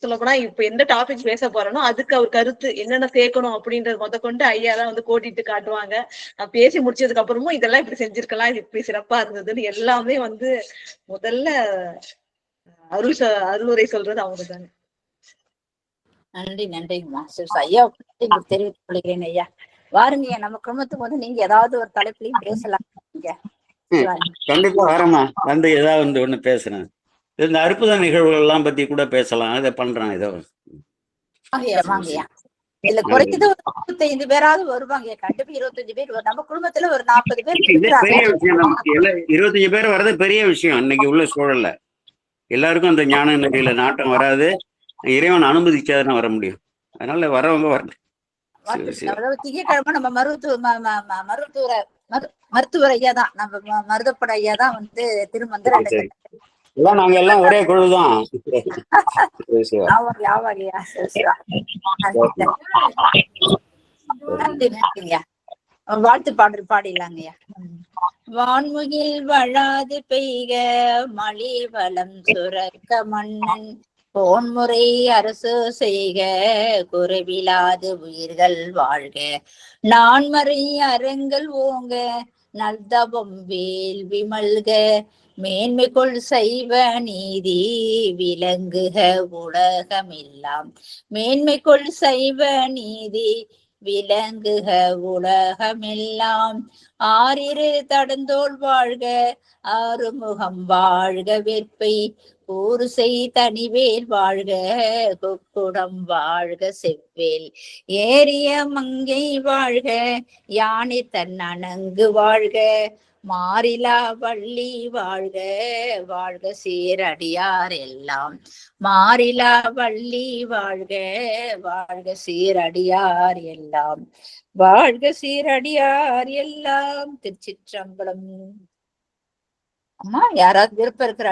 சொல்ல போனா இப்ப எந்த டாபிக் பேச போறேனோ அதுக்கு அவர் கருத்து என்னென்ன சேர்க்கணும் அப்படின்றது கொண்டு ஐயா தான் வந்து கோட்டிட்டு காட்டுவாங்க. நான் பேசி முடிச்சதுக்கு அப்புறமும் இதெல்லாம் இப்படி செஞ்சிருக்கலாம், இது இப்படி சிறப்பா இருந்ததுன்னு எல்லாமே வந்து முதல்ல அருளுரை சொல்றது அவங்க தானே. நன்றி நன்றிங்கம்மா. ஐயா தெரிவித்துக் கொள்கிறேன் ஐயா. வாருங்க நம்ம குடும்பத்துக்கு வந்து நீங்க ஏதாவது ஒரு தலைப்புலையும் பேசலாம். கண்டிப்பா வரமா, வந்து ஏதாவது ஒண்ணு பேசுறேன். இந்த அற்புத நிகழ்வுகள் எல்லாம் பத்தி கூட பேசலாம். அதை பண்றேன். ஏதோ வாங்கய்யா. இல்ல குறைக்குது ஒரு 25 பேராவது வருவாங்க. கண்டிப்பா 25 பேர். நம்ம குடும்பத்துல ஒரு 40 பேர். பெரிய விஷயம். நமக்கு 25 பேர் வர்றது பெரிய விஷயம். இன்னைக்கு உள்ள சூழல்ல எல்லாருக்கும் அந்த ஞான நிலையில நாட்டம் வராது. இறைவன் அனுமதிச்சாதான் வர முடியும். அதனால வரவங்க வரணும். திங்கட்கிழமை நம்ம மருத்துவர் ஐயா தான், நம்ம மருதப்பட ஐயா தான் வந்து திருமந்திர நாங்க எல்லாம் ஒரே குழுதான். வாழ்த்து பாடல் பாடிடலாங்கய்யா. வான்முகில் வழாது பெய்க மழை வளம் சுரக்க மன்னன் போன்முறை அரசு செய்க குறைவிலாது உயிர்கள் வாழ்க நான்மறை அறங்கள் ஓங்க நல்தவம் வேள்வி மல்க மேன்மைக்குள் சைவ நீதி விளங்குக உலகமெல்லாம் மேன்மைக்குள் சைவ நீதி விளங்குக உலகமெல்லாம் ஆறிரு தடந்தோள் வாழ்க ஆறுமுகம் வாழ்க வெற்பை ஊருசை தனிவேல் வாழ்க கொக்குடம் வாழ்க செவ்வேல் ஏரிய மங்கை வாழ்க யானை தன் அணங்கு வாழ்க மாறிலா வள்ளி வாழ்க வாழ்க சீரடியார் எல்லாம் மாறிலா வள்ளி வாழ்க வாழ்க சீரடியார் எல்லாம் வாழ்க சீரடியார் எல்லாம். திருச்சிற்றம்பலம். அம்மா யாராவது விருப்பம் இருக்கிற